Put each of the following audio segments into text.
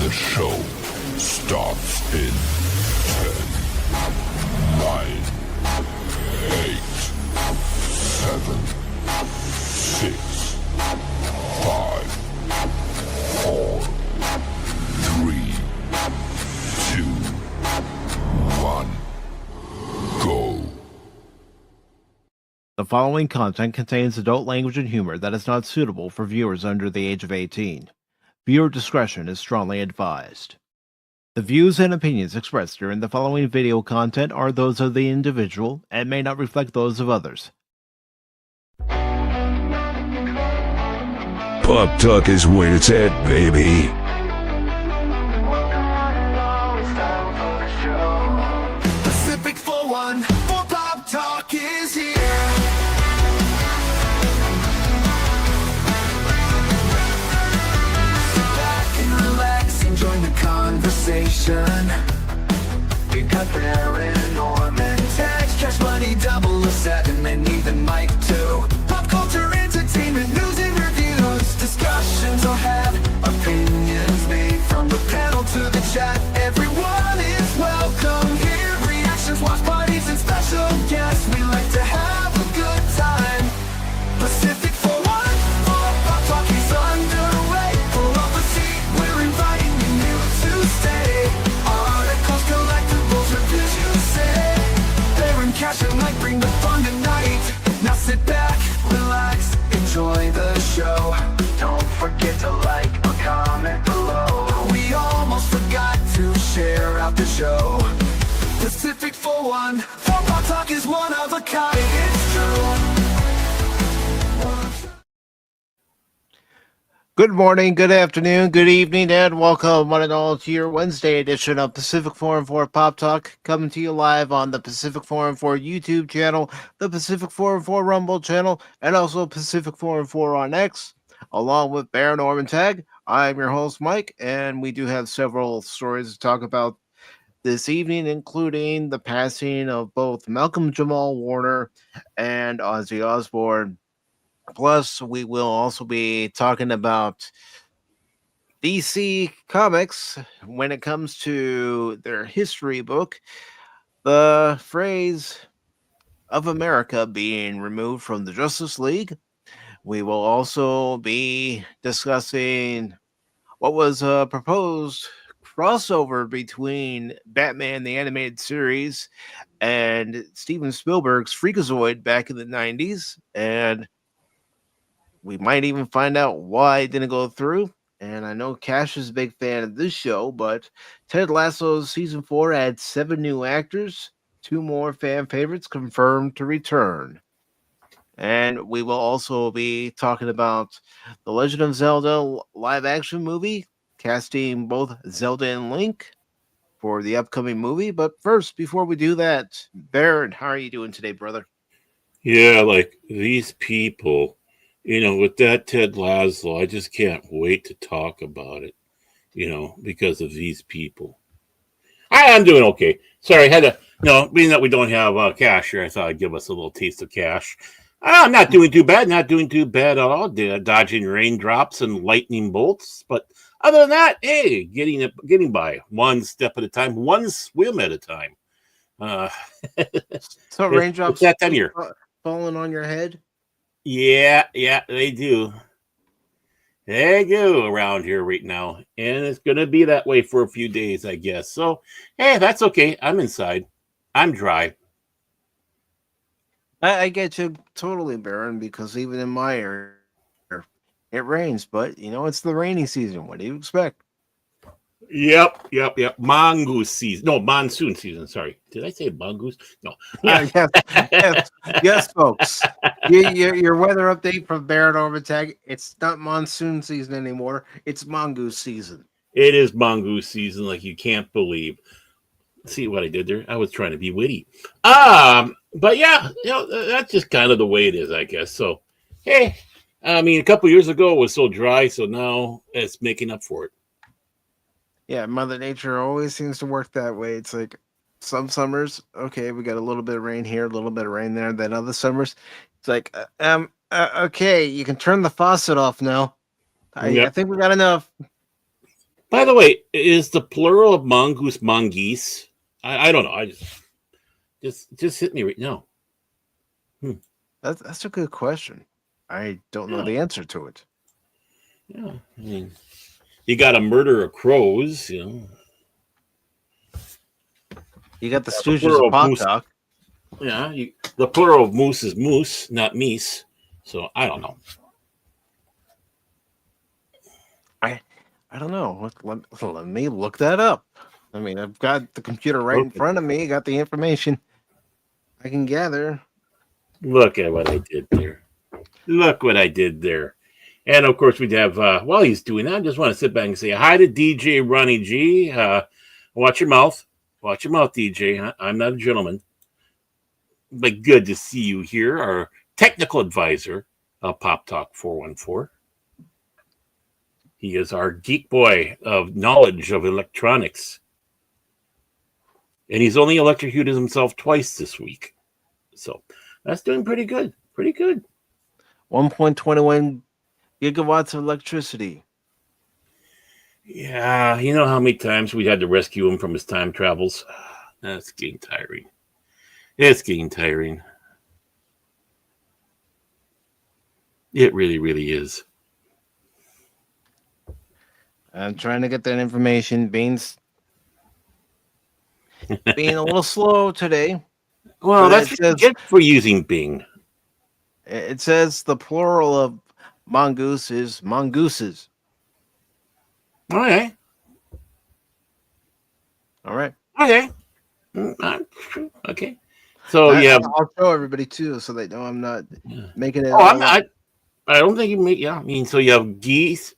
The show starts in 10, 9, 8, 7, 6, 5, 4, 3, 2, 1, go. The following content contains adult language and humor that is not suitable for viewers under the age of 18. Viewer discretion is strongly advised. The views and opinions expressed during the following video content are those of the individual and may not reflect those of others. Pop Talk is where it's at, baby. Pacific414 Pop Talk is here. Sit back and relax and join the conversation. We got Baron, Orman, Tagge, Cash Money, 007, and even Mike too. Pop culture, entertainment, news and reviews. Discussions are had, opinions made. From the panel to the chat, everyone is welcome here. Reactions, watch parties, and special guests. We like to have a good time. Pacific414 Pop Talk is underway. Pull up a seat, we're inviting you to stay. Articles, collectibles, reviews, you say. Baron, Cash, and Mike bring the fun tonight. Now sit back, relax, enjoy the show. Don't forget to like or comment below. We almost forgot to share out the show. Pacific414 Pop Talk is one of a kind, it's true. Good morning, good afternoon, good evening, and welcome one and all to your Wednesday edition of Pacific414 Pop Talk, coming to you live on the Pacific414 YouTube channel, the Pacific414 Rumble channel, and also Pacific414 on X, along with Baron, Orman, Tagge. I'm your host, Mike, and we do have several stories to talk about this evening, including the passing of both Malcom-Jamal Warner and Ozzy Osbourne. Plus, we will also be talking about DC Comics when it comes to their history book, the phrase of America being removed from the Justice League. We will also be discussing what was a proposed crossover between Batman the Animated Series and Steven Spielberg's Freakazoid back in the 90s, and we might even find out why it didn't go through. And I know Cash is a big fan of this show, but Ted Lasso's season 4 had 7 new actors, 2 more fan favorites confirmed to return. And we will also be talking about the Legend of Zelda live action movie, casting both Zelda and Link for the upcoming movie. But first, before we do that, Baron, how are you doing today, brother? Yeah, like these people, with that Ted Lasso, I just can't wait to talk about it, because of these people. I'm doing okay. Sorry, I had to, being that we don't have Cash here, I thought I'd give us a little taste of Cash. I'm not doing too bad, at all. Dodging raindrops and lightning bolts. But other than that, hey, getting by one step at a time, one swim at a time. So raindrops that time of year. Falling on your head? Yeah, they do. They do around here right now. And it's going to be that way for a few days, I guess. So, hey, that's okay. I'm inside. I'm dry. I get you totally, Baron, because even in my area, it rains. But, it's the rainy season. What do you expect? Yep. Mongoose season. No, monsoon season. Sorry. Did I say mongoose? No. Yes, folks. Your weather update from Baron Orman Tagge. It's not monsoon season anymore. It's mongoose season. It is mongoose season like you can't believe. See what I did there? I was trying to be witty. But yeah, that's just kind of the way it is, I guess. So, hey, I mean, a couple years ago it was so dry, so now it's making up for it. Yeah, Mother Nature always seems to work that way. It's like some summers, okay, we got a little bit of rain here, a little bit of rain there. Then other summers, it's like, okay, you can turn the faucet off now. I think we got enough. By the way, is the plural of mongoose mongoose? I don't know. I just hit me right now. That's a good question. I don't know Yeah. the answer to it. Yeah, I mean, you got a murder of crows, you know. You got the The Stooges plural of of Pop moose. Talk. Yeah, the plural of moose is moose, not meese. So I don't know. I don't know. Let me look that up. I mean, I've got the computer right in Okay. front of me. Got the information I can gather. Look at what I did there. Look what I did there. And of course, we'd have, while he's doing that, I just want to sit back and say hi to DJ Ronnie G. Watch your mouth. Watch your mouth, DJ. I'm not a gentleman. But good to see you here, our technical advisor of Pop Talk 414. He is our geek boy of knowledge of electronics. And he's only electrocuted himself twice this week. So that's doing pretty good. Pretty good. 1.21 gigawatts of electricity. Yeah, you know how many times we had to rescue him from his time travels? That's getting tiring. It's getting tiring. It really, really is. I'm trying to get that information. Being a little slow today. Well, But that's what you get for using Bing. It says the plural of mongoose is mongooses. Okay. All right. Okay. Okay. So yeah. I'll show everybody too, so they know I'm not making it. Oh, I'm not. I don't think you make. Yeah, I mean, so you have goose,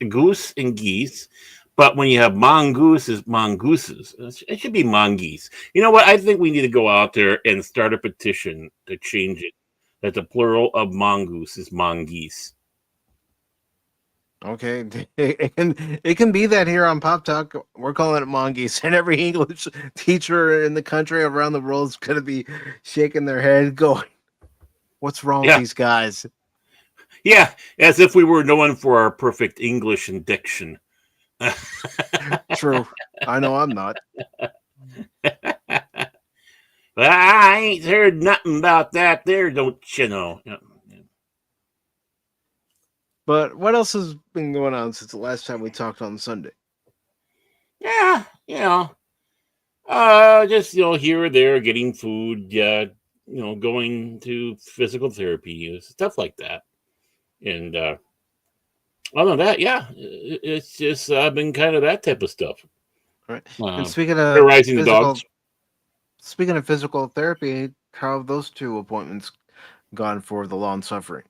and geese, but when you have mongooses, mongooses, it should be mongoose. You know what? I think we need to go out there and start a petition to change it. That the plural of mongoose is mongoose. Okay, it can be that here on Pop Talk. We're calling it mongoose, and every English teacher in the country around the world is going to be shaking their head, going, "What's wrong with these guys?" Yeah, as if we were known for our perfect English and diction. True. I know I'm not. But I ain't heard nothing about that there, don't you know? But what else has been going on since the last time we talked on Sunday? Yeah, just here or there, getting food, going to physical therapy, stuff like that. And other than that, yeah, it's just been kind of that type of stuff. Right. And speaking of terrorizing the dogs. Speaking of physical therapy, how have those two appointments gone for the long suffering?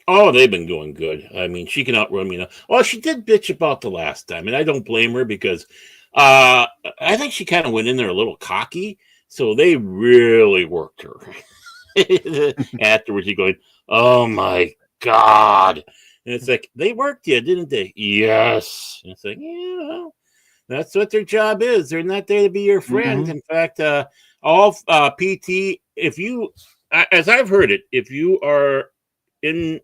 Oh, they've been going good. I mean, she can outrun me now. Well, she did bitch about the last time, and I don't blame her because I think she kind of went in there a little cocky. So they really worked her. Afterwards, you're going, "Oh my God." And it's like, they worked you, didn't they? Yes. And it's like, yeah, that's what their job is. They're not there to be your friend. Mm-hmm. In fact, all PT, if you, as I've heard it, if you are in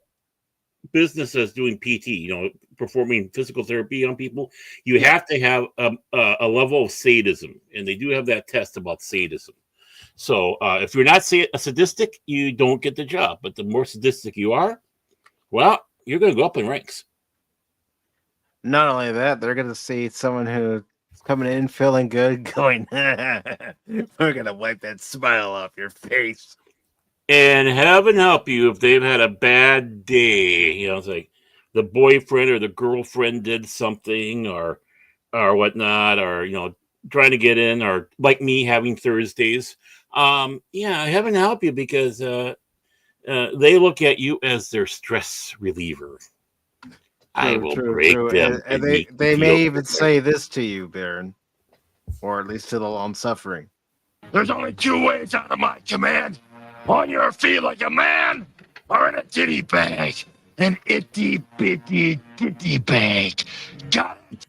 business as doing PT, performing physical therapy on people, you have to have a level of sadism. And they do have that test about sadism. So if you're not a sadistic, you don't get the job. But the more sadistic you are, well, you're going to go up in ranks. Not only that, they're going to see someone who's coming in feeling good, going, "We're going to wipe that smile off your face." And heaven help you if they've had a bad day. It's like the boyfriend or the girlfriend did something or whatnot, or trying to get in, or like me having Thursdays. Heaven help you because they look at you as their stress reliever. I will break them. And they may even say this to you, Baron, or at least to the long suffering. There's only two ways out of my command. On your feet like a man, or in a titty bag. An itty bitty titty bag. Got it?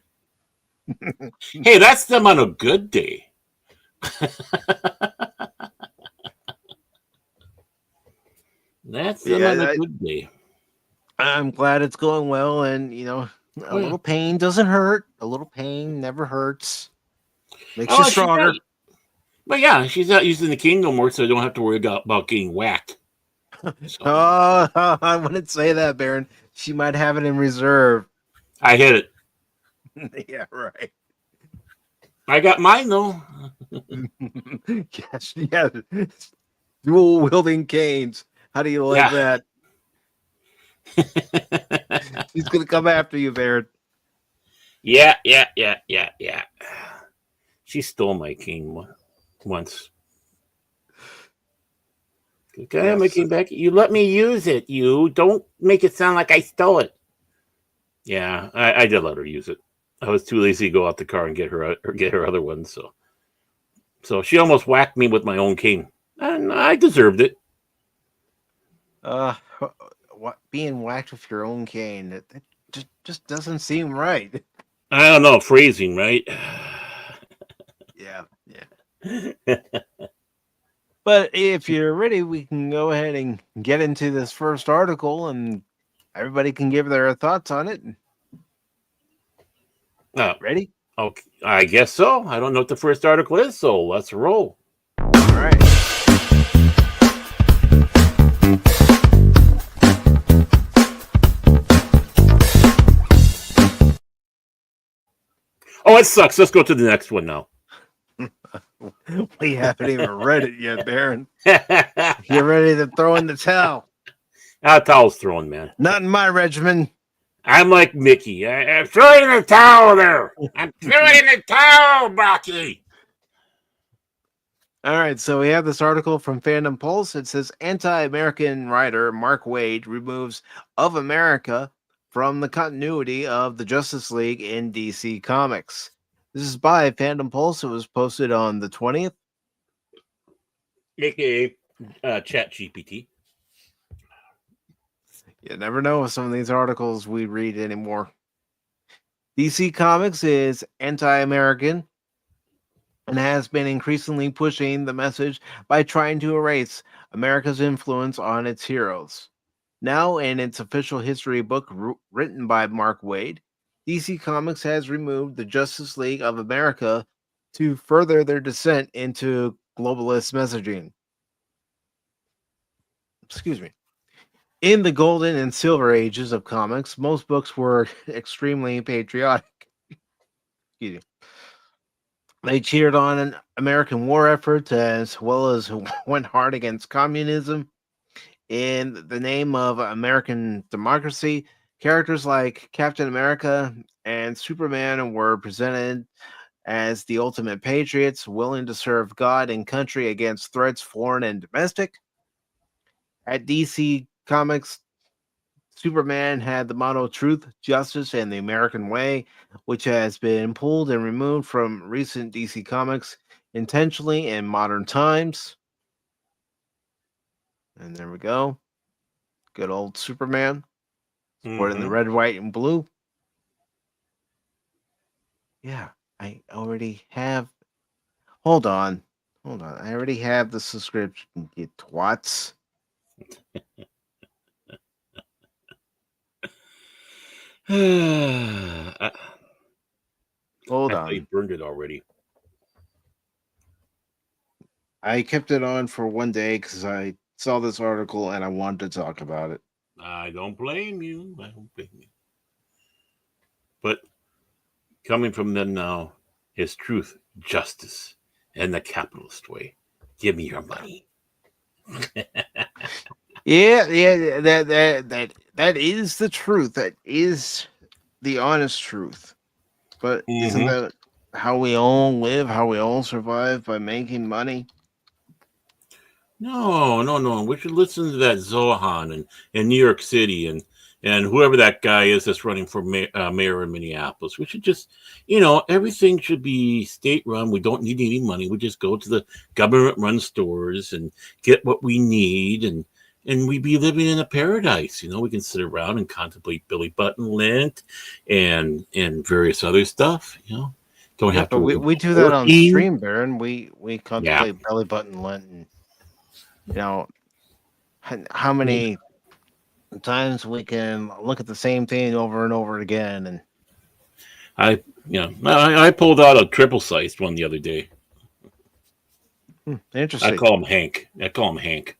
Hey, that's them on a good day. That's them on a good day. I'm glad it's going well, and A little pain doesn't hurt. A little pain never hurts. Makes you Oh, she's stronger. not, but yeah, she's not using the cane no more, so I don't have to worry about getting whacked. So Oh, I wouldn't say that, Baron. She might have it in reserve. I hit it. Yeah, right. I got mine though. Yes, yeah. Dual wielding canes. How do you like that? She's gonna come after you, Baron. Yeah. She stole my cane once. Can I have my cane back? You let me use it. You don't make it sound like I stole it. Yeah, I did let her use it. I was too lazy to go out the car and get her other one. So she almost whacked me with my own cane, and I deserved it. What being whacked with your own cane? That just doesn't seem right. I don't know, phrasing, right? Yeah. But if you're ready, we can go ahead and get into this first article, and everybody can give their thoughts on it. Ready? Okay, I guess so. I don't know what the first article is, so let's roll. All right. Oh, it sucks. Let's go to the next one now. We haven't even read it yet, Baron. You're ready to throw in the towel. Towel's thrown, man. Not in my regimen. I'm like Mickey. I'm throwing the towel there. I'm throwing the towel, Brocky. All right, so we have this article from Fandom Pulse. It says anti-American writer Mark Waid removes Of America from the continuity of the Justice League in DC Comics. This is by Fandom Pulse. It was posted on the 20th. AKA Chat GPT. You never know with some of these articles we read anymore. DC Comics is anti-American and has been increasingly pushing the message by trying to erase America's influence on its heroes. Now, in its official history book written by Mark Waid, DC Comics has removed the Justice League of America to further their descent into globalist messaging. Excuse me. In the golden and silver ages of comics, most books were extremely patriotic. Excuse me. They cheered on American war efforts as well as went hard against communism. In the name of American democracy, characters like Captain America and Superman were presented as the ultimate patriots, willing to serve God and country against threats, foreign and domestic. At DC Comics, Superman had the motto Truth, Justice, and the American Way, which has been pulled and removed from recent DC Comics intentionally in modern times. And there we go. Good old Superman. Supporting the red, white, and blue. Yeah, I already have. Hold on. I already have the subscription, you twats. Hold on. You burned it already. I kept it on for one day because I saw this article and I wanted to talk about it. I don't blame you. But coming from them now is truth, justice, and the capitalist way. Give me your money. Yeah, that is the truth. That is the honest truth. But isn't that how we all live, how we all survive, by making money? No. We should listen to that Zohan in New York City and whoever that guy is that's running for mayor in Minneapolis. We should just, everything should be state run. We don't need any money. We just go to the government run stores and get what we need, and we'd be living in a paradise. We can sit around and contemplate Billy Button lint and various other stuff. Don't have to. We do that on stream, Baron. We contemplate Belly Button lint. And, how many Sometimes we can look at the same thing over and over again, and I pulled out a triple sized one the other day. I interesting. call him Hank. I call him Hank.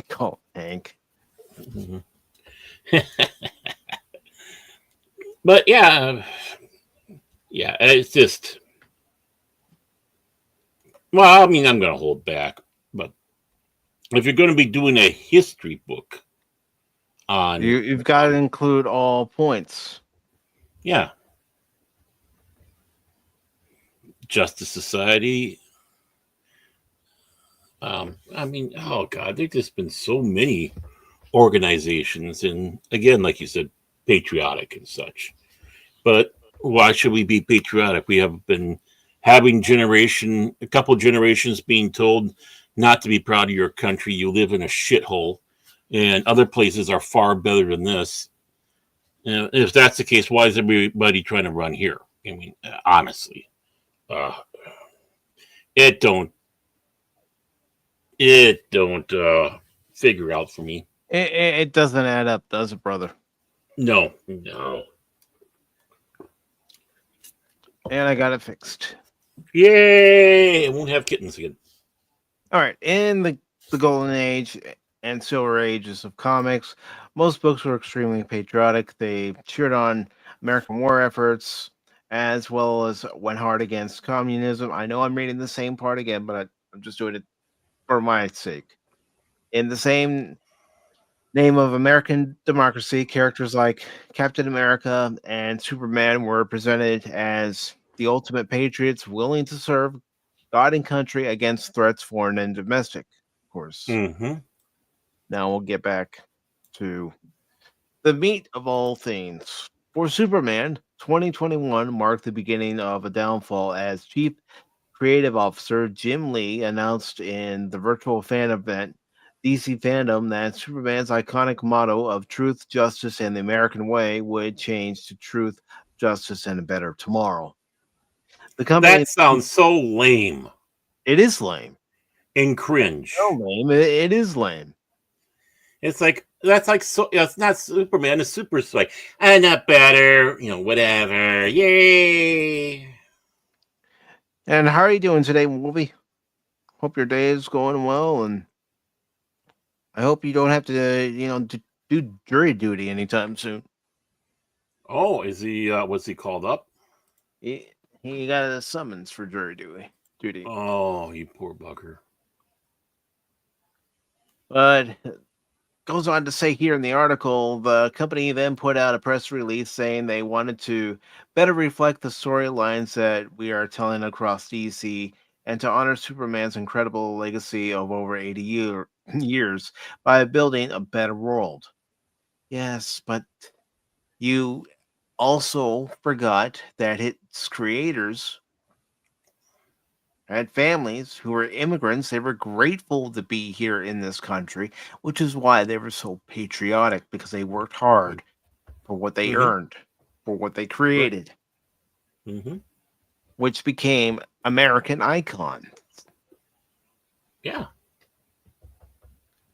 Call Hank. Mhm. But yeah, it's just. Well, I mean, I'm going to hold back, but if you're going to be doing a history book on, You've got to include all points. yeah, Justice Society. I mean, oh God, there's just been so many organizations, and again, like you said, patriotic and such. But why should we be patriotic? We have been having a couple generations being told not to be proud of your country. You live in a shithole, and other places are far better than this. And if that's the case, why is everybody trying to run here? I mean, honestly, uh, it don't it don't figure out for me. It doesn't add up, does it, brother? No. And I got it fixed. Yay! I won't have kittens again. All right. In the golden age and silver ages of comics, most books were extremely patriotic. They cheered on American war efforts as well as went hard against communism. I know I'm reading the same part again, but I'm just doing it for my sake. In the same name of American democracy, characters like Captain America and Superman were presented as the ultimate patriots willing to serve God and country against threats, foreign and domestic, of course. Mm-hmm. Now we'll get back to the meat of all things. For Superman, 2021 marked the beginning of a downfall as Chief Creative Officer Jim Lee announced in the virtual fan event DC Fandom that Superman's iconic motto of truth, justice, and the American way would change to truth, justice, and a better tomorrow. The company, That sounds so lame it is lame. and cringe. No lame. It is lame. It's like that's like so. It's not Superman. It's super. It's like I'm not better. Whatever. Yay! And how are you doing today, Wolvie? Hope your day is going well, and I hope you don't have to, do jury duty anytime soon. Oh, is he? Was he called up? He got a summons for jury duty. Oh, you poor bugger. But goes on to say here in the article, the company then put out a press release saying they wanted to better reflect the storylines that we are telling across DC and to honor Superman's incredible legacy of over 80 years by building a better world. Yes, but you also forgot that its creators had families who were immigrants. They were grateful to be here in this country, which is why they were so patriotic because they worked hard for what they Mm-hmm. earned, for what they Right. created, Mm-hmm. which became American icons. Yeah.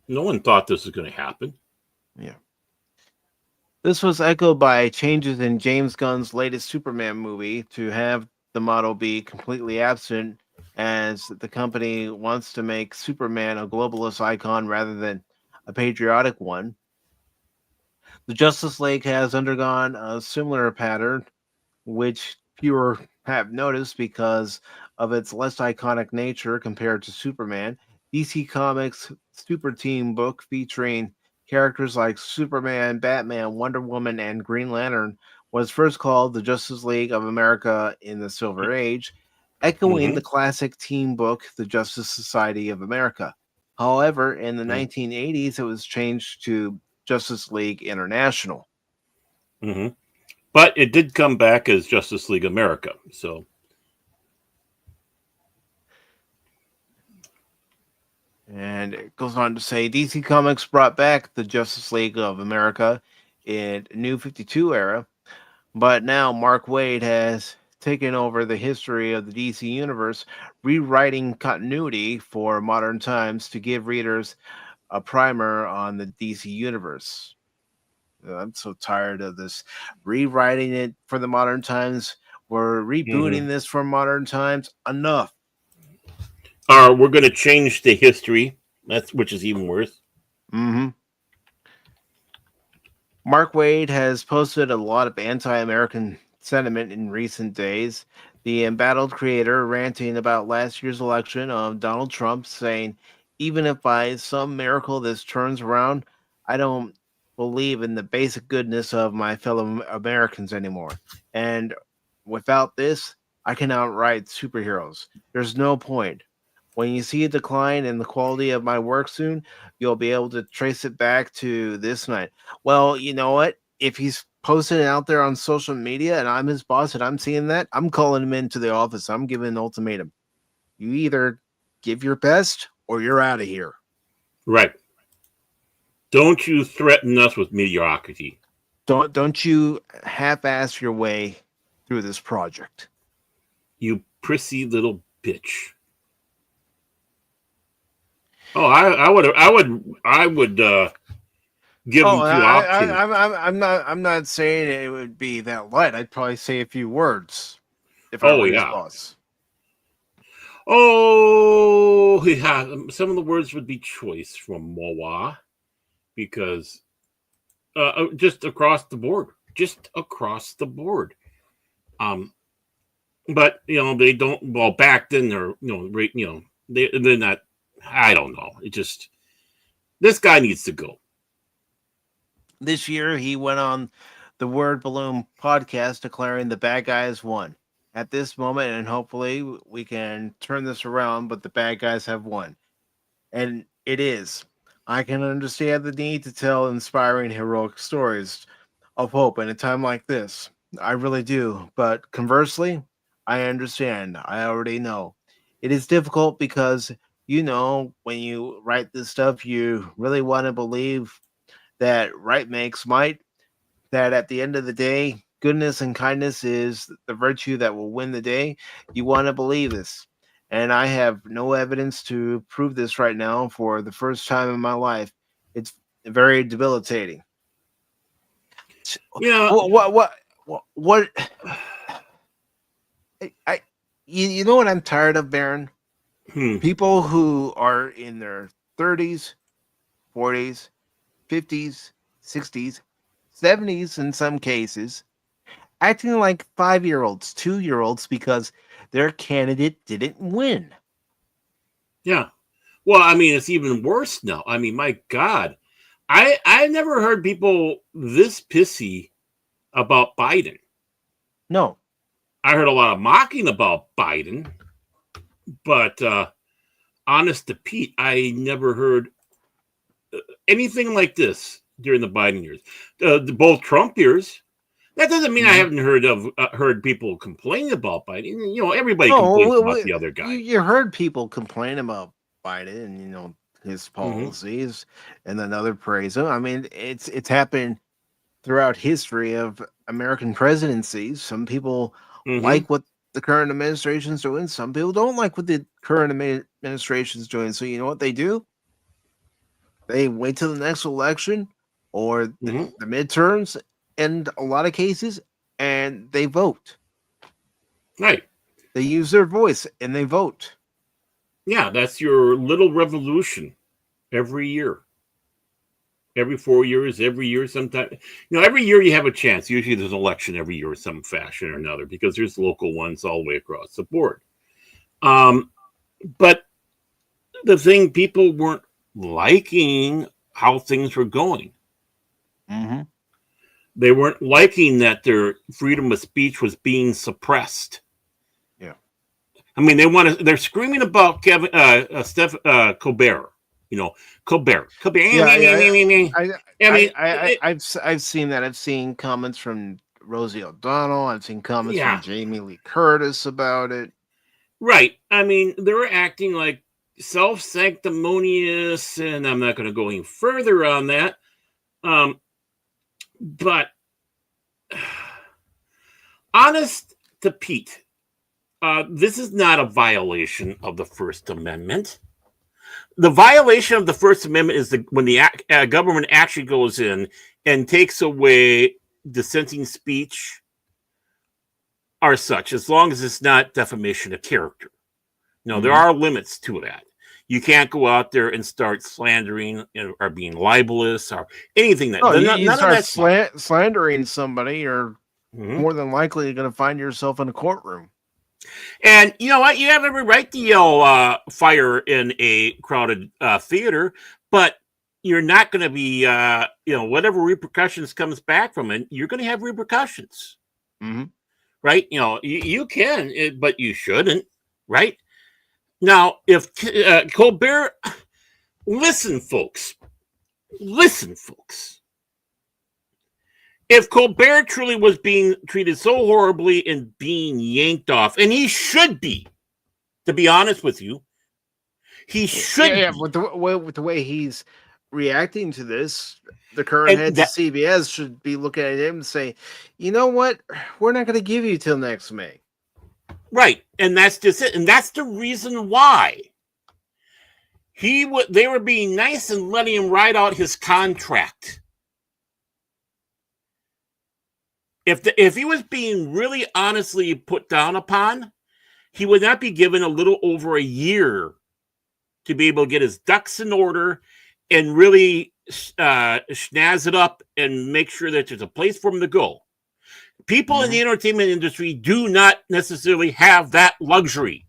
No one thought this was going to happen. Yeah. This was echoed by changes in James Gunn's latest Superman movie to have the motto be completely absent, as the company wants to make Superman a globalist icon rather than a patriotic one. The Justice League has undergone a similar pattern, which fewer have noticed because of its less iconic nature compared to Superman. DC Comics' Super Team book featuring characters like Superman, Batman, Wonder Woman, and Green Lantern was first called the Justice League of America in the Silver Age, echoing Mm-hmm. the classic team book, The Justice Society of America. However, in the 1980s, it was changed to Justice League International. Mm-hmm. But it did come back as Justice League America. So And it goes on to say DC Comics brought back the Justice League of America in New 52 era, but now Mark Waid has taken over the history of the DC universe, rewriting continuity for modern times to give readers a primer on the DC universe. I'm so tired of this rewriting it for the modern times. We're rebooting this for modern times. Enough. We're going to change the history. Which is even worse. Mm-hmm. Mark Waid has posted a lot of anti-American sentiment in recent days. The embattled creator ranting about last year's election of Donald Trump, saying, "Even if by some miracle this turns around, I don't believe in the basic goodness of my fellow Americans anymore. And without this, I cannot write superheroes. There's no point. When you see a decline in the quality of my work soon, you'll be able to trace it back to this night." Well, you know what? If he's posting it out there on social media and I'm his boss and I'm seeing that, I'm calling him into the office. I'm giving an ultimatum. You either give your best or you're out of here. Right. Don't you threaten us with mediocrity. Don't you half-ass your way through this project. You prissy little bitch. Oh, I would give Oh, them two options. I'm not saying it would be that light. I'd probably say a few words if I were his boss. Oh, yeah. Some of the words would be choice from Moa because just across the board. But they don't. Well, back then they're they're not. I don't know. It just this guy needs to go. This year, he went on the Word Balloon podcast declaring the bad guys won. At this moment, and hopefully we can turn this around, but the bad guys have won. And it is. I can understand the need to tell inspiring, heroic stories of hope in a time like this. I really do. But conversely, I understand. I already know. It is difficult because, when you write this stuff, you really want to believe that right makes might, that at the end of the day, goodness and kindness is the virtue that will win the day. You want to believe this. And I have no evidence to prove this right now for the first time in my life. It's very debilitating. Yeah. What you know what I'm tired of, Baron? People who are in their 30s, 40s, 50s, 60s, 70s in some cases, acting like 5-year-olds, 2-year-olds because their candidate didn't win. Yeah. Well, I mean, it's even worse now. I mean, my God. I never heard people this pissy about Biden. No. I heard a lot of mocking about Biden, but honest to Pete, I never heard anything like this during the Biden years. Both Trump years. That doesn't mean I haven't heard people complain about Biden. Everybody complains about the other guy. You heard people complain about Biden and his policies, and then other praise him. I mean, it's happened throughout history of American presidencies. Some people like what the current administration is doing. Some people don't like what the current administration is doing. So you know what they do? They wait till the next election or the midterms in a lot of cases, and they vote. Right. They use their voice and they vote. Yeah, that's your little revolution every year. Every 4 years, every year, sometimes. Every year you have a chance. Usually there's an election every year in some fashion or another because there's local ones all the way across the board. But the thing, people weren't liking how things were going. They weren't liking that their freedom of speech was being suppressed. Yeah. I mean, they're screaming about Colbert. Colbert. I've seen that. I've seen comments from Rosie O'Donnell. I've seen comments from Jamie Lee Curtis about it. Right. I mean, they were acting like self-sanctimonious, and I'm not going to go any further on that. But honest to Pete, this is not a violation of the First Amendment. The violation of the First Amendment is when the government actually goes in and takes away dissenting speech or such, as long as it's not defamation of character. No, there are limits to that. You can't go out there and start slandering or being libelous or anything that. You start slandering somebody, you're more than likely going to find yourself in a courtroom. And you know what? You have every right to yell fire in a crowded theater, but you're not going to be, whatever repercussions comes back from it, you're going to have repercussions. Right? You can, but you shouldn't. Right? Now, if Colbert, listen, folks. If Colbert truly was being treated so horribly and being yanked off, and he should be, to be honest with you, he should. Yeah, with the way he's reacting to this, the current heads of CBS should be looking at him and say, "You know what? We're not going to give you till next May." Right, and that's just it, and that's the reason why they were being nice and letting him ride out his contract. If he was being really honestly put down upon, he would not be given a little over a year to be able to get his ducks in order and really snazz it up and make sure that there's a place for him to go. People in the entertainment industry do not necessarily have that luxury.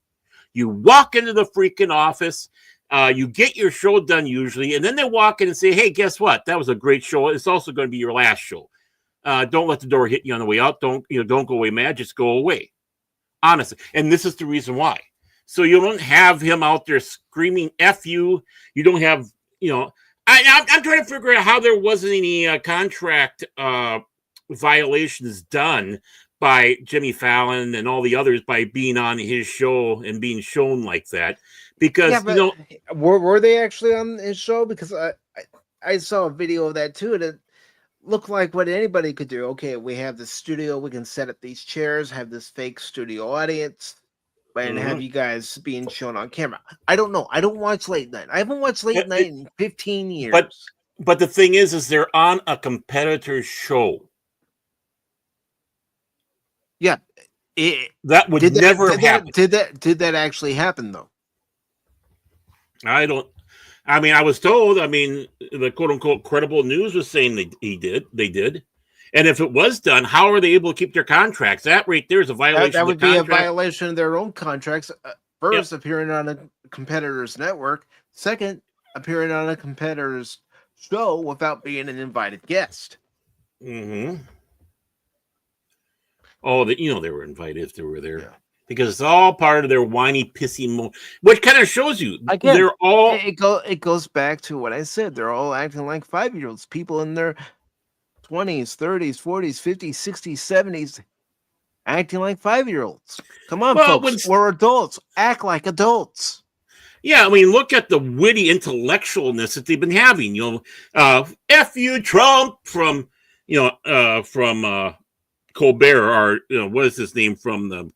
You walk into the freaking office, you get your show done usually, and then they walk in and say, "Hey, guess what? That was a great show. It's also going to be your last show. Don't let the door hit you on the way out. Don't go away mad. Just go away." Honestly, and this is the reason why. So you don't have him out there screaming "F you." You don't have, I'm trying to figure out how there wasn't any contract violations done by Jimmy Fallon and all the others by being on his show and being shown like that. Because were they actually on his show? Because I saw a video of that too, and it looked like what anybody could do. Okay, we have the studio, we can set up these chairs, have this fake studio audience, and have you guys being shown on camera. I don't know. I don't watch late night. I haven't watched late night in 15 years. But the thing is they're on a competitor's show. Yeah, that would never happen. Did that actually happen though? I was told. The quote unquote credible news was saying they did. And if it was done, how are they able to keep their contracts? That right there is a violation. That would be a violation of their own contracts. First, appearing on a competitor's network. Second, appearing on a competitor's show without being an invited guest. Oh, they were invited if they were there. Yeah. Because it's all part of their whiny, pissy which kind of shows you again, they're all. It goes back to what I said. They're all acting like 5-year-olds. People in their 20s, 30s, 40s, 50s, 60s, 70s, acting like 5-year-olds. Come on, folks. We're adults. Act like adults. Yeah, look at the witty intellectualness that they've been having. F you, Trump, from Colbert, or what is his name from the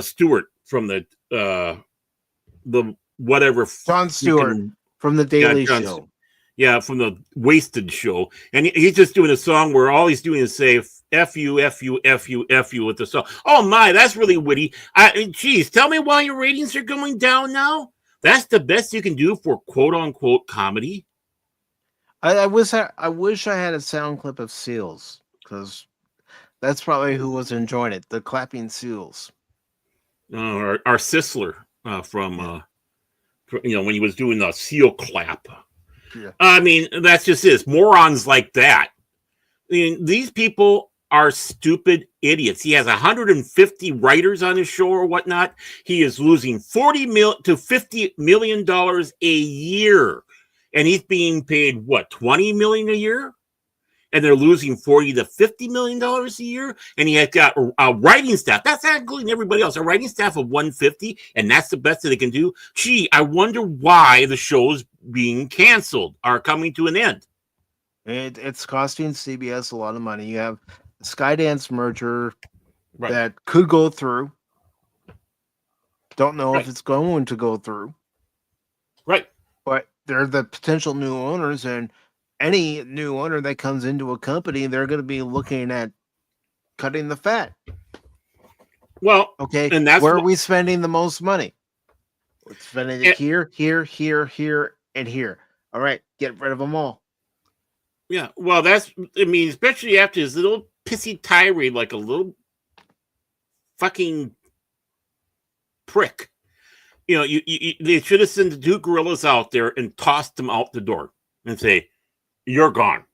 Stewart from the whatever Jon Stewart from the Daily Show. Yeah, from the Wasted Show, and he's just doing a song where all he's doing is say "F you, F you, F you, F you" with the song. Oh my, that's really witty. Geez, tell me why your ratings are going down now. That's the best you can do for quote unquote comedy. I wish I had a sound clip of Seals, because that's probably who was enjoying it. The clapping Seals. Our Sisler from when he was doing the seal clap. Yeah. That's just it. Morons like that. These people are stupid idiots. He has 150 writers on his show or whatnot. He is losing $40 to $50 million a year, and he's being paid $20 million a year. And they're losing $40 to $50 million a year. And he has got a writing staff. That's not including everybody else. A writing staff of 150. And that's the best that they can do. Gee, I wonder why the shows being canceled are coming to an end. It's costing CBS a lot of money. You have the Skydance merger that could go through. Don't know if it's going to go through. Right. But they're the potential new owners, and any new owner that comes into a company, they're going to be looking at cutting the fat. Well, Okay, and that's where are what, we spending the most money? We're spending it and, here, here, here, here, and here. All right, get rid of them all. yeah. Well, I mean, especially after his little pissy tirade, like a little fucking prick. You know, they should have sent the two gorillas out there and tossed them out the door and say, "You're gone,"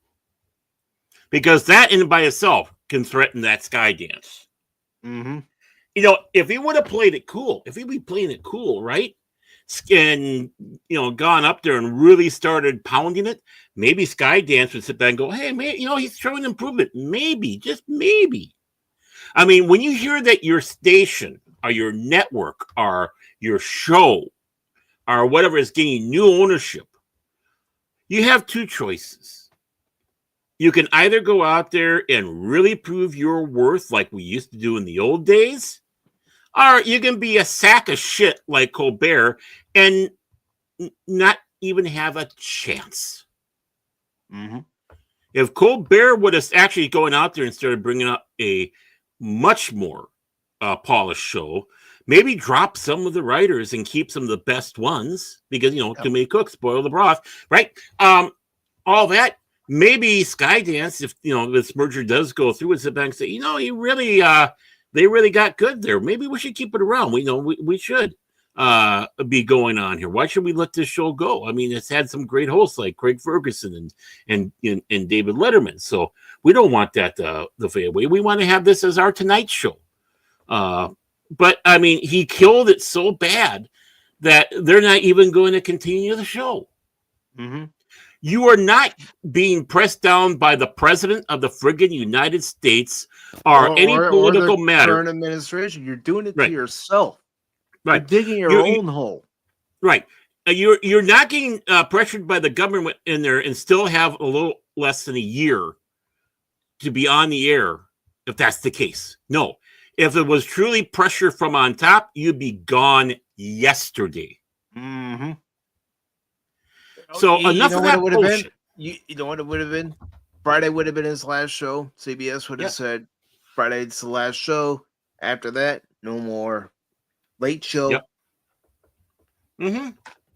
because that in by itself can threaten that sky dance. Mm-hmm. You know, if he would have played it cool, if he'd be playing it cool, right? And gone up there and really started pounding it, maybe Skydance would sit back and go, "Hey, man, he's showing improvement. Maybe, just maybe." I mean, when you hear that your station or your network or your show or whatever is getting new ownership, you have two choices. You can either go out there and really prove your worth like we used to do in the old days, or you can be a sack of shit like Colbert and not even have a chance. Mm-hmm. If Colbert would have actually gone out there and started bringing up a much more polished show, maybe drop some of the writers and keep some of the best ones, because too many cooks spoil the broth, right? All that, maybe Skydance, if this merger does go through, and sit back and say, he really they really got good there. Maybe we should keep it around. We should be going on here. Why should we let this show go? I mean, it's had some great hosts like Craig Ferguson and David Letterman. So we don't want that to fade away. We want to have this as our Tonight Show. But I mean, he killed it so bad that they're not even going to continue the show. Mm-hmm. You are not being pressed down by the president of the friggin' United States or any political the matter. Current administration, you're doing it Right. to yourself. Right. You're digging your own hole. Right. You're not getting pressured by the government in there and still have a little less than a year to be on the air, if that's the case. No. If it was truly pressure from on top, you'd be gone yesterday. Mm-hmm. So enough of that bullshit. You know what it would have been? Friday would have been his last show. CBS would have said, Friday's the last show. After that, no more late show. Yep. Mm-hmm.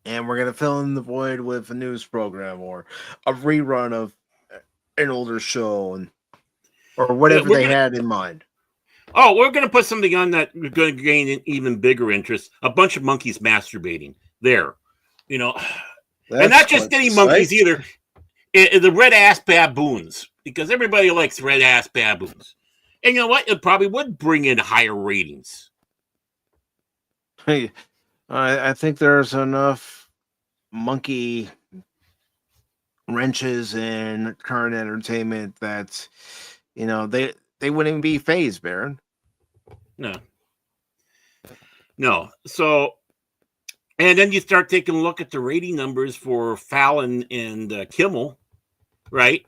And we're going to fill in the void with a news program or a rerun of an older show or whatever they had in mind. Oh, we're going to put something on that we're going to gain an even bigger interest. A bunch of monkeys masturbating there. And not just any monkeys either. The red-ass baboons. Because everybody likes red-ass baboons. And you know what? It probably would bring in higher ratings. Hey, I think there's enough monkey wrenches in current entertainment that, they wouldn't even be phased, Baron. No. So, and then you start taking a look at the rating numbers for Fallon and Kimmel, right?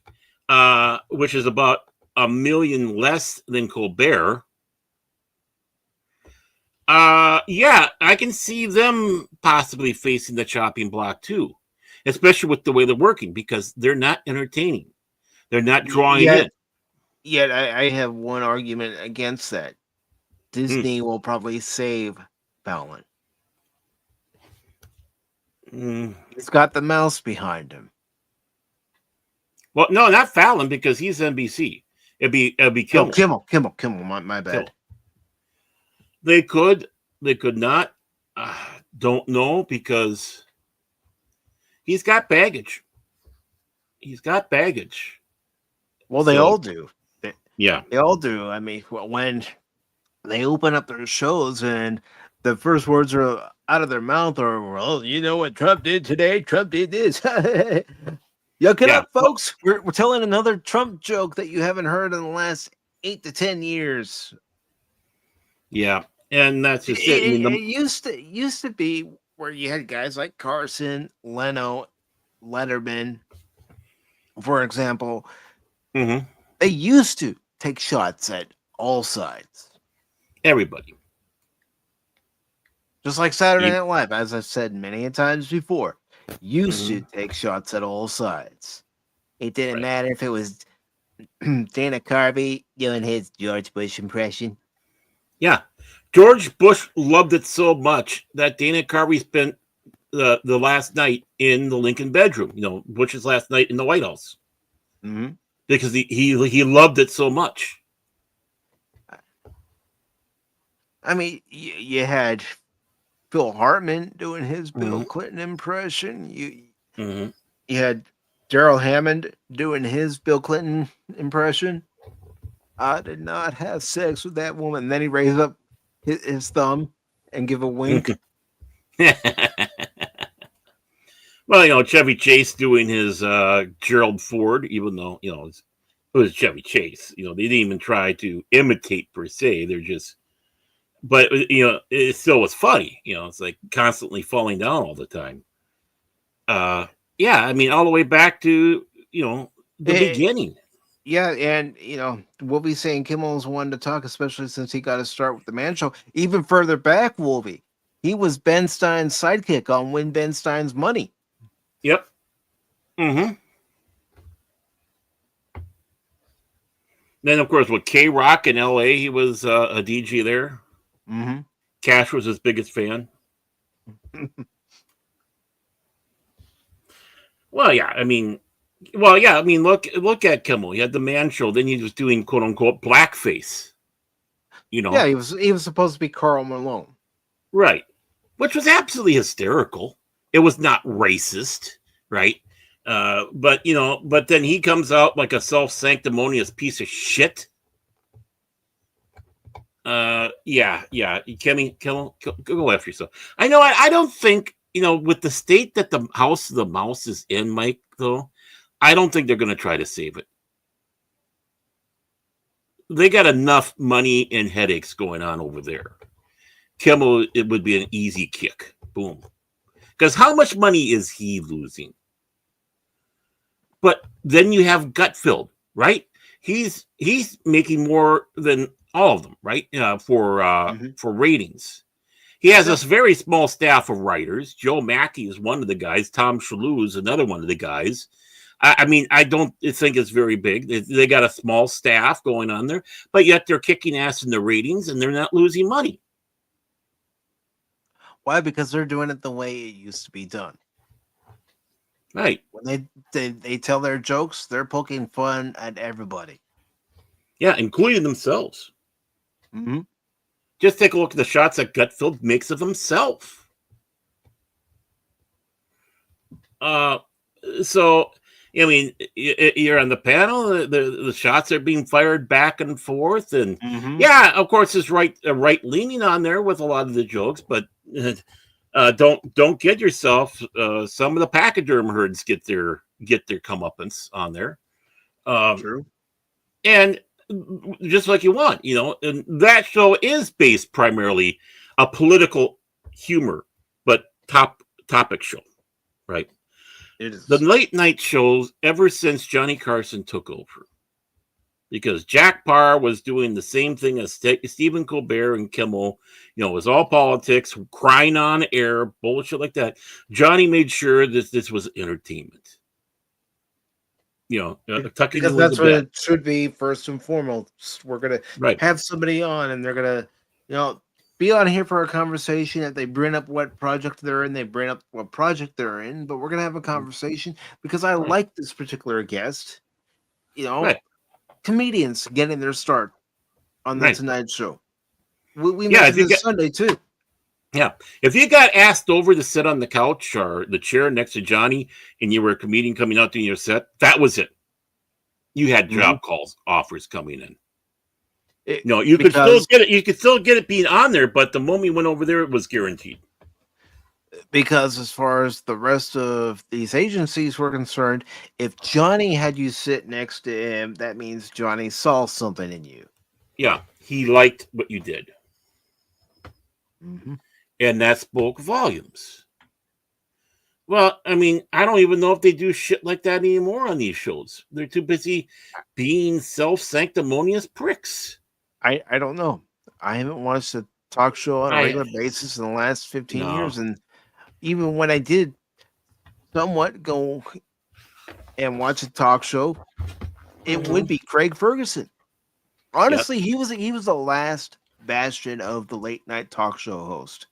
Which is about 1 million less than Colbert. Yeah, I can see them possibly facing the chopping block too, especially with the way they're working, because they're not entertaining. They're not drawing in. Yet I have one argument against that. Disney will probably save Fallon. He's got the mouse behind him. Well, no, not Fallon, because he's NBC. It'd be Kimmel. Kimmel. My bad. Kimmel. They could not. Don't know, because he's got baggage. Well, they all do. Yeah, they all do. I mean, when they open up their shows and the first words are out of their mouth are, "Well, you know what Trump did today? Trump did this." Yuck it up, folks. We're telling another Trump joke that you haven't heard in the last 8 to 10 years. Yeah, and that's just it. It used to be where you had guys like Carson, Leno, Letterman, for example. Mm-hmm. They used to take shots at all sides. Everybody. Just like Saturday Night Live, as I've said many times before. used to take shots at all sides. It didn't Right. matter if it was Dana Carvey doing his George Bush impression. Yeah. George Bush loved it so much that Dana Carvey spent the last night in the Lincoln bedroom, Bush's last night in the White House. Mm-hmm. Because he loved it so much. I mean, you had Phil Hartman doing his Bill Mhm. Clinton impression. Mhm. You had Daryl Hammond doing his Bill Clinton impression. I did not have sex with that woman. And then he raised up his thumb and give a wink. Well, Chevy Chase doing his Gerald Ford, even though it was Chevy Chase. They didn't even try to imitate per se. They're just, but it still was funny. It's like constantly falling down all the time. Yeah, I mean, all the way back to the beginning. Yeah, and Wolvie saying Kimmel's one to talk, especially since he got to start with the Man Show. Even further back, Wolvie, he was Ben Stein's sidekick on Win Ben Stein's Money. Yep. Mm-hmm. Then, of course, with K-Rock in L.A., he was a DJ there. Mm-hmm. Cash was his biggest fan. Well, yeah, I mean, look at Kimmel. He had the Man Show. Then he was doing "quote unquote" blackface. Yeah, he was supposed to be Carl Malone, right? Which was absolutely hysterical. It was not racist, right? But then he comes out like a self-sanctimonious piece of shit. Yeah. Kimmy, go after yourself. I know. I don't think with the state that the House of the Mouse is in, Mike. Though, I don't think they're going to try to save it. They got enough money and headaches going on over there. Kimmel, it would be an easy kick. Boom. Because how much money is he losing? But then you have Gutfeld, right? He's making more than all of them, right? For ratings. He has a very small staff of writers. Joe Mackey is one of the guys. Tom Shalhoub is another one of the guys. I mean, I don't think it's very big. They got a small staff going on there, but yet they're kicking ass in the ratings and they're not losing money. Why? Because they're doing it the way it used to be done. Right. When they tell their jokes, they're poking fun at everybody. Yeah, including themselves. Mm-hmm. Just take a look at the shots that Gutfeld makes of himself. So, I mean, you're on the panel. The shots are being fired back and forth, and yeah, of course, there's right leaning on there with a lot of the jokes, but don't kid yourself. Some of the pachyderm herds get their comeuppance on there. True. And just like you want, and that show is based primarily a political humor, but topic show, right? It is. The late night shows ever since Johnny Carson took over, because Jack Parr was doing the same thing as Stephen Colbert and Kimmel. It was all politics, crying on air, bullshit like that. Johnny made sure that this was entertainment. Because that's what it should be first and foremost. We're gonna have somebody on, and they're gonna, be on here for a conversation. If they bring up what project they're in, they bring up what project they're in. But we're gonna have a conversation because I like this particular guest. Comedians getting their start on the Tonight Show. We mentioned this Sunday too. Yeah, if you got asked over to sit on the couch or the chair next to Johnny, and you were a comedian coming out doing your set, that was it. You had job offers coming in. You could still get it. You could still get it being on there, but the moment you went over there, it was guaranteed. Because as far as the rest of these agencies were concerned, if Johnny had you sit next to him, that means Johnny saw something in you. Yeah, he liked what you did. And that spoke volumes. Well, I mean, I don't even know if they do shit like that anymore on these shows. They're too busy being self-sanctimonious pricks. I don't know. I haven't watched a talk show on a regular basis in the last 15 years. And even when I did somewhat go and watch a talk show, it would be Craig Ferguson. Honestly, he was the last bastion of the late night talk show host.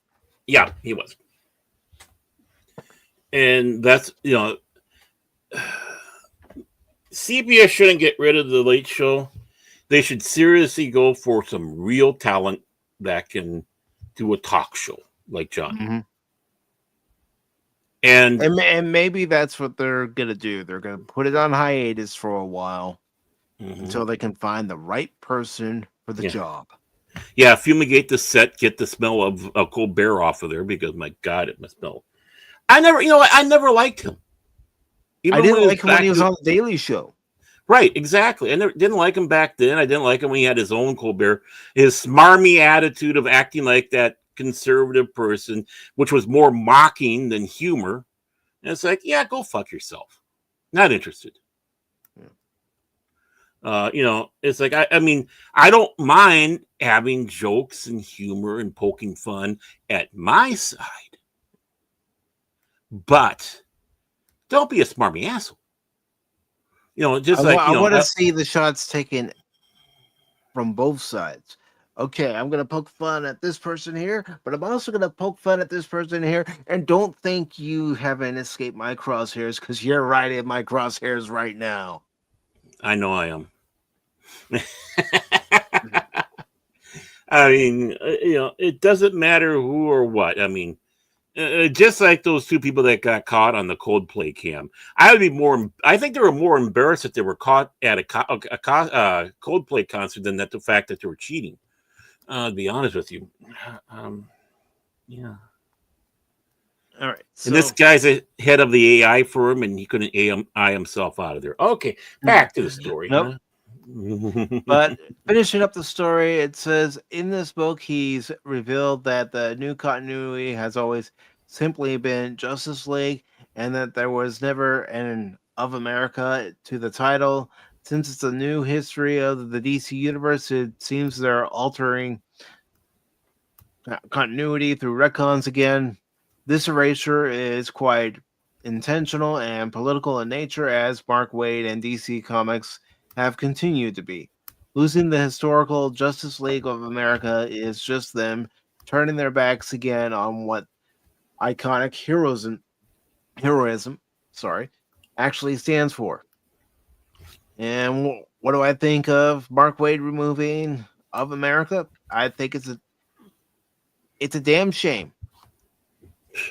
Yeah, he was. And that's, CBS shouldn't get rid of the Late Show. They should seriously go for some real talent that can do a talk show like John. Mm-hmm. And maybe that's what they're gonna do. They're gonna put it on hiatus for a while until they can find the right person for the job. Yeah, fumigate the set, get the smell of a Colbert off of there, because my God, it must smell. I never liked him. I didn't like him when he was on the Daily Show. Right, exactly. I didn't like him back then. I didn't like him when he had his own Colbert. His smarmy attitude of acting like that conservative person, which was more mocking than humor. And it's like, yeah, go fuck yourself. Not interested. It's like, I mean, I don't mind having jokes and humor and poking fun at my side, but don't be a smarmy asshole. I want to see the shots taken from both sides. Okay, I'm going to poke fun at this person here, but I'm also going to poke fun at this person here. And don't think you haven't escaped my crosshairs, because you're right in my crosshairs right now. I know I am. I mean, it doesn't matter who or what. I mean, just like those two people that got caught on the Coldplay cam, I think they were more embarrassed that they were caught at a Coldplay concert than that the fact that they were cheating. To be honest with you, yeah. All right. And this guy's a head of the AI firm, and he couldn't AI himself out of there. Okay, back to the story. Nope. Huh? But finishing up the story, it says in this book, he's revealed that the new continuity has always simply been Justice League, and that there was never an of America to the title. Since it's a new history of the DC universe, it seems they're altering continuity through retcons again. This erasure is quite intentional and political in nature, as Mark Waid and DC Comics have continued to be. Losing the historical Justice League of America is just them turning their backs again on what iconic heroism actually stands for. And what do I think of Mark Waid removing of America? I think it's a damn shame.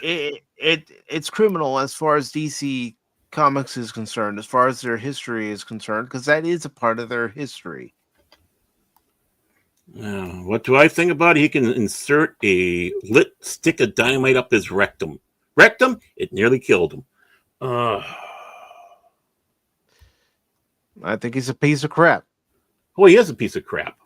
It's criminal as far as DC Comics is concerned, as far as their history is concerned, because that is a part of their history. What do I think about it? He can insert a lit stick of dynamite up his rectum. It nearly killed him. I think he's a piece of crap. Oh, he is a piece of crap.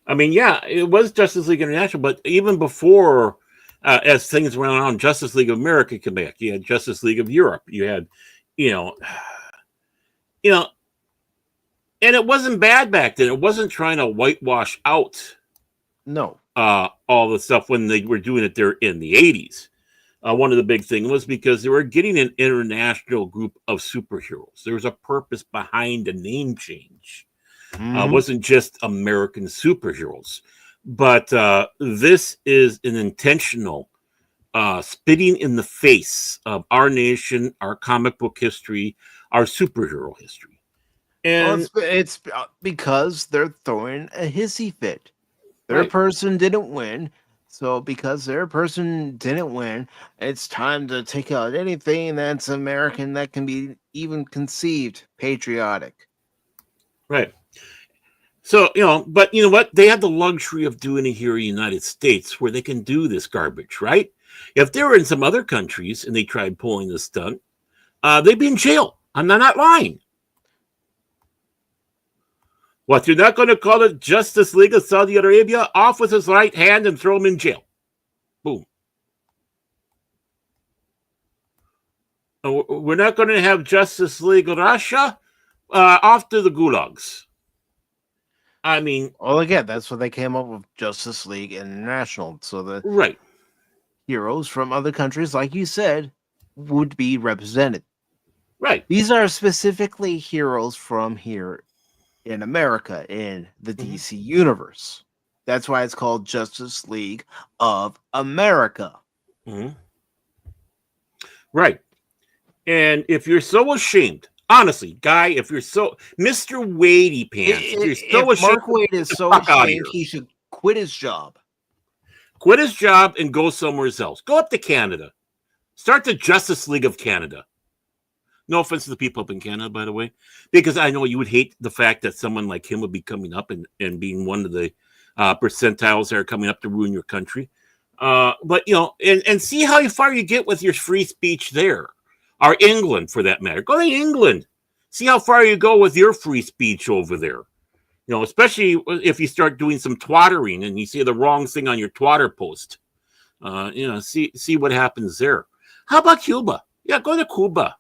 I mean, yeah, it was Justice League International, but even before, as things went on, Justice League of America came back. You had Justice League of Europe. You had, and it wasn't bad back then. It wasn't trying to whitewash out all the stuff when they were doing it there in the 80s. One of the big things was because they were getting an international group of superheroes. There was a purpose behind the name change. It wasn't just American superheroes. But this is an intentional spitting in the face of our nation, our comic book history, our superhero history. And it's because they're throwing a hissy fit. Their person didn't win. So because their person didn't win, it's time to take out anything that's American that can be even conceived patriotic. Right. So, but you know what? They have the luxury of doing it here in the United States where they can do this garbage, right? If they were in some other countries and they tried pulling this stunt, they'd be in jail. I'm not lying. What, you're not going to call it Justice League of Saudi Arabia? Off with his right hand and throw him in jail. Boom. We're not going to have Justice League of Russia? Off to the gulags. I mean... Well, again, that's what they came up with, Justice League International. So right. heroes from other countries, like you said, would be represented. Right. These are specifically heroes from here in America, in the DC universe. That's why it's called Justice League of America. Mm-hmm. Right. And if you're so ashamed, honestly, Guy, if you're so Mr. Wadey Pants, if you're so If ashamed, Mark Waid is so ashamed, he should quit his job. Quit his job and go somewhere else. Go up to Canada. Start the Justice League of Canada. No offense to the people up in Canada, by the way, because I know you would hate the fact that someone like him would be coming up and being one of the percentiles that are coming up to ruin your country. But, you know, and see how far you get with your free speech there. Or England, for that matter. Go to England. See how far you go with your free speech over there. You know, especially if you start doing some twattering and you say the wrong thing on your twatter post. You know, see what happens there. How about Cuba? Yeah, go to Cuba.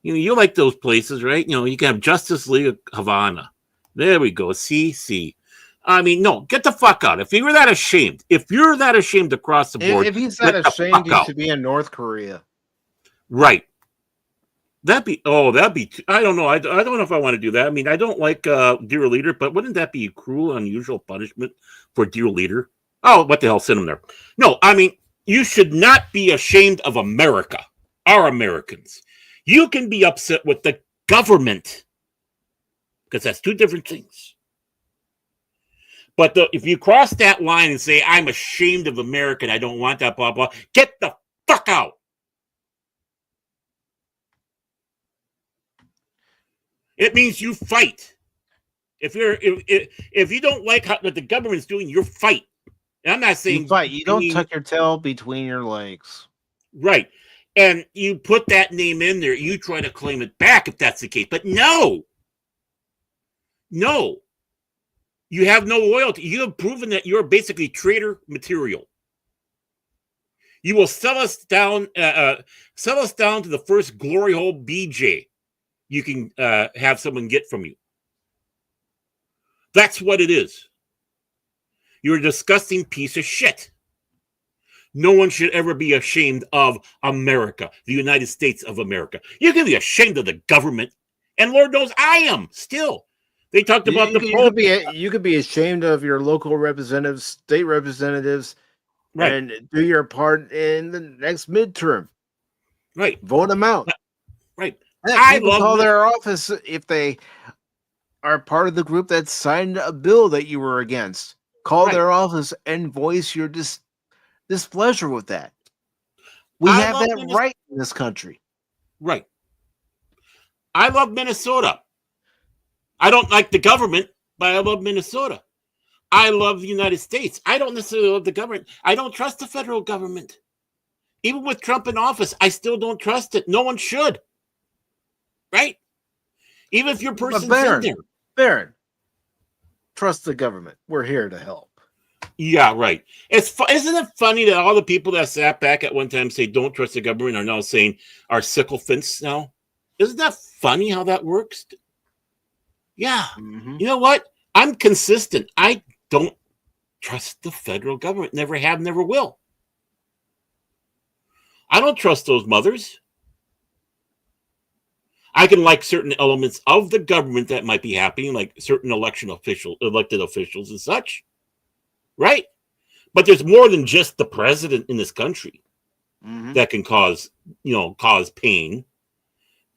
You know, you like those places, right? You know, you can have Justice League of Havana. There we go. See. I mean, no, get the fuck out. If you're that ashamed, across the board, if he's that ashamed, he should be in North Korea. Right. That'd be, I don't know. I don't know if I want to do that. I mean, I don't like Dear Leader, but wouldn't that be cruel, unusual punishment for Dear Leader? Oh, what the hell, send him there. No, I mean, you should not be ashamed of America, our Americans. You can be upset with the government, because that's two different things. But if you cross that line and say, I'm ashamed of America and I don't want that, blah, blah, get the fuck out. It means you fight. If you don't like what the government's doing, you fight. And I'm not saying you fight. You don't tuck your tail between your legs. Right. And you put that name in there. You try to claim it back if that's the case. But no. You have no loyalty. You have proven that you're basically traitor material. You will sell us down to the first glory hole BJ you can have someone get from you. That's what it is. You're a disgusting piece of shit. No one should ever be ashamed of America, the United States of America. You can be ashamed of the government, and Lord knows I am still. They talked about you could be ashamed of your local representatives, state representatives, right, and do your part in the next midterm. Right. Vote them out. Right. I call their office if they are part of the group that signed a bill that you were against. Call their office and voice your displeasure with that. We have that right in this country. Right. I love Minnesota. I don't like the government, but I love Minnesota. I love the United States. I don't necessarily love the government. I don't trust the federal government. Even with Trump in office, I still don't trust it. No one should. Right? Even if your person's in there. Baron, trust the government. We're here to help. Yeah, right. Isn't it funny that all the people that sat back at one time say don't trust the government are now saying are sycophants now? Isn't that funny how that works? Yeah. Mm-hmm. You know what? I'm consistent. I don't trust the federal government. Never have, never will. I don't trust those mothers. I can like certain elements of the government that might be happening, like certain elected officials and such. Right? But there's more than just the president in this country that can cause pain.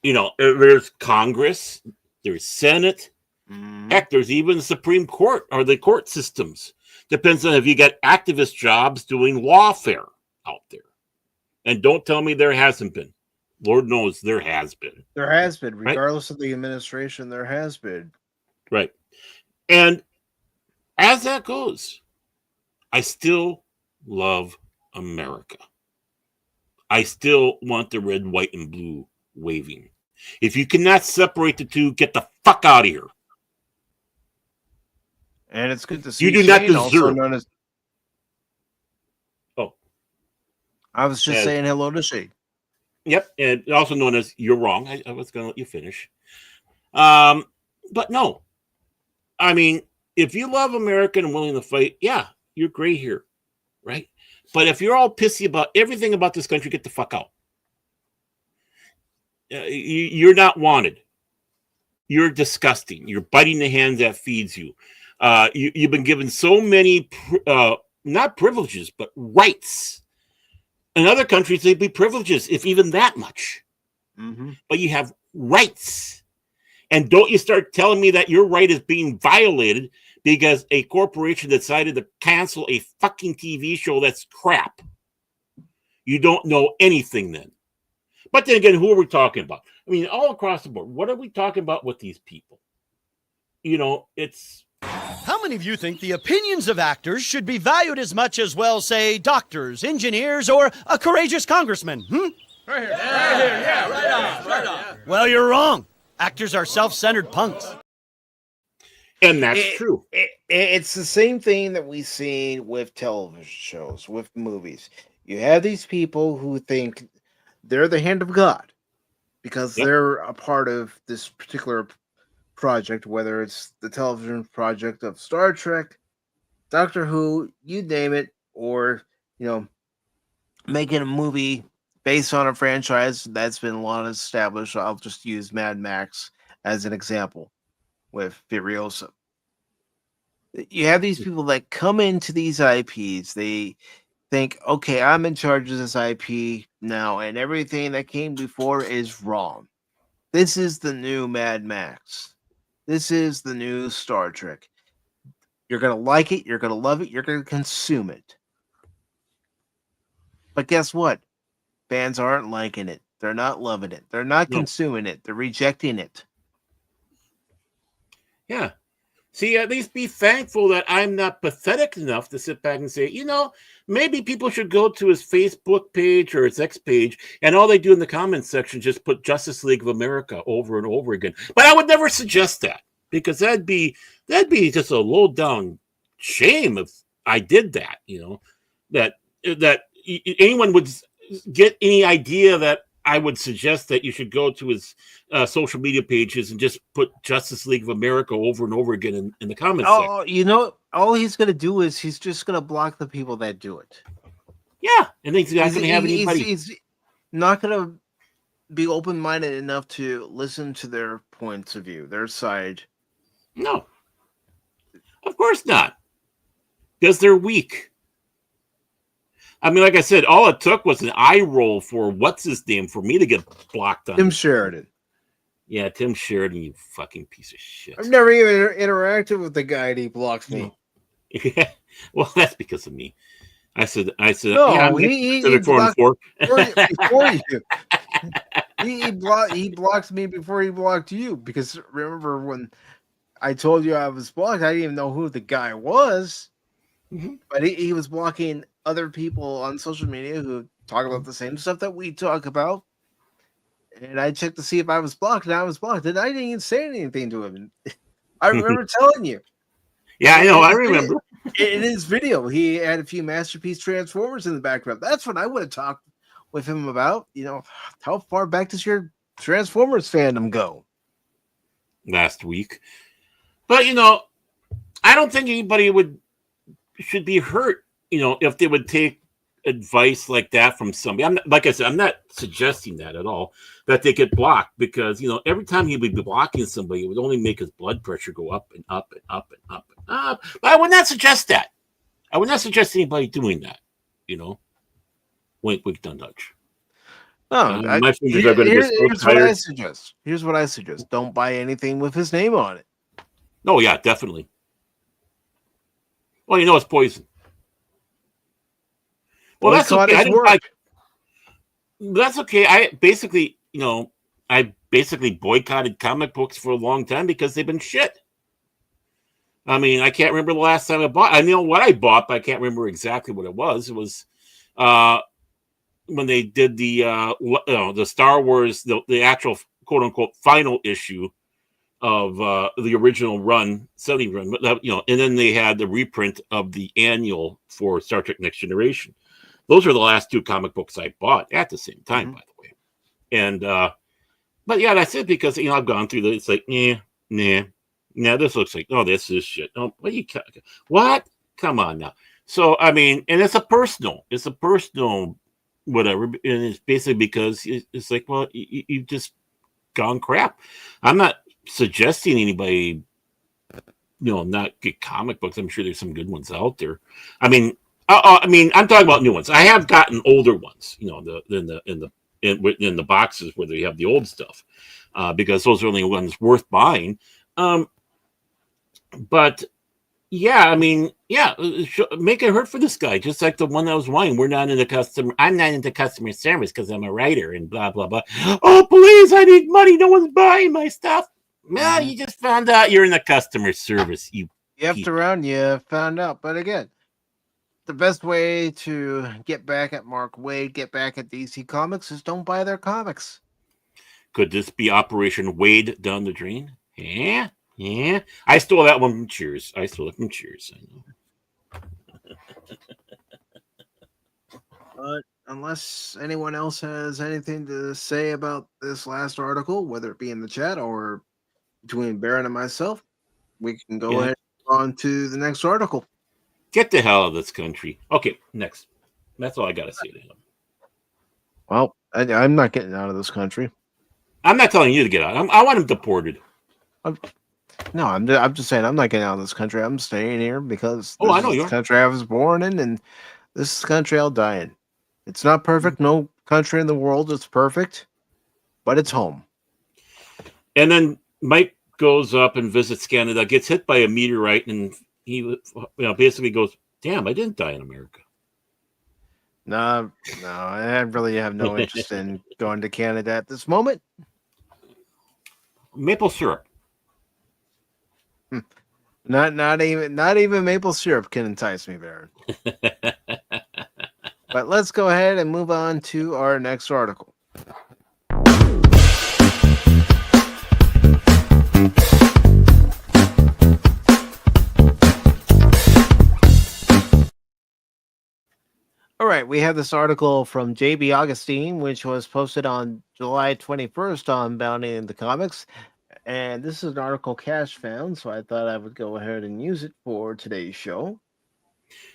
You know, there's Congress, there's Senate. Heck, there's even the Supreme Court or the court systems. Depends on if you get activist jobs doing lawfare out there. And don't tell me there hasn't been. Lord knows there has been. There has been, regardless of the administration, there has been. Right. And as that goes, I still love America. I still want the red, white, and blue waving. If you cannot separate the two, get the fuck out of here. And it's good to see you do not deserve. I was just saying hello to Shade. Yep, and also known as you're wrong. I was going to let you finish. But no. I mean, if you love America and willing to fight, yeah, you're great here, right? But if you're all pissy about everything about this country, get the fuck out. You're not wanted. You're disgusting. You're biting the hand that feeds you. You've been given so many, not privileges, but rights. In other countries, they'd be privileges, if even that much. Mm-hmm. But you have rights. And don't you start telling me that your right is being violated because a corporation decided to cancel a fucking TV show that's crap. You don't know anything then. But then again, who are we talking about? I mean, all across the board, what are we talking about with these people? You know, it's... How many of you think the opinions of actors should be valued as much as, well, say, doctors, engineers, or a courageous congressman? Right here. Yeah, right on. Well, you're wrong. Actors are self-centered punks. And that's true. It's the same thing that we see with television shows, with movies. You have these people who think they're the hand of God because they're a part of this particular project, whether it's the television project of Star Trek, Doctor Who, you name it, or, you know, making a movie based on a franchise that's been long established. I'll just use Mad Max as an example with Furiosa. You have these people that come into these IPs. They think, okay, I'm in charge of this IP now, and everything that came before is wrong. This is the new Mad Max. This is the new Star Trek. You're going to like it. You're going to love it. You're going to consume it. But guess what? Fans aren't liking it. They're not loving it. They're not consuming it. They're rejecting it. Yeah. See, at least be thankful that I'm not pathetic enough to sit back and say, you know, maybe people should go to his Facebook page or his X page, and all they do in the comments section just put Justice League of America over and over again. But I would never suggest that, because that'd be just a low down shame if I did that. You know, that anyone would get any idea that I would suggest that you should go to his social media pages and just put Justice League of America over and over again in the comments section. Oh, you know, all he's going to do is he's just going to block the people that do it. Yeah, and he's not going to have anybody. He's not going to be open-minded enough to listen to their points of view, their side. No, of course not, because they're weak. I mean, like I said, all it took was an eye roll for what's his name for me to get blocked on. Tim Sheridan. Yeah, Tim Sheridan, you fucking piece of shit. I've never even interacted with the guy and he blocks me. Yeah, well, that's because of me. I said, no, yeah, he blocked before you. He blocked me before he blocked you, because remember when I told you I was blocked, I didn't even know who the guy was. Mm-hmm. But he was blocking other people on social media who talk about the same stuff that we talk about. And I checked to see if I was blocked, and I was blocked. And I didn't even say anything to him. I remember telling you. Yeah, I know. I remember. In his video, he had a few Masterpiece Transformers in the background. That's what I would have talked with him about. You know, how far back does your Transformers fandom go? Last week. But, you know, I don't think anybody should be hurt, you know, if they would take advice like that from somebody. Like I said, I'm not suggesting that at all, that they get blocked, because, you know, every time he would be blocking somebody, it would only make his blood pressure go up and up and up and up and up. But I would not suggest that. I would not suggest anybody doing that, you know. Wink, wink, don't touch. No, my fingers are going to get so tired. Here's what I suggest. Don't buy anything with his name on it. Oh, yeah, definitely. Well, you know it's poison. Well, that's okay. That's okay. I basically boycotted comic books for a long time because they've been shit. I mean, I can't remember the last time I bought. I know what I bought, but I can't remember exactly what it was. It was when they did the Star Wars, the actual quote unquote final issue of the original run, 70 run, you know, and then they had the reprint of the annual for Star Trek Next Generation. Those are the last two comic books I bought at the same time, by the way. And but yeah, that's it, because, you know, I've gone through this. It's like, nah, this looks like, oh, this is shit. Oh, what? Come on now. So I mean, and it's a personal whatever, and it's basically because it's like, well, you've just gone crap. I'm not suggesting anybody, not get comic books. I'm sure there's some good ones out there. I mean, I'm talking about new ones. I have gotten older ones, in the boxes where they have the old stuff, because those are the only ones worth buying. But yeah, I mean, yeah, make it hurt for this guy, just like the one that was whining. I'm not into customer service because I'm a writer and blah blah blah. Oh, please, I need money. No one's buying my stuff. Well, you just found out you're in the customer service. You Effed around, you found out. But again, the best way to get back at Mark Waid, get back at DC Comics, is don't buy their comics. Could this be Operation Wade down the drain? Yeah. Yeah, I stole that one from Cheers. I know. But unless anyone else has anything to say about this last article, whether it be in the chat or between Baron and myself, we can go ahead on to the next article. Get the hell out of this country. Okay, next. That's all I got to say to him. Well, I'm not getting out of this country. I'm not telling you to get out. I want him deported. No, I'm just saying I'm not getting out of this country. I'm staying here because I know this is the country I was born in, and this is the country I'll die in. It's not perfect. No country in the world is perfect, but it's home. And then Mike goes up and visits Canada, gets hit by a meteorite, and he basically goes, "Damn, I didn't die in America." No, I really have no interest in going to Canada at this moment. Maple syrup. Not even maple syrup can entice me, Baron. But let's go ahead and move on to our next article. All right, we have this article from JB Augustine, which was posted on July 21st on Bounty in the Comics. And this is an article Cash found, so I thought I would go ahead and use it for today's show.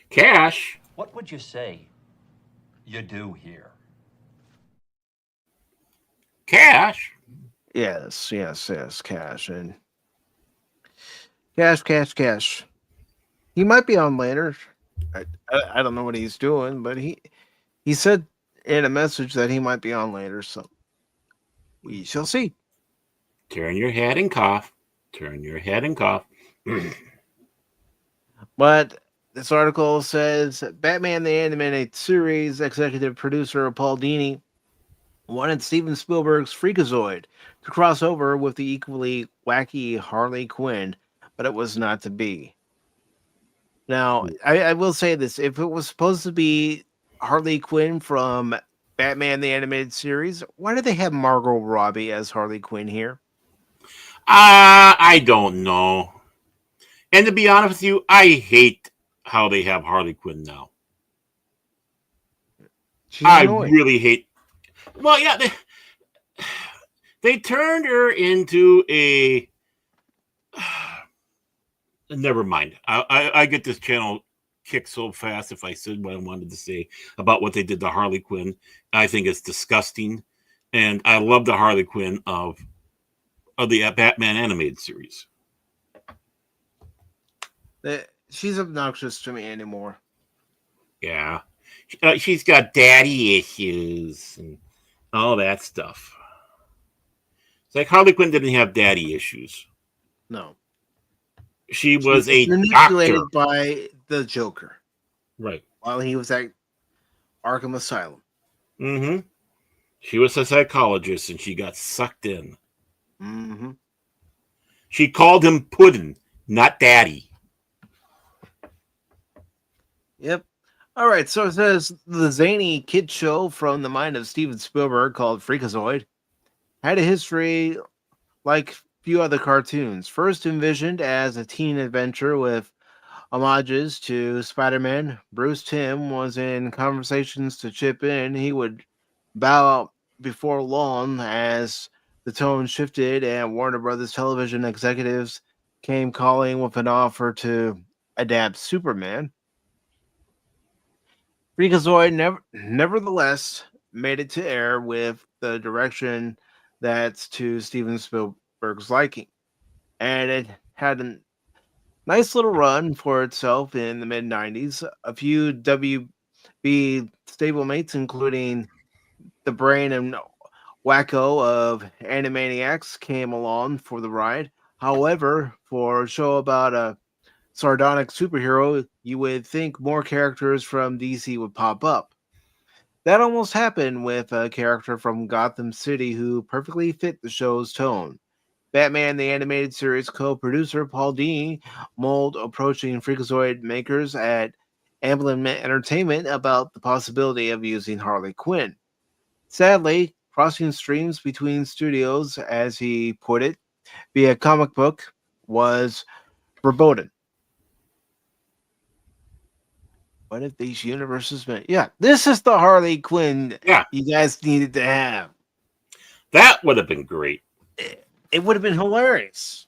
Cash? What would you say you do here? Cash? Yes, Cash. And Cash. He might be on later. I don't know what he's doing, but he said in a message that he might be on later, so we shall see. Turn your head and cough. But this article says Batman the Animated Series executive producer Paul Dini wanted Steven Spielberg's Freakazoid to cross over with the equally wacky Harley Quinn, but it was not to be. Now, I will say this. If it was supposed to be Harley Quinn from Batman the Animated Series, why do they have Margot Robbie as Harley Quinn here? I don't know. And to be honest with you, I hate how they have Harley Quinn now. I really hate. Well, yeah, they turned her into a. Never mind. I get this channel kicked so fast if I said what I wanted to say about what they did to Harley Quinn. I think it's disgusting, and I love the Harley Quinn of the Batman animated series. She's obnoxious to me anymore. Yeah. She's got daddy issues and all that stuff. It's like Harley Quinn didn't have daddy issues. No. She was manipulated doctor by the Joker. Right. While he was at Arkham Asylum. Mm-hmm. She was a psychologist and she got sucked in. Mm-hmm. She called him Puddin', not Daddy. Yep. All right, so it says the zany kid show from the mind of Steven Spielberg called Freakazoid had a history like few other cartoons. First envisioned as a teen adventure with homages to Spider-Man, Bruce Timm was in conversations to chip in. He would bow out before long as the tone shifted and Warner Brothers television executives came calling with an offer to adapt Superman. Freakazoid nevertheless made it to air with the direction that's to Steven Spielberg's liking, and it had a nice little run for itself in the mid 90s. A few WB stablemates, including the brain and wacko of Animaniacs, came along for the ride. However, for a show about a sardonic superhero, you would think more characters from DC would pop up. That almost happened with a character from Gotham City who perfectly fit the show's tone. Batman the Animated Series co-producer Paul Dini mulled approaching Freakazoid makers at Amblin Entertainment about the possibility of using Harley Quinn. Sadly, crossing streams between studios, as he put it, via comic book was verboten. What if these universes met? Yeah, this is the Harley Quinn you guys needed to have. That would have been great. It would have been hilarious.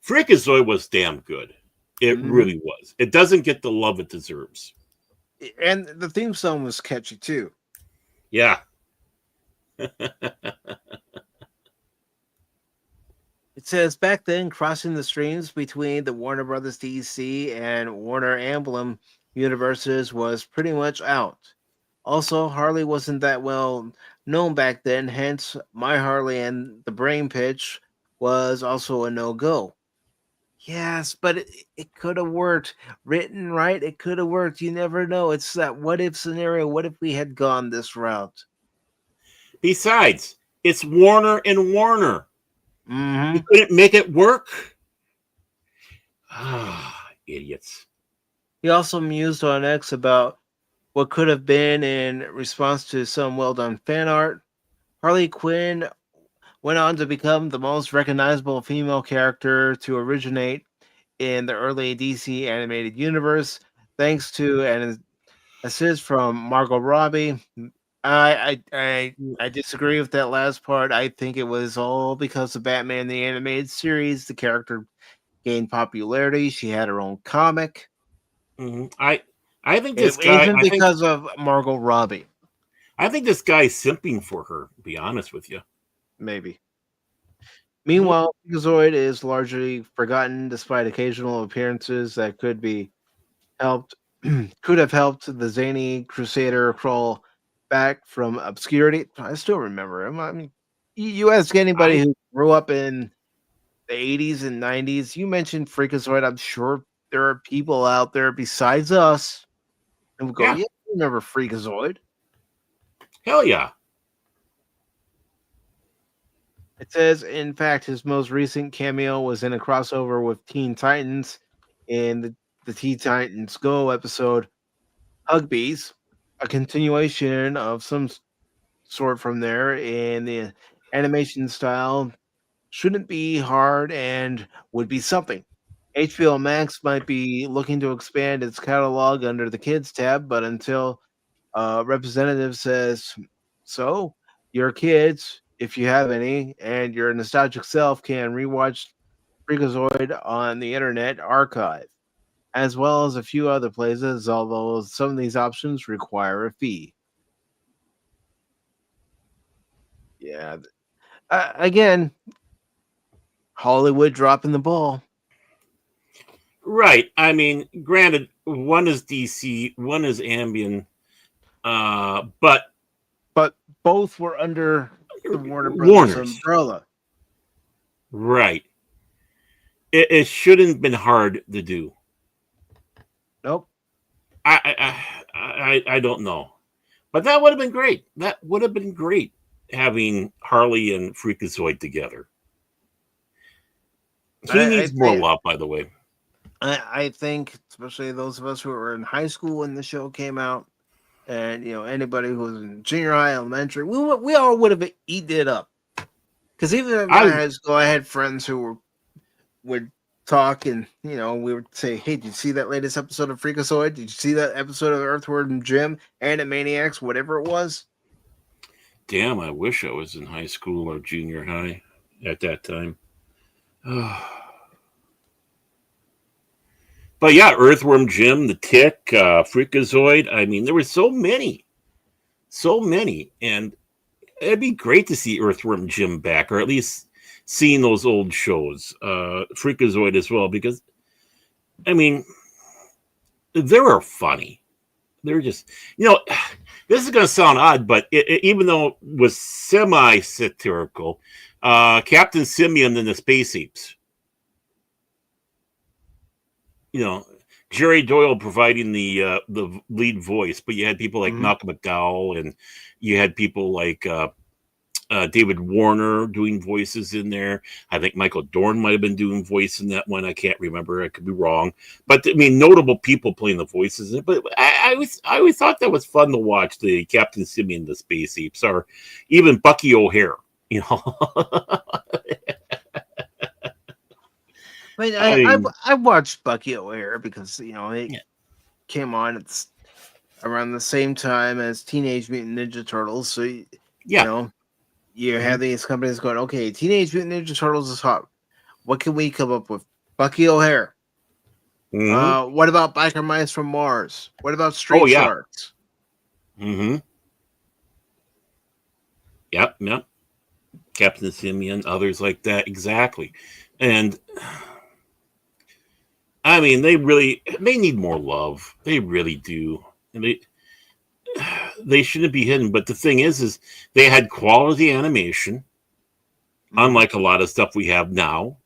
Freakazoid was damn good. It really was. It doesn't get the love it deserves. And the theme song was catchy too. Yeah. It says back then, crossing the streams between the Warner Brothers DC and Warner Emblem universes was pretty much out. Also, Harley wasn't that well known back then, hence, My Harley and the Brain Pitch was also a no go. Yes, but it could have worked. Written right, it could have worked. You never know. It's that what if scenario. What if we had gone this route? Besides, it's Warner and Warner. Mm-hmm. You couldn't make it work? Ah, idiots. He also mused on X about what could have been in response to some well-done fan art. Harley Quinn went on to become the most recognizable female character to originate in the early DC animated universe, thanks to an assist from Margot Robbie. I disagree with that last part. I think it was all because of Batman the Animated Series. The character gained popularity. She had her own comic. Mm-hmm. I think this guy. Even because of Margot Robbie. I think this guy's simping for her. To be honest with you, maybe. Meanwhile, Freakazoid is largely forgotten, despite occasional appearances that could have helped the zany Crusader crawl back from obscurity. I still remember him. I mean, you ask anybody who grew up in the 80s and 90s, you mentioned Freakazoid, I'm sure there are people out there besides us and we go, yeah, I remember Freakazoid. Hell yeah. It says, in fact, his most recent cameo was in a crossover with Teen Titans in the Teen Titans Go episode, Hugbees, a continuation of some sort from there in the animation style. Shouldn't be hard and would be something. HBO Max might be looking to expand its catalog under the Kids tab, but until a representative says so, your kids, if you have any, and your nostalgic self can rewatch Freakazoid on the Internet Archive, as well as a few other places, although some of these options require a fee. Yeah. Again, Hollywood dropping the ball. Right. I mean, granted, one is DC, one is Ambien, but both were under the Warner Brothers umbrella. Right. It shouldn't have been hard to do. Nope. I don't know, but that would have been great. That would have been great having Harley and Freakazoid together. He needs more love, by the way. I think, especially those of us who were in high school when the show came out, and anybody who was in junior high, elementary, we all would have eaten it up. Because even if I had friends who would talk, and we would say, "Hey, did you see that latest episode of Freakazoid? Did you see that episode of Earthworm Jim, Animaniacs, whatever it was?" Damn, I wish I was in high school or junior high at that time. But yeah, Earthworm Jim, the Tick, Freakazoid. I mean, there were so many, and it'd be great to see Earthworm Jim back, or at least seeing those old shows, Freakazoid as well, because I mean, they were funny. They're just, this is going to sound odd, but even though it was semi-satirical, Captain Simeon and the Space Apes, Jerry Doyle providing the lead voice, but you had people like Malcolm McDowell, and you had people like David Warner doing voices in there. I think Michael Dorn might have been doing voice in that one. I can't remember. I could be wrong. But I mean, notable people playing the voices. But I always thought that was fun to watch, the Captain Simeon, the Space Apes, or even Bucky O'Hare. I watched Bucky O'Hare because it came on. It's around the same time as Teenage Mutant Ninja Turtles, so you have these companies going, okay, Teenage Mutant Ninja Turtles is hot. What can we come up with? Bucky O'Hare. What about Biker Mice from Mars? What about Street Sharks? Yep. Captain Simeon, others like that, exactly. And I mean, they need more love. They really do. And they shouldn't be hidden. But the thing is they had quality animation, unlike a lot of stuff we have now.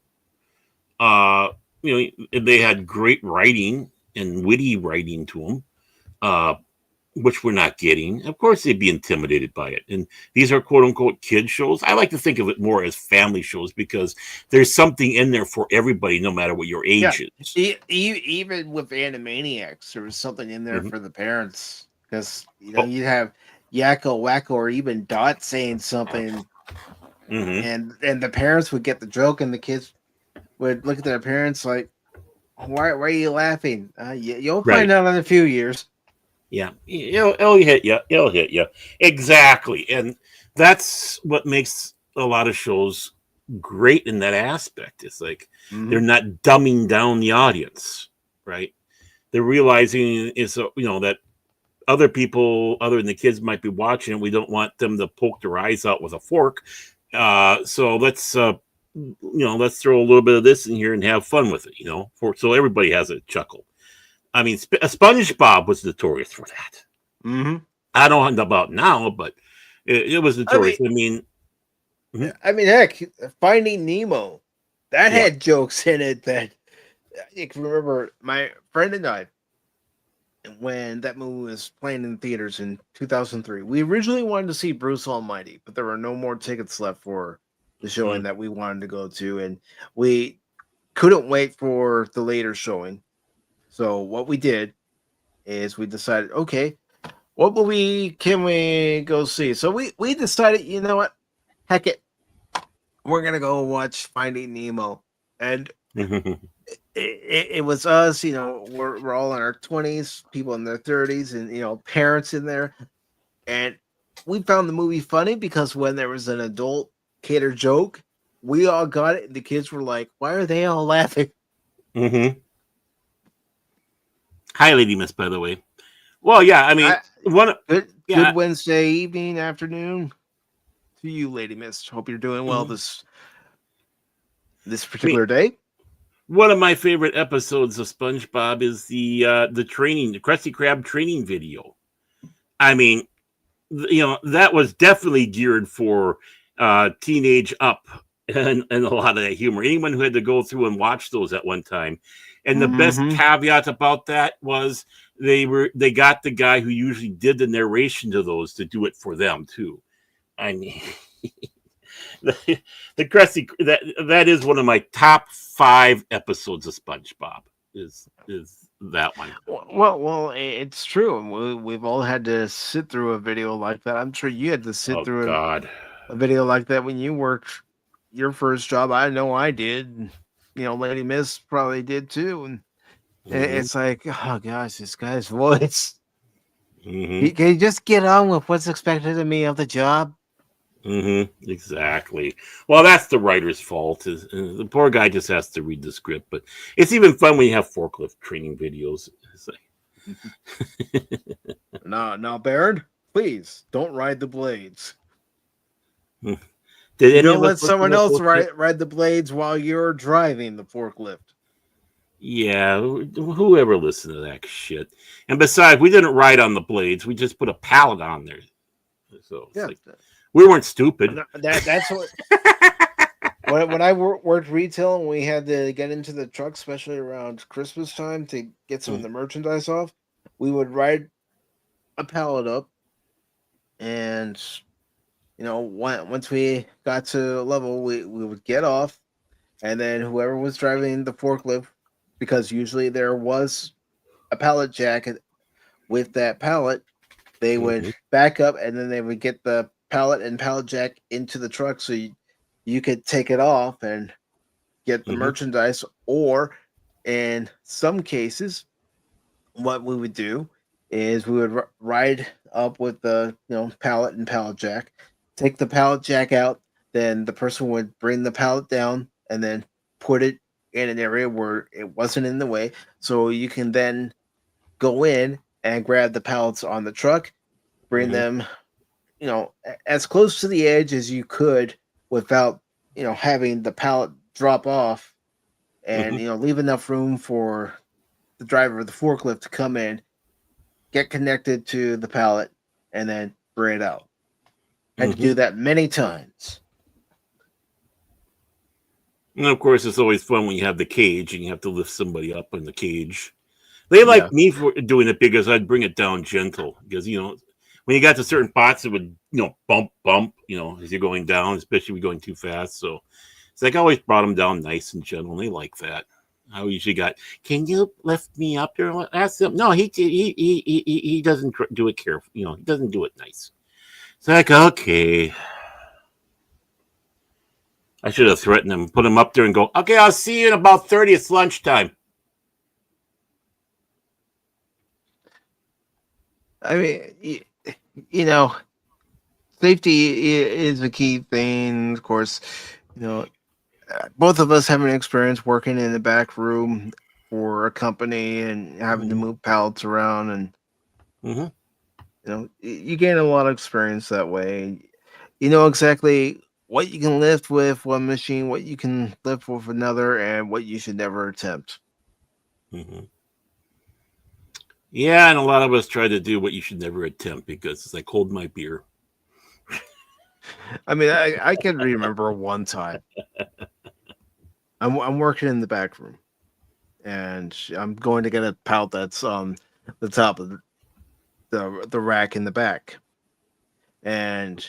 They had great writing and witty writing to them, which we're not getting. Of course, they'd be intimidated by it. And these are quote unquote kid shows. I like to think of it more as family shows because there's something in there for everybody, no matter what your age is. Even with Animaniacs, there was something in there for the parents. Because you'd have Yakko, Wacko, or even Dot saying something, and the parents would get the joke, and the kids would look at their parents like, "Why are you laughing? You'll find out in a few years." Yeah, it'll hit you. It'll hit you exactly, and that's what makes a lot of shows great in that aspect. It's like they're not dumbing down the audience, right? They're realizing that other people other than the kids might be watching it. We don't want them to poke their eyes out with a fork. So let's throw a little bit of this in here and have fun with it, so everybody has a chuckle. I mean, SpongeBob was notorious for that. I don't know about now, but it was notorious. I mean, heck, Finding Nemo, that had jokes in it that you can remember. My friend and I, when that movie was playing in theaters in 2003, we originally wanted to see Bruce Almighty, but there were no more tickets left for the showing that we wanted to go to, and we couldn't wait for the later showing. So what we did is we decided, okay, what movie can we go see? So we decided, you know what, heck it, we're gonna go watch Finding Nemo, and it was us, we're all in our 20s, people in their 30s, and parents in there, and we found the movie funny because when there was an adult cater joke, we all got it, and the kids were like, "Why are they all laughing?" Hi, Lady Miss, by the way. Well, yeah, I mean, good Wednesday evening, afternoon to you, Lady Miss. Hope you're doing well this particular day. One of my favorite episodes of SpongeBob is the Krusty Krab training video. I mean, that was definitely geared for teenage up and a lot of that humor. Anyone who had to go through and watch those at one time. And the best caveat about that was they got the guy who usually did the narration to those to do it for them too. I mean, the Krusty that is one of my top 5 episodes of SpongeBob. Is that one? Well, it's true. We've all had to sit through a video like that. I'm sure you had to sit through a video like that when you worked your first job. I know I did. Lady Miss probably did too, and it's like, oh gosh, this guy's voice. Can you just get on with what's expected of me of the job? Exactly. Well, that's the writer's fault. The poor guy just has to read the script. But it's even fun when you have forklift training videos. It's like, Now, Baron, please don't ride the blades. did You any don't of us let listen someone to else forklift? ride the blades while you're driving the forklift. Yeah, whoever listened to that shit. And besides, we didn't ride on the blades. We just put a pallet on there. So it's Yeah, like we weren't stupid. that's what. When I worked retail and we had to get into the truck, especially around Christmas time to get some of the merchandise off, we would ride a pallet up, and once we got to a level, we would get off, and then whoever was driving the forklift, because usually there was a pallet jack with that pallet, they would Mm-hmm. back up, and then they would get the pallet and pallet jack into the truck so you could take it off and get the Mm-hmm. merchandise. Or in some cases, what we would do is we would ride up with the pallet and pallet jack, take the pallet jack out, then the person would bring the pallet down and then put it in an area where it wasn't in the way, so you can then go in and grab the pallets on the truck, bring Mm-hmm. them as close to the edge as you could without having the pallet drop off, and Mm-hmm. leave enough room for the driver of the forklift to come in, get connected to the pallet, and then bring it out. Had to Mm-hmm. do that many times. And of course, it's always fun when you have the cage and you have to lift somebody up in the cage. They Yeah. like me for doing it because I'd bring it down gentle. Because when you got to certain spots, it would bump, as you're going down, especially if you're going too fast. So it's like I always brought them down nice and gentle, and they like that. I usually got, can you lift me up there? Ask him. No, he doesn't do it careful. He doesn't do it nice. It's like, okay. I should have threatened him, put him up there and go, okay, I'll see you in about 30. It's lunchtime. I mean, safety is a key thing. Of course, both of us have an experience working in the back room for a company and having to move pallets around, and Mm-hmm. you gain a lot of experience that way. You know exactly what you can lift with one machine, what you can lift with another, and what you should never attempt. Mm-hmm. Yeah, and a lot of us try to do what you should never attempt because it's like, hold my beer. I mean, I can remember one time. I'm working in the back room, and I'm going to get a pallet that's on the top of the rack in the back. And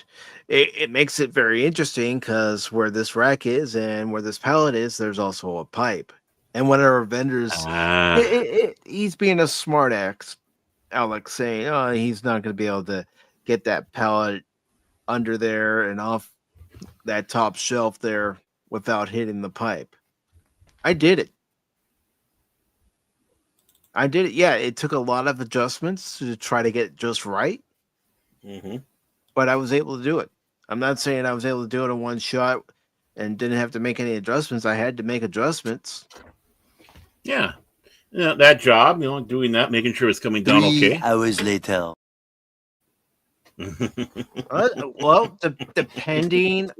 it makes it very interesting because where this rack is and where this pallet is, there's also a pipe. And one of our vendors, Ah. he's being a smart ass, Alex, saying, "Oh, he's not going to be able to get that pallet under there and off that top shelf there without hitting the pipe." I did it. Yeah, it took a lot of adjustments to try to get it just right, Mm-hmm. but I was able to do it. I'm not saying I was able to do it in one shot and didn't have to make any adjustments. I had to make adjustments. Yeah. That job, doing that, making sure it's coming down okay. 3 hours later. Well, depending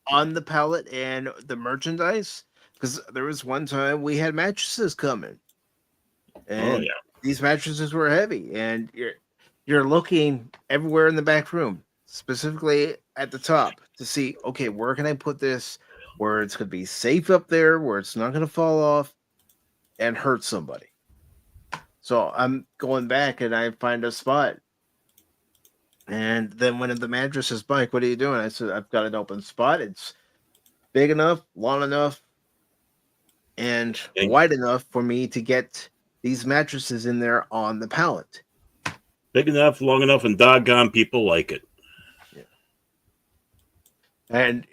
on the pallet and the merchandise, because there was one time we had mattresses coming, and these mattresses were heavy, and you're looking everywhere in the back room, specifically at the top, to see, okay, where can I put this where it's going to be safe up there, where it's not going to fall off and hurt somebody. So I'm going back and I find a spot. And then one of the mattresses, Mike, what are you doing? I said, I've got an open spot. It's big enough, long enough, and wide enough for me to get these mattresses in there on the pallet. Big enough, long enough, and doggone people like it. Yeah. And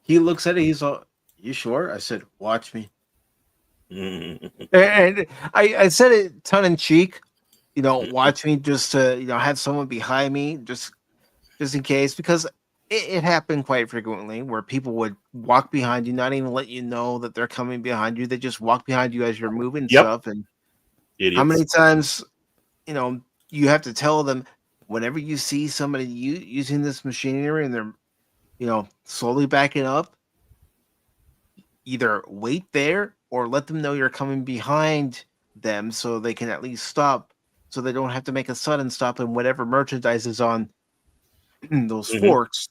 he looks at it, he's all, you sure? I said, watch me. And I said it tongue in cheek, watch me just to, have someone behind me just in case, because it happened quite frequently where people would walk behind you, not even let you know that they're coming behind you. They just walk behind you as you're moving Yep. stuff. And how Idiots. many times, you have to tell them whenever you see somebody using this machinery and they're, slowly backing up, either wait there or let them know you're coming behind them so they can at least stop, so they don't have to make a sudden stop and whatever merchandise is on those Mhm. forks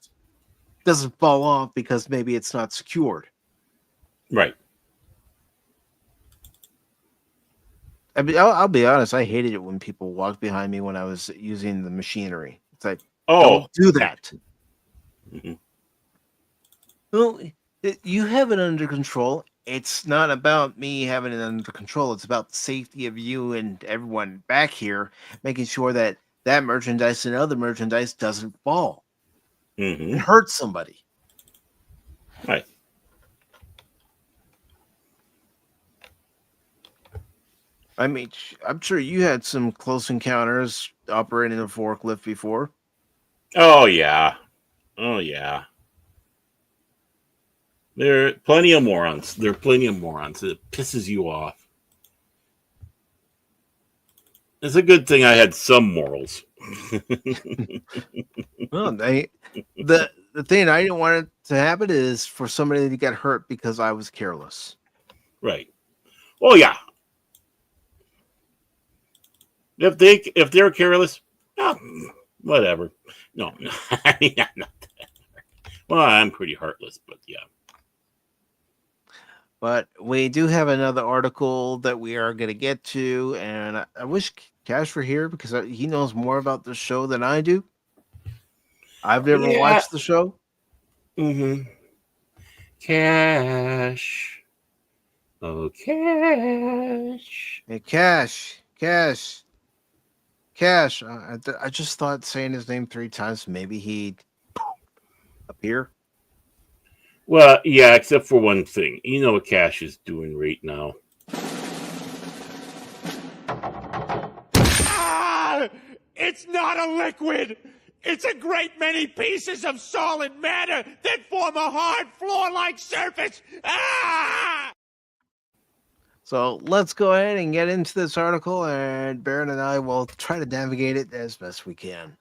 doesn't fall off because maybe it's not secured. Right. I mean, I'll be honest, I hated it when people walked behind me when I was using the machinery. It's like, Oh. don't do that. Mhm. Well, you have it under control. It's not about me having it under control. It's about the safety of you and everyone back here, making sure that that merchandise and other merchandise doesn't fall and Mhm. hurt somebody. Right. I mean, I'm sure you had some close encounters operating a forklift before. Oh yeah. Oh yeah. There are plenty of morons. There are plenty of morons. It pisses you off. It's a good thing I had some morals. Well, the thing I didn't want it to happen is for somebody to get hurt because I was careless. Right. Oh yeah. If they're careless, oh, whatever. No, I mean, I'm not that. Well, I'm pretty heartless, but yeah. But we do have another article that we are going to get to, and I wish Cash were here because he knows more about the show than I do. I've never Yeah. watched the show. Mm-hmm. Cash. Oh, Cash. Hey, Cash. I just thought saying his name 3 times, maybe he'd appear. Well, yeah, except for one thing. You know what Cash is doing right now. Ah! It's not a liquid! It's a great many pieces of solid matter that form a hard floor-like surface! Ah! So let's go ahead and get into this article, and Baron and I will try to navigate it as best we can.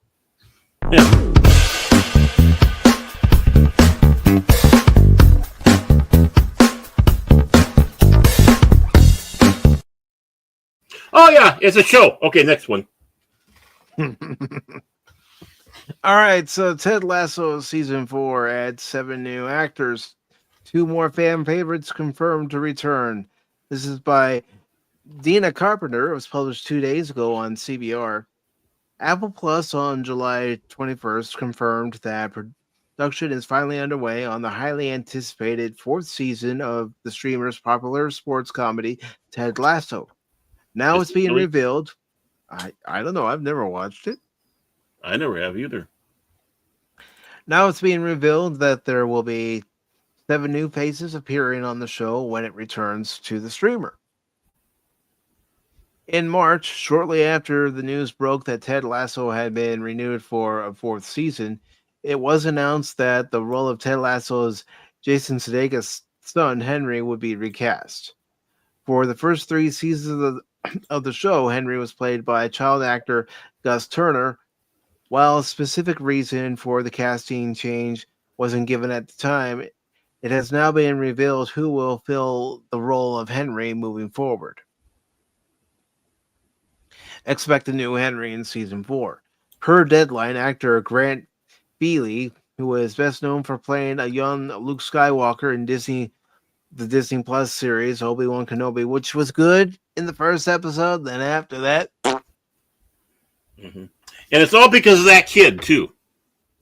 Oh yeah, it's a show. Okay, next one. All right, so Ted Lasso season 4 adds 7 new actors. 2 more fan favorites confirmed to return. This is by Dina Carpenter. It was published 2 days ago on CBR. Apple Plus on July 21st confirmed that production is finally underway on the highly anticipated 4th season of the streamer's popular sports comedy Ted Lasso. Now it's being Really? revealed. I don't know. I've never watched it. I never have either. Now it's being revealed that there will be 7 new faces appearing on the show when it returns to the streamer. In March, shortly after the news broke that Ted Lasso had been renewed for a 4th season, it was announced that the role of Ted Lasso's Jason Sudeikis' son, Henry, would be recast. For the first 3 seasons of the show, Henry was played by child actor Gus Turner. While a specific reason for the casting change wasn't given at the time, it has now been revealed who will fill the role of Henry moving forward. Expect a new Henry in season 4. Per Deadline, actor Grant Feely, who is best known for playing a young Luke Skywalker in the Disney Plus series Obi-Wan Kenobi, which was good in the first episode, then after that, Mm-hmm. And it's all because of that kid too.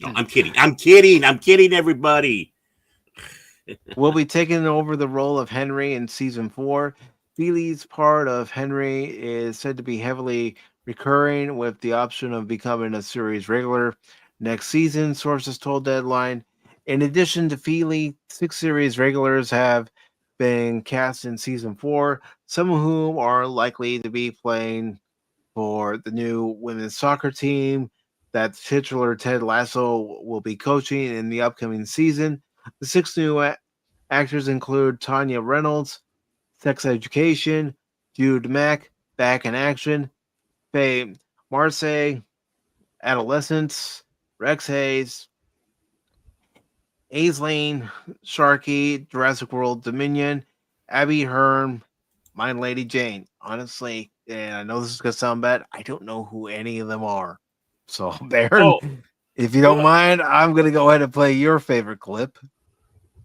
No, I'm kidding. I'm kidding, everybody. will be taking over the role of Henry in season 4. Feely's part of Henry is said to be heavily recurring, with the option of becoming a series regular next season, sources told Deadline. In addition to Feely, 6 series regulars have been cast in season 4, some of whom are likely to be playing for the new women's soccer team that the titular Ted Lasso will be coaching in the upcoming season. The 6 new actors include Tanya Reynolds, Sex Education, Jude Mack, Back in Action, Faye Marseille, Adolescence, Rex Hayes, Aisling, Sharky, Jurassic World Dominion, Abby Hearn, My Lady Jane. Honestly, and I know this is going to sound bad, I don't know who any of them are. So, Baron, Oh, if you don't mind, I'm going to go ahead and play your favorite clip.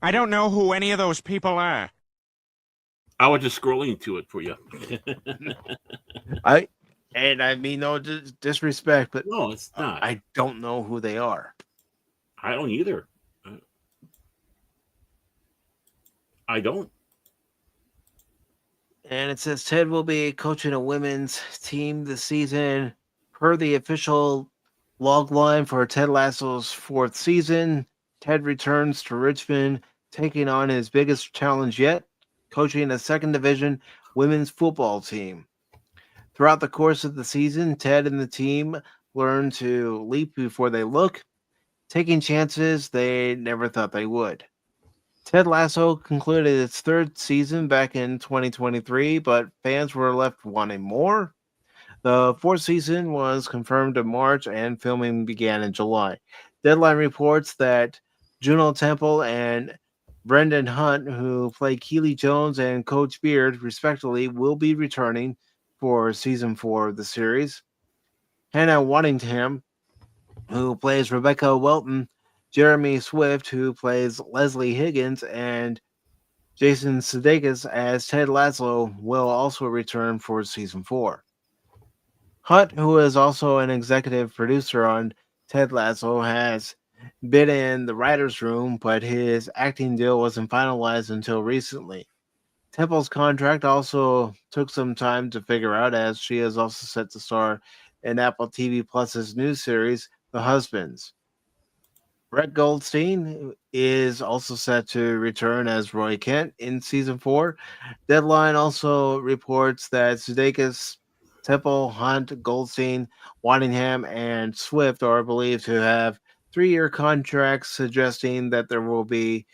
I don't know who any of those people are. I was just scrolling to it for you. I mean no disrespect, but No, it's not. I don't know who they are. I don't either. I don't. And it says Ted will be coaching a women's team this season. Per the official log line for Ted Lasso's 4th season, Ted returns to Richmond, taking on his biggest challenge yet, coaching a 2nd division women's football team. Throughout the course of the season, Ted and the team learn to leap before they look, taking chances they never thought they would. Ted Lasso concluded its 3rd season back in 2023, but fans were left wanting more. The 4th season was confirmed in March and filming began in July. Deadline reports that Juno Temple and Brendan Hunt, who play Keely Jones and Coach Beard, respectively, will be returning for season 4 of the series. Hannah Waddingham, who plays Rebecca Welton, Jeremy Swift, who plays Leslie Higgins, and Jason Sudeikis as Ted Lasso will also return for season 4. Hunt, who is also an executive producer on Ted Lasso, has been in the writer's room, but his acting deal wasn't finalized until recently. Temple's contract also took some time to figure out, as she is also set to star in Apple TV Plus's new series, The Husbands. Brett Goldstein is also set to return as Roy Kent in season 4. Deadline also reports that Sudeikis, Temple, Hunt, Goldstein, Waddingham, and Swift are believed to have 3-year contracts, suggesting that there will be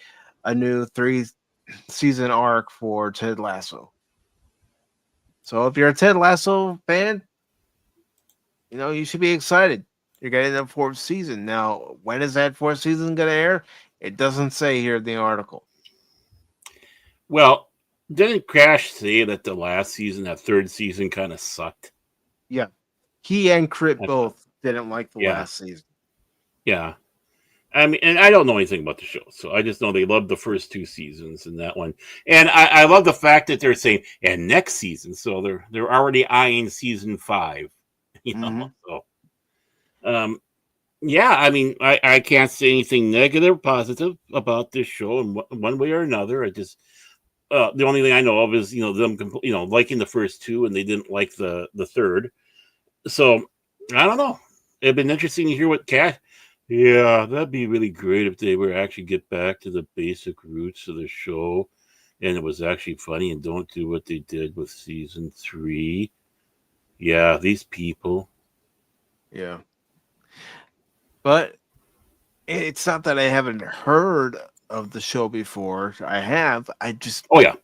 a new 3-season arc for Ted Lasso. So if you're a Ted Lasso fan, you should be excited. You're getting the 4th season. Now, when is that 4th season going to air? It doesn't say here in the article. Well, didn't Crash say that the last season, that 3rd season, kind of sucked? Yeah. He and Crit both didn't like the last season. Yeah. I mean, and I don't know anything about the show, so I just know they loved the first 2 seasons and that one. And I love the fact that they're saying, and next season, so they're already eyeing season 5. So yeah, I mean, I can't say anything negative or positive about this show in one way or another. I just the only thing I know of is them liking the first 2 and they didn't like the 3rd. So I don't know. It'd been interesting to hear what Cat. Yeah, that'd be really great if they were actually get back to the basic roots of the show, and it was actually funny and don't do what they did with season 3. Yeah, these people. Yeah. But it's not that I haven't heard of the show before. I have. I just. Oh yeah.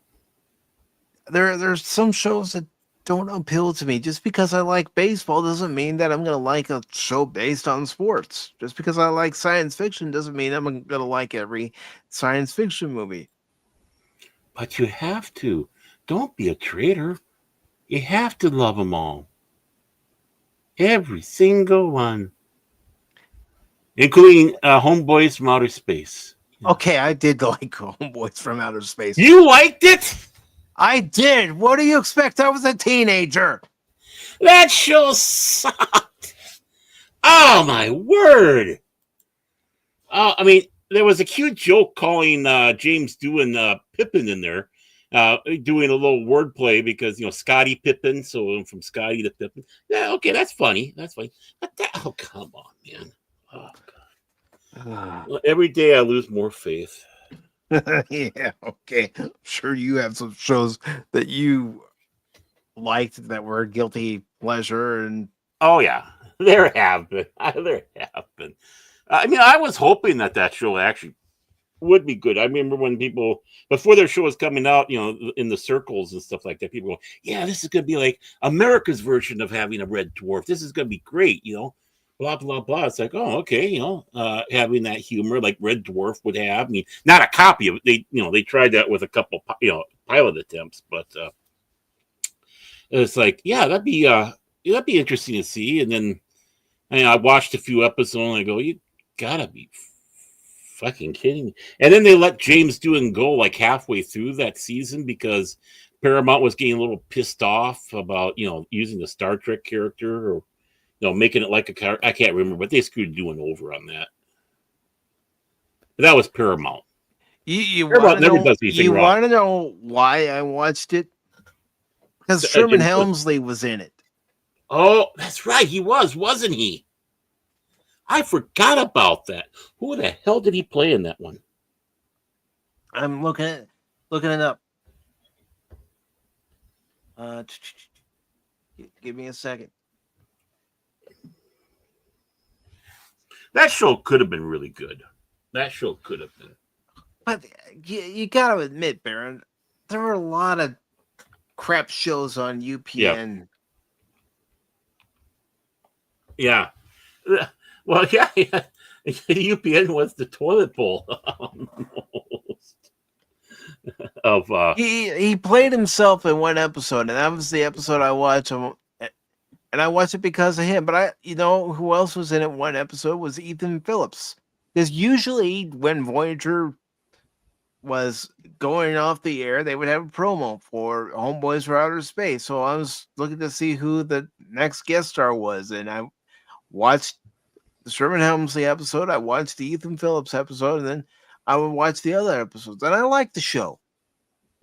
There's some shows that don't appeal to me. Just because I like baseball doesn't mean that I'm going to like a show based on sports. Just because I like science fiction doesn't mean I'm going to like every science fiction movie. But you have to. Don't be a traitor. You have to love them all. Every single one. Including Homeboys from Outer Space. Okay, I did like Homeboys from Outer Space. You liked it? I did. What do you expect? I was a teenager. That show sucked. Oh, my word. I mean, there was a cute joke calling James Doohan Pippin in there, doing a little wordplay because, Scotty Pippin, so from Scotty to Pippin. Yeah, okay, that's funny. That's funny. But oh, come on, man. Oh, God. Well, every day I lose more faith. Yeah, okay. I'm sure you have some shows that you liked that were guilty pleasure and oh yeah. There have been. There have been. I mean, I was hoping that show actually would be good. I remember when people, before their show was coming out, in the circles and stuff like that, people go, yeah, this is going to be like America's version of having a red dwarf. This is going to be great, blah, blah, blah. It's like, oh, okay, having that humor like Red Dwarf would have. I mean, not a copy of it. They tried that with a couple, pilot attempts, but it's like, yeah, that'd be interesting to see. And then I watched a few episodes and I go, you gotta be fucking kidding me. And then they let James Doohan go like halfway through that season because Paramount was getting a little pissed off about, using the Star Trek character or, making it like a car. I can't remember, but they screwed Doohan over on that. But that was Paramount. You want to know why I watched it? Because Sherman Hemsley was in it. Oh, that's right. He wasn't he? I forgot about that. Who the hell did he play in that one? I'm looking it up. Give me a second. That show could have been really good. That show could have been. But you got to admit, Baron, there were a lot of crap shows on UPN. Yeah. Well, yeah. UPN was the toilet bowl almost. He played himself in one episode, and that was the episode I watched. And I watched it because of him. But who else was in it? One episode was Ethan Phillips. Because usually when Voyager was going off the air, they would have a promo for Homeboys for Outer Space. So I was looking to see who the next guest star was, and I watched the Sherman Hemsley episode. I watched the Ethan Phillips episode, and then I would watch the other episodes. And I liked the show.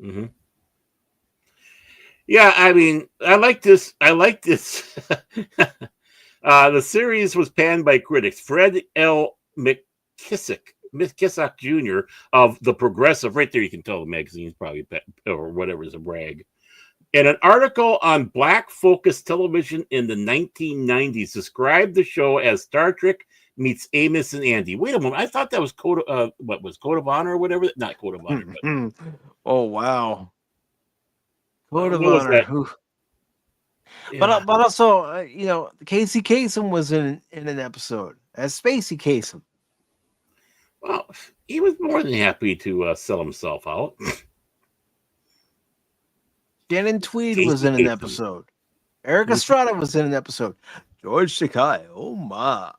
Mm-hmm. Yeah, I mean, I like this. The series was panned by critics. Fred L. McKissick Jr. of The Progressive, right there you can tell the magazine's probably or whatever is a brag. In an article on black focused television in the 1990s, described the show as Star Trek meets Amos and Andy. Wait a moment, I thought that was Code of Honor or whatever? Not Code of Honor. But... Oh wow. Code of Honor. Yeah. But also, Casey Kasem was in an episode as Spacey Kasem. Well, he was more than happy to sell himself out. Shannon Tweed was in an episode. Eric Estrada was in an episode. George Takei. Oh my.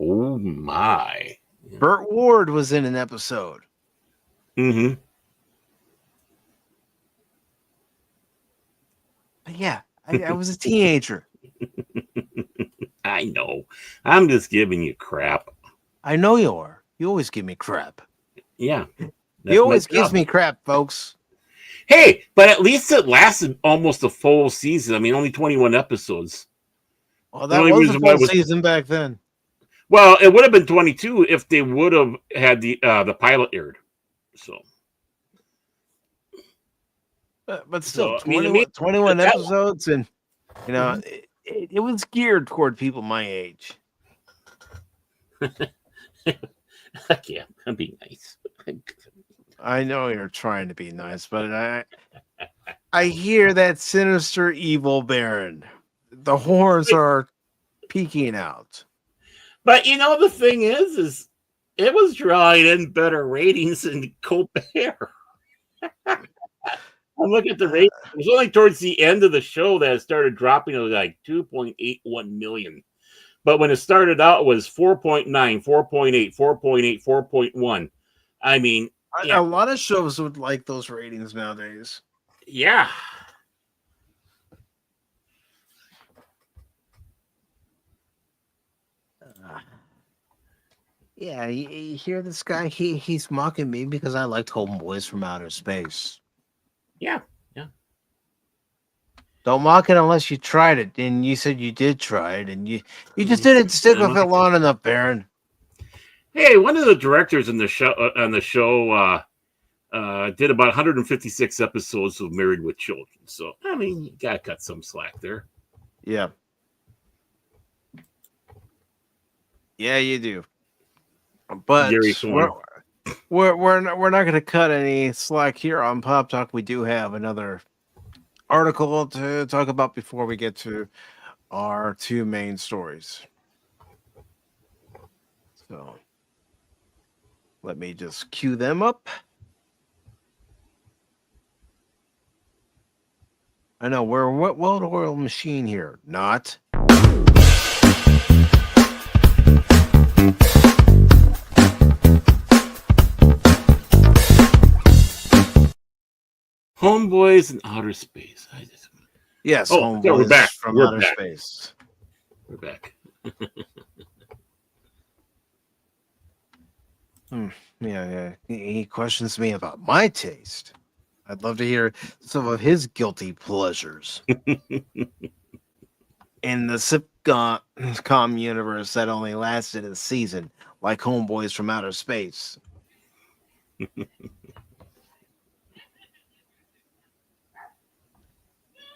Oh my. Burt Ward was in an episode. Mm-hmm. Yeah, I was a teenager. I know. I'm just giving you crap. I know you are. You always give me crap. Yeah. You always gives me crap, folks. Hey, but at least it lasted almost a full season. I mean, only 21 episodes. Well, that was a full season back then. Well, it would have been 22 if they would have had the pilot aired. So. But still, 21 episodes, and it was geared toward people my age. Yeah, I'm being nice. I know you're trying to be nice, but I hear that sinister evil Baron. The horns are peeking out. But the thing is it was drawing in better ratings than Colbert. I'm looking at the ratings. It was only towards the end of the show that it started dropping. It was like 2.81 million. But when it started out, it was 4.9, 4.8, 4.8, 4.1. I mean, a lot of shows would like those ratings nowadays. Yeah. Yeah, you hear this guy? He's mocking me because I liked Homeboys from Outer Space. Yeah. Don't mock it unless you tried it, and you said you did try it, and you just didn't stick with it long enough, Baron. Hey, one of the directors in the show did about 156 episodes of Married with Children. So I mean, you gotta cut some slack there. Yeah. Yeah, you do. But Gary Swan. we're not going to cut any slack here on Pop Talk. We do have another article to talk about before we get to our two main stories. So let me just cue them up. I know we're a well-oiled machine here. Not. Homeboys in outer space. Yes, Oh, homeboys yeah, we're back. from We're outer back. space. We're back. Yeah. He questions me about my taste. I'd love to hear some of his guilty pleasures. In the sitcom universe that only lasted a season, like Homeboys from Outer Space.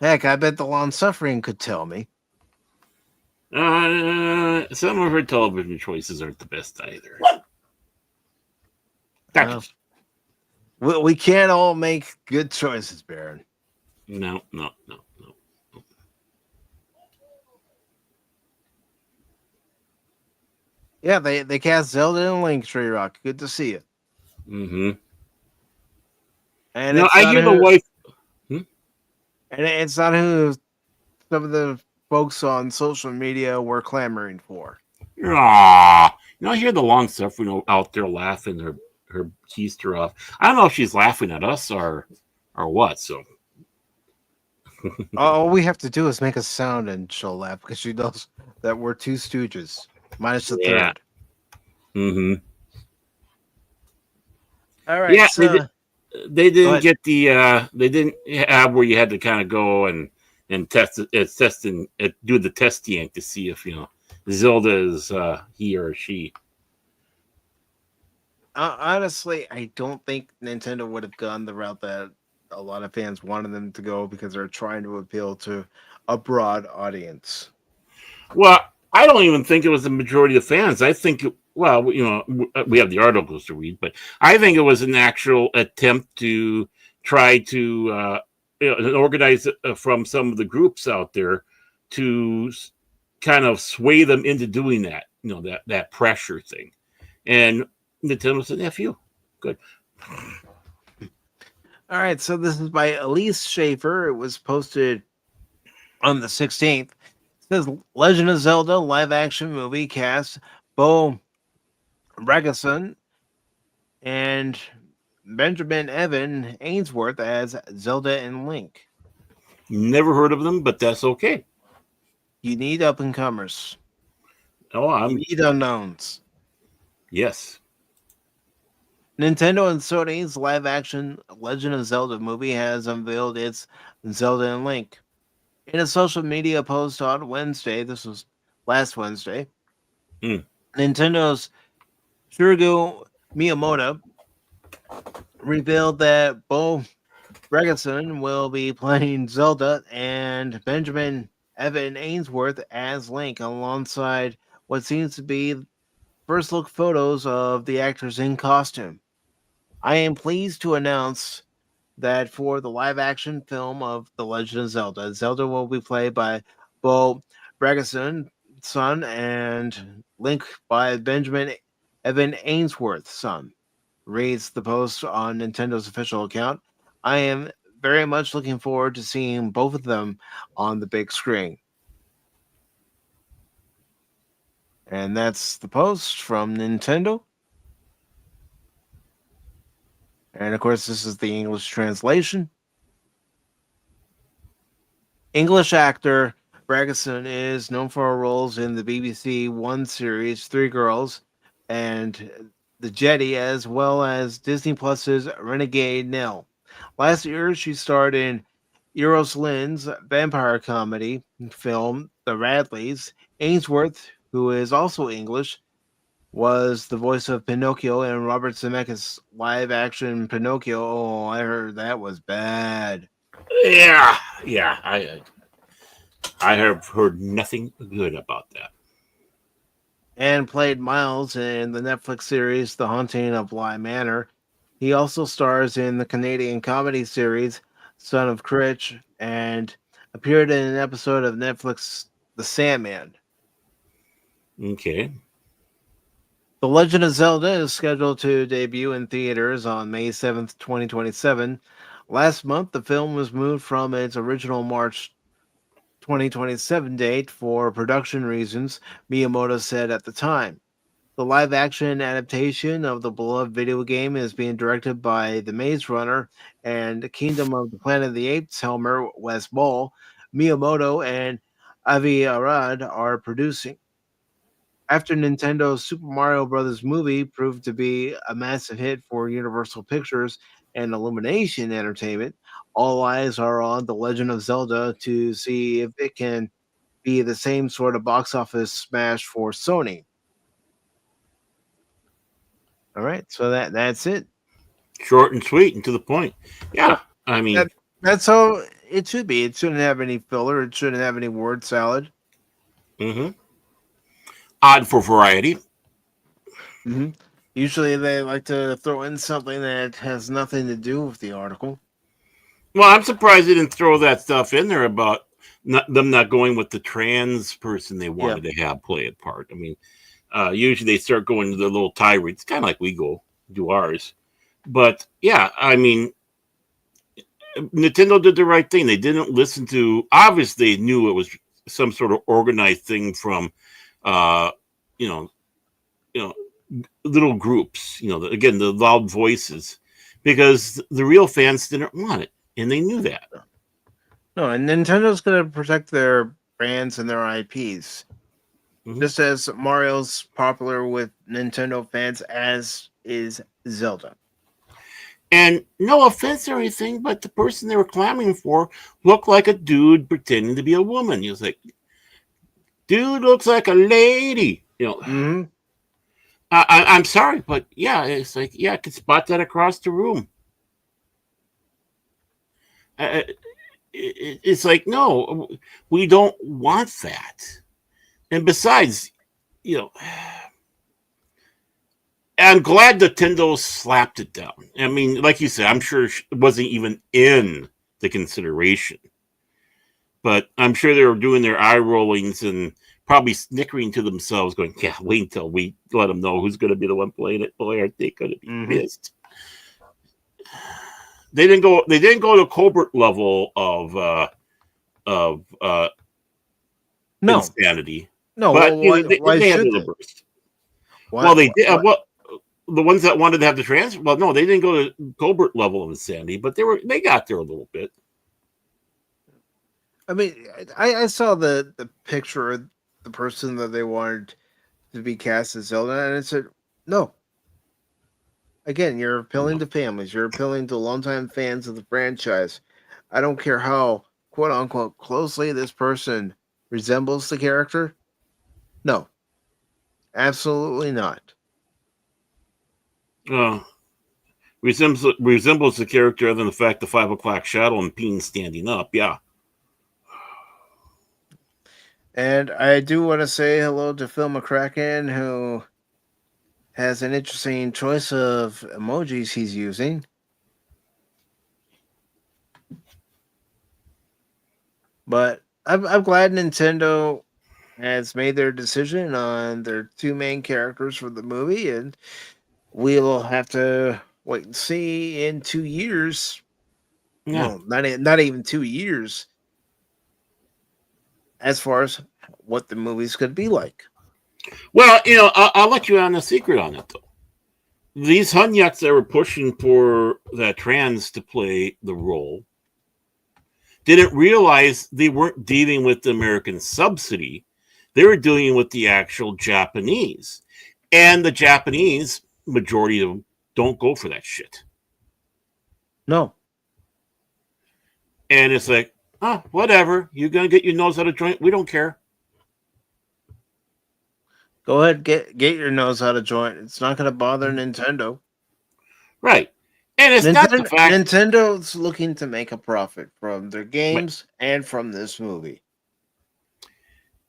Heck, I bet the long suffering could tell me. Some of her television choices aren't the best either. We can't all make good choices, Baron. No. Yeah, they cast Zelda and Link, Tree Rock. Good to see you. Mm-hmm. And no, I hear the wife. And it's not who some of the folks on social media were clamoring for. I hear the long suffering out there laughing her keister off. I don't know if she's laughing at us or what. So all we have to do is make a sound and she'll laugh because she knows that we're two stooges, minus the third. Mm-hmm. All right. Yeah, so, they didn't get the they didn't have where you had to kind of go and test it, do the test yank to see if Zelda is he or she. Honestly, I don't think Nintendo would have gone the route that a lot of fans wanted them to go because they're trying to appeal to a broad audience. Well, I don't even think it was the majority of fans. I think, we have the articles to read, but I think it was an actual attempt to try to organize from some of the groups out there to kind of sway them into doing that, that pressure thing. And Nintendo said, F you. Good. All right, so this is by Elise Schaefer. It was posted on the 16th. It says Legend of Zelda live action movie cast Bo Regason and Benjamin Evan Ainsworth as Zelda and Link. Never heard of them, but that's okay. You need up and comers. Oh, you need unknowns. Yes. Nintendo and Sony's live-action Legend of Zelda movie has unveiled its Zelda and Link. In a social media post on Wednesday, this was last Wednesday, Nintendo's Shigeru Miyamoto revealed that Bo Regason will be playing Zelda and Benjamin Evan Ainsworth as Link alongside what seems to be first look photos of the actors in costume. I am pleased to announce that for the live action film of The Legend of Zelda, Zelda will be played by Bo Regason, son, and Link by Benjamin Evan Ainsworth, son. Reads the post on Nintendo's official account. I am very much looking forward to seeing both of them on the big screen. And that's the post from Nintendo. And of course, this is the English translation. English actor Regason is known for her roles in the BBC One series Three Girls and The Jetty, as well as Disney Plus's Renegade Nell. Last year, she starred in Euros Lynn's vampire comedy film The Radleys. Ainsworth, who is also English, was the voice of Pinocchio in Robert Zemeckis' live-action Pinocchio. Oh, I heard that was bad. Yeah. I have heard nothing good about that. and played Miles in the Netflix series The Haunting of Bly Manor. He also stars in the Canadian comedy series Son of Critch and appeared in an episode of Netflix The Sandman. Okay. The Legend of Zelda is scheduled to debut in theaters on May 7th, 2027. Last month, the film was moved from its original March 2027 date for production reasons, Miyamoto said at the time. The live action adaptation of the beloved video game is being directed by The Maze Runner and Kingdom of the Planet of the Apes helmer Wes Ball. Miyamoto and Avi Arad are producing. After Nintendo's Super Mario Bros. Movie proved to be a massive hit for Universal Pictures and Illumination Entertainment, all eyes are on The Legend of Zelda to see if it can be the same sort of box office smash for Sony. All right, so that's it. Short and sweet and to the point. Yeah, I mean, That's how it should be. It shouldn't have any filler. It shouldn't have any word salad. Odd for variety. Usually they like to throw in something that has nothing to do with the article. Well, I'm surprised they didn't throw that stuff in there about them not going with the trans person they wanted to have play a part. I mean, usually they start going to the little tirades, kind of like we do ours. But yeah, I mean, Nintendo did the right thing. They didn't listen to. Obviously, they knew it was some sort of organized thing from, you know, little groups. Again, the loud voices, because the real fans didn't want it, and they knew that. No, and Nintendo's going to protect their brands and their IPs. Just as Mario's popular with Nintendo fans as is Zelda. And no offense or anything, but the person they were clamoring for looked like a dude pretending to be a woman. He was like, dude looks like a lady. I'm sorry, but yeah, it's like, yeah, I could spot that across the room. It's like, no, we don't want that. And besides, I'm glad Nintendo slapped it down. I mean, like you said, I'm sure it wasn't even in the consideration. But I'm sure they were doing their eye rollings and probably snickering to themselves, going, yeah, wait until we let them know who's going to be the one playing it. Boy, aren't they going to be pissed. They didn't go to Colbert level of insanity. No, but why had a little burst. They did. The ones that wanted to have the trans, no, they didn't go to Colbert level of insanity, but they got there a little bit. I mean, I saw the picture of the person that they wanted to be cast as Zelda, and I said, no. Again, you're appealing to families. You're appealing to longtime fans of the franchise. I don't care how, quote unquote, closely this person resembles the character. No. Absolutely not. Resembles the character other than the fact the 5 o'clock shadow and Peen standing up. Yeah. And I do want to say hello to Phil McCracken, who has an interesting choice of emojis he's using. But I'm glad Nintendo has made their decision on their two main characters for the movie, and we will have to wait and see in 2 years. Yeah. No, not even 2 years, as far as what the movie's going to be like. Well, I'll let you on a secret on it, though. These Hunyucks that were pushing for that trans to play the role didn't realize they weren't dealing with the American subsidy. They were dealing with the actual Japanese. And the Japanese, majority of them, don't go for that shit. No. And it's like, whatever. You're going to get your nose out of joint. We don't care. Go ahead, get your nose out of joint. It's not going to bother Nintendo. Right. And it's not the fact... Nintendo's looking to make a profit from their games and from this movie.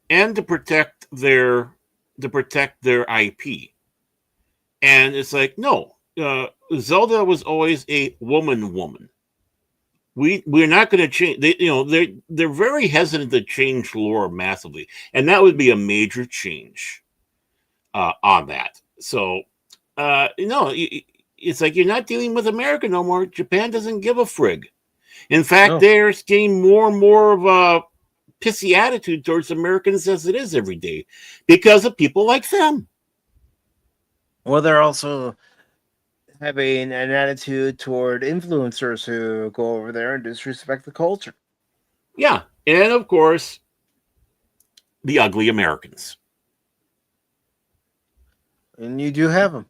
And to protect their to protect their IP. And it's like, no, Zelda was always a woman. We're not going to change. They're very hesitant to change lore massively, and that would be a major change on that. So, it's like you're not dealing with America no more. Japan doesn't give a frig. In fact, they're getting more and more of a pissy attitude towards Americans as it is every day because of people like them. Well, they're also having an attitude toward influencers who go over there and disrespect the culture. Yeah, and of course, the ugly Americans. And you do have them.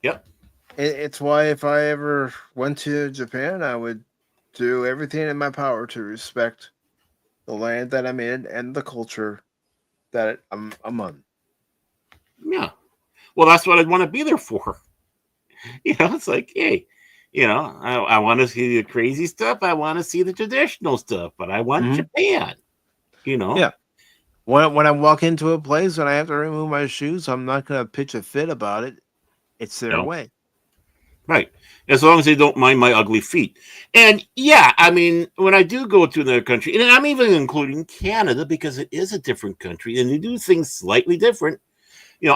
Yep. It's why if I ever went to Japan, I would do everything in my power to respect the land that I'm in and the culture that I'm on. Yeah. Well, that's what I'd want to be there for. It's like, hey, I want to see the crazy stuff. I want to see the traditional stuff, but I want Japan. Yeah. When I walk into a place and I have to remove my shoes, I'm not going to pitch a fit about it. It's their way. Right. As long as they don't mind my ugly feet. And yeah, I mean, when I do go to another country, and I'm even including Canada because it is a different country and they do things slightly different.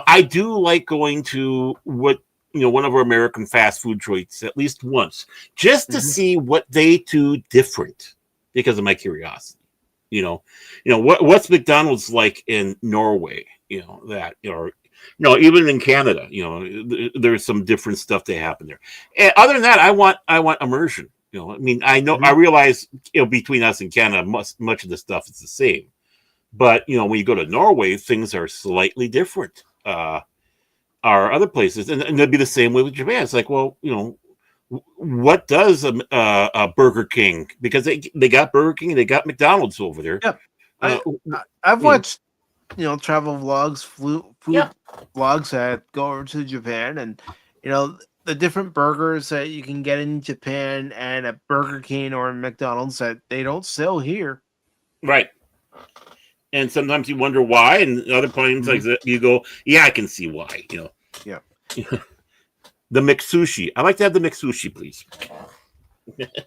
I do like going to one of our American fast food joints at least once, just to see what they do different because of my curiosity. What's McDonald's like in Norway, even in Canada, there's some different stuff that happen there. And other than that, I want immersion. I realize, between us and Canada, much of the stuff is the same. But, when you go to Norway, things are slightly different. Are other places, and it'd be the same way with Japan. It's like, well, what does a Burger King, because they got Burger King and they got McDonald's over there. Yeah, I've watched travel vlogs, food vlogs that go over to Japan, and the different burgers that you can get in Japan and at Burger King or McDonald's that they don't sell here. Right. And sometimes you wonder why, and other times like that you go, yeah, I can see why. Yeah. The McSushi. I like to have the McSushi, please.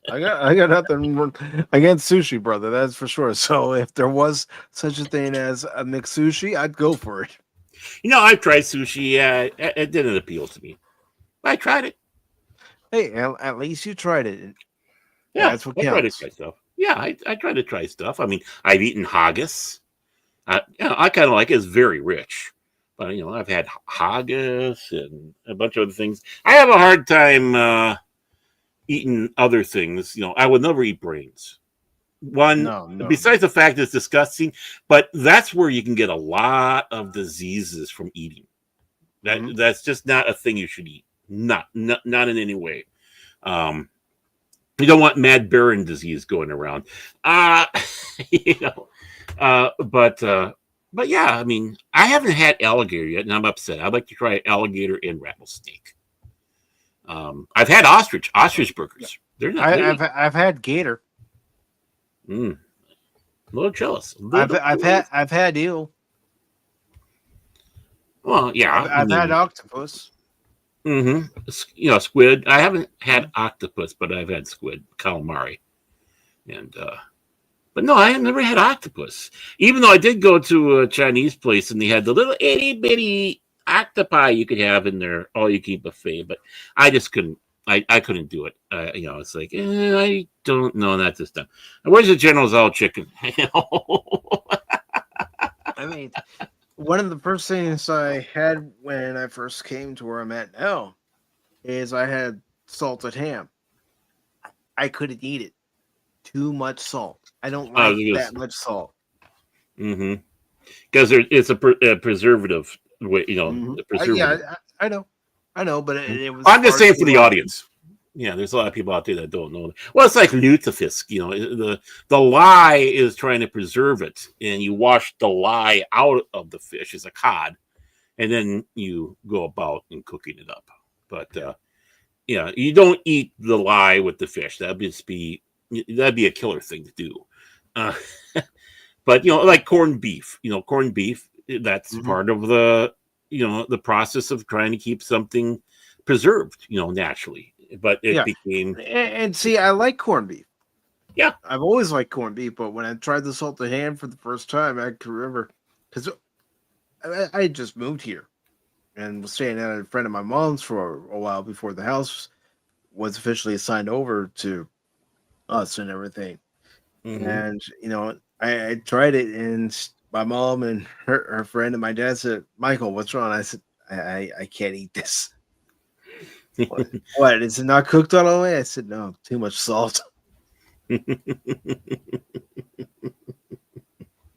I got nothing against sushi, brother. That's for sure. So if there was such a thing as a McSushi, I'd go for it. I've tried sushi. It didn't appeal to me. I tried it. Hey, at least you tried it. Yeah, that's what I counts. try to try stuff. Yeah, I try to try stuff. I mean, I've eaten haggis. I kind of like it. It's very rich. But, I've had haggis and a bunch of other things. I have a hard time eating other things. I would never eat brains. Besides the fact that it's disgusting, but that's where you can get a lot of diseases from eating. That's just not a thing you should eat. Not in any way. You don't want Mad Baron disease going around. But yeah, I mean, I haven't had alligator yet, and I'm upset. I'd like to try alligator and rattlesnake. I've had ostrich burgers. They're not. I've had gator. A little jealous. I've had eel. Well, yeah. I've had octopus. Squid. I haven't had octopus, but I've had squid, calamari, and but no, I have never had octopus. Even though I did go to a Chinese place and they had the little itty bitty octopi you could have in their all-you-can-eat buffet, but I just couldn't. I couldn't do it. It's like I don't know that this time. Where's the General Tso chicken? I mean, one of the first things I had when I first came to where I'm at now is I had salted ham. I couldn't eat it. Too much salt. I don't like that much salt. Because it's a preservative. The preservative. Yeah, I know, but it was. I'm just saying for the audience. Yeah, there's a lot of people out there that don't know. Well, it's like lutefisk. The lye is trying to preserve it, and you wash the lye out of the fish as a cod, and then you go about and cooking it up. But you don't eat the lye with the fish. That'd be a killer thing to do. But like corned beef. Corned beef that's part of the the process of trying to keep something preserved, naturally. But it became and see, I like corned beef. Yeah, I've always liked corned beef, but when I tried the salted ham for the first time, I can remember because I had just moved here and was staying at a friend of my mom's for a while before the house was officially assigned over to us and everything. And I tried it, and my mom and her friend and my dad said, "Michael, what's wrong?" I said, "I can't eat this." What? Is it not cooked all the way? I said, "No, too much salt."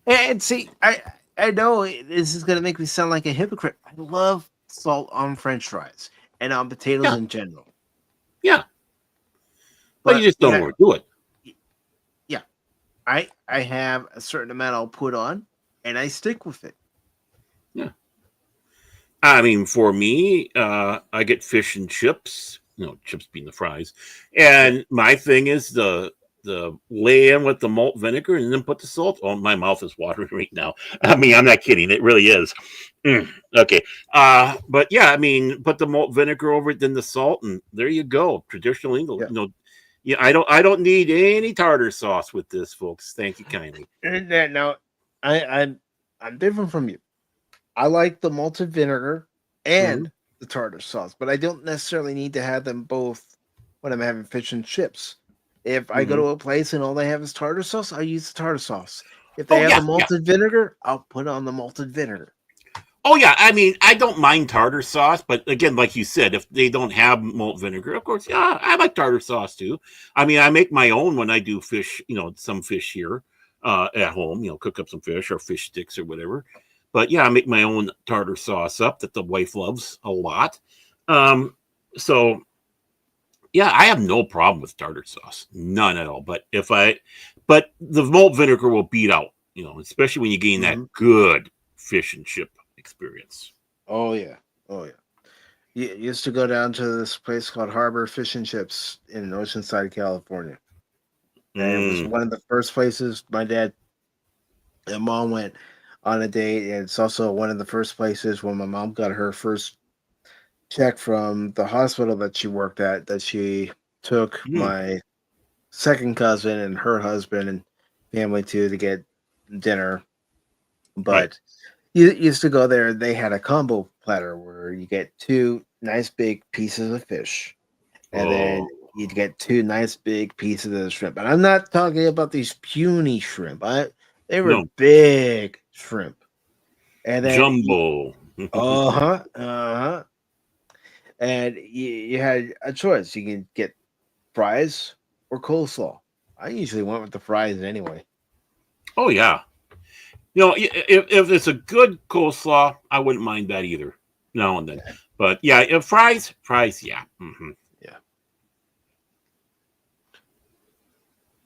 And see, I know this is gonna make me sound like a hypocrite. I love salt on French fries and on potatoes in general. Yeah, but you just don't overdo it. Yeah, I have a certain amount I'll put on, and I stick with it. Yeah, I mean, for me, I get fish and chips. Chips being the fries, and my thing is the lay in with the malt vinegar and then put the salt. Oh, my mouth is watering right now. I mean, I'm not kidding. It really is. Okay. But yeah, I mean, put the malt vinegar over it, then the salt, and there you go. Traditional English. Yeah. I don't need any tartar sauce with this, folks. Thank you kindly. Now, I'm different from you. I like the malted vinegar and the tartar sauce, but I don't necessarily need to have them both when I'm having fish and chips. If I go to a place and all they have is tartar sauce, I'll use the tartar sauce. If they have the malted vinegar, I'll put on the malted vinegar. Oh, yeah. I mean, I don't mind tartar sauce, but again, like you said, if they don't have malt vinegar, of course, yeah, I like tartar sauce too. I mean, I make my own when I do fish, some fish here at home, cook up some fish or fish sticks or whatever. But yeah, I make my own tartar sauce up that the wife loves a lot. So yeah, I have no problem with tartar sauce, none at all. But but the malt vinegar will beat out, especially when you gain that good fish and chip experience. Oh yeah, You used to go down to this place called Harbor Fish and Chips in Oceanside, California, and it was one of the first places my dad and mom went on a date, and it's also one of the first places when my mom got her first check from the hospital that she worked at, that she took my second cousin and her husband and family to get dinner. But you used to go there, they had a combo platter where you get 2 nice big pieces of fish, and then you'd get 2 nice big pieces of shrimp. And I'm not talking about these puny shrimp. They were big shrimp. And then jumbo. And you had a choice. You can get fries or coleslaw. I usually went with the fries anyway. Oh yeah. If it's a good coleslaw, I wouldn't mind that either. Now and then. But yeah, if fries, yeah. Yeah.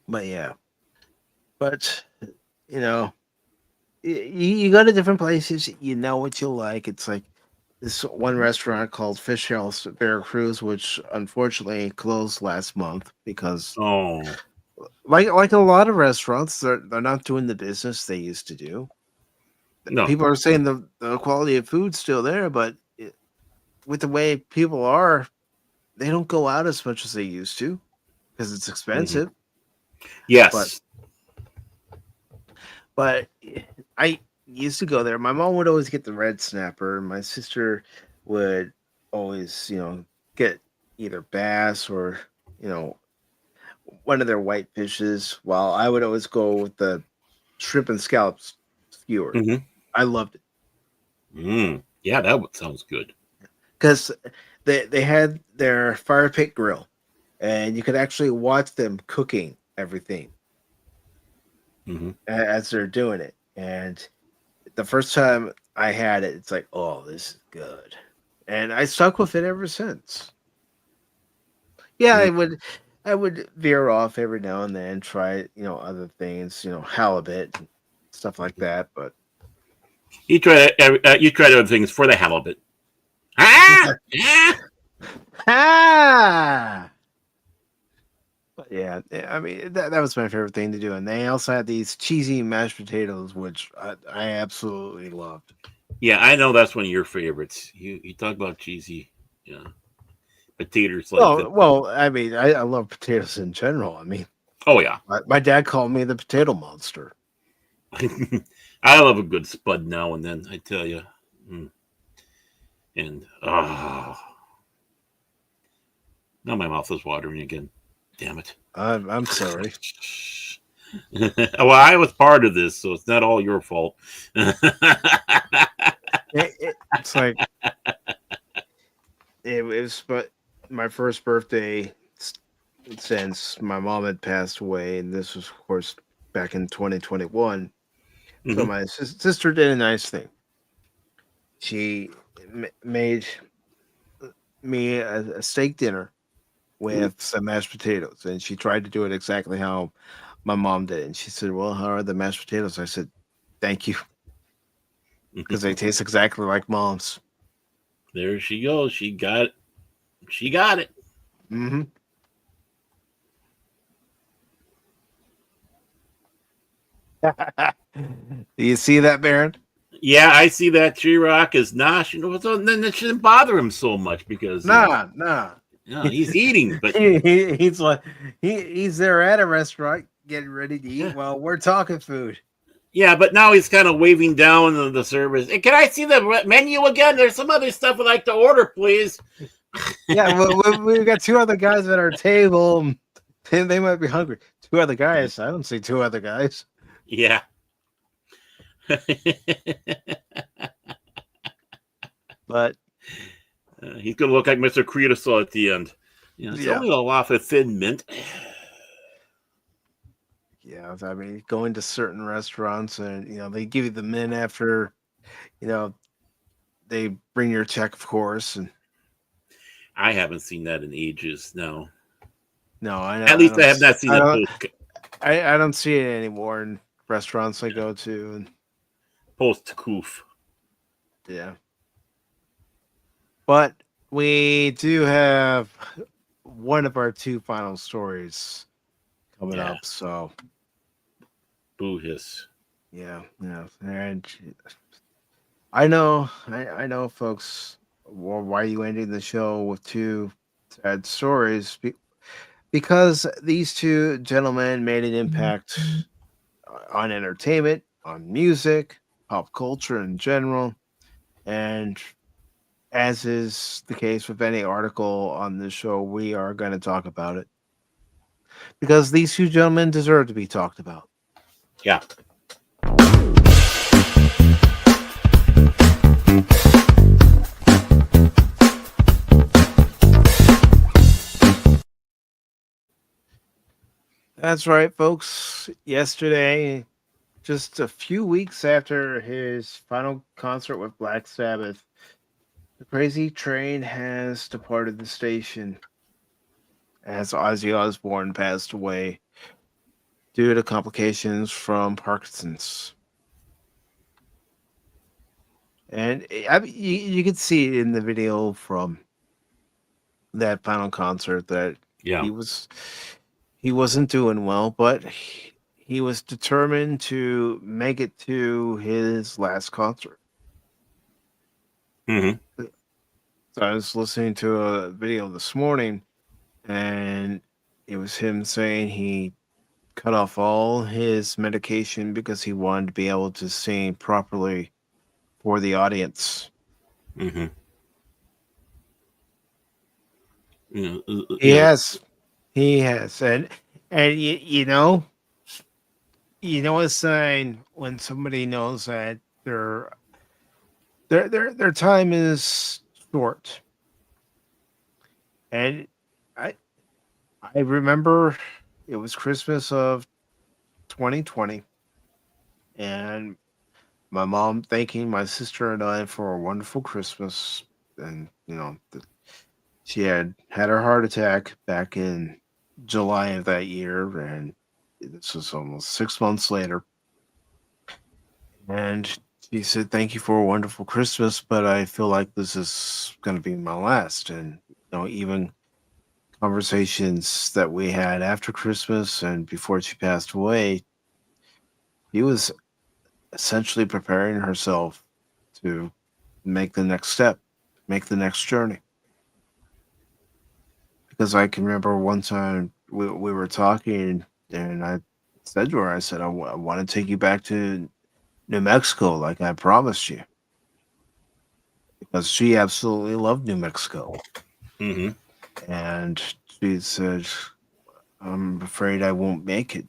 But yeah. But you go to different places, you know what you like. It's like this one restaurant called Fish House at Veracruz, which unfortunately closed last month because like a lot of restaurants, they're not doing the business they used to do. No. People are saying the quality of food's still there, but with the way people are, they don't go out as much as they used to because it's expensive. Yes. But I used to go there. My mom would always get the red snapper. My sister would always, get either bass or, one of their white fishes, while I would always go with the shrimp and scallops skewer. I loved it. Yeah, that sounds good. Because they had their fire pit grill, and you could actually watch them cooking everything as they're doing it. And the first time I had it, it's like, oh, this is good. And I stuck with it ever since. Yeah, I would veer off every now and then, try, other things, halibut, and stuff like that. But you try other things for the halibut. But Yeah, I mean that was my favorite thing to do, and they also had these cheesy mashed potatoes, which I absolutely loved. Yeah, I know that's one of your favorites. You talk about cheesy, yeah, potatoes like that. Well, I mean, I love potatoes in general. I mean, Oh yeah, my dad called me the potato monster. I love a good spud now and then. I tell you, and now my mouth is watering again. Damn it. I'm sorry. Well, I was part of this, so it's not all your fault. It's like it was, but my first birthday since my mom had passed away, and this was, of course, back in 2021. So Mhm. my sister did a nice thing. She made me a steak dinner Ooh. with some mashed potatoes, and she tried to do it exactly how my mom did. And she said, "Well, how are the mashed potatoes?" I said, "Thank you," because they taste exactly like mom's. There she goes. She got it. She got it. Mm-hmm. Do you see that, Baron? Yeah, I see that Tree Rock is not. So then it shouldn't bother him so much because Nah. he's eating, but He's like he's there at a restaurant getting ready to eat yeah. while we're talking food. Yeah, but now he's kind of waving down the service. Hey, can I see the menu again? There's some other stuff I'd like to order, please. Yeah, we've got two other guys at our table. They might be hungry. Two other guys. I don't see two other guys. Yeah. But He's going to look like Mr. Creosote at the end. It's yeah. only a lot of thin mint. Yeah, I mean, going to certain restaurants and they give you the mint after they bring your check, of course. And I haven't seen that in ages. No. no, I know. At least I have not seen I a don't. post I don't see it anymore in restaurants I go to, and coof. yeah. But we do have one of our two final stories coming up. So Boo hiss. yeah, and I know, folks. Well, why are you ending the show with two sad stories? Because these two gentlemen made an impact on entertainment, on music, pop culture in general, and as is the case with any article on this show, we are going to talk about it because these two gentlemen deserve to be talked about. Yeah. That's right, folks. Yesterday, just a few weeks after his final concert with Black Sabbath, the crazy train has departed the station as Ozzy Osbourne passed away due to complications from Parkinson's. And I mean, you could see it in the video from that final concert that Yeah. he wasn't doing well, but he was determined to make it to his last concert. Mm-hmm. So I was listening to a video this morning, and it was him saying he cut off all his medication because he wanted to be able to sing properly for the audience. Mm-hmm. He has, and a sign when somebody knows that their time is short. And I remember it was Christmas of 2020, and my mom thanking my sister and I for a wonderful Christmas, and she had her heart attack back in July of that year, and this was almost 6 months later. And she said, "Thank you for a wonderful Christmas, but I feel like this is going to be my last." And even conversations that we had after Christmas and before she passed away, she was essentially preparing herself to make the next step, make the next journey. Because I can remember one time we were talking, and I said to her, I said, I want to take you back to New Mexico like I promised you. Because she absolutely loved New Mexico. Mm-hmm. And she said, I'm afraid I won't make it.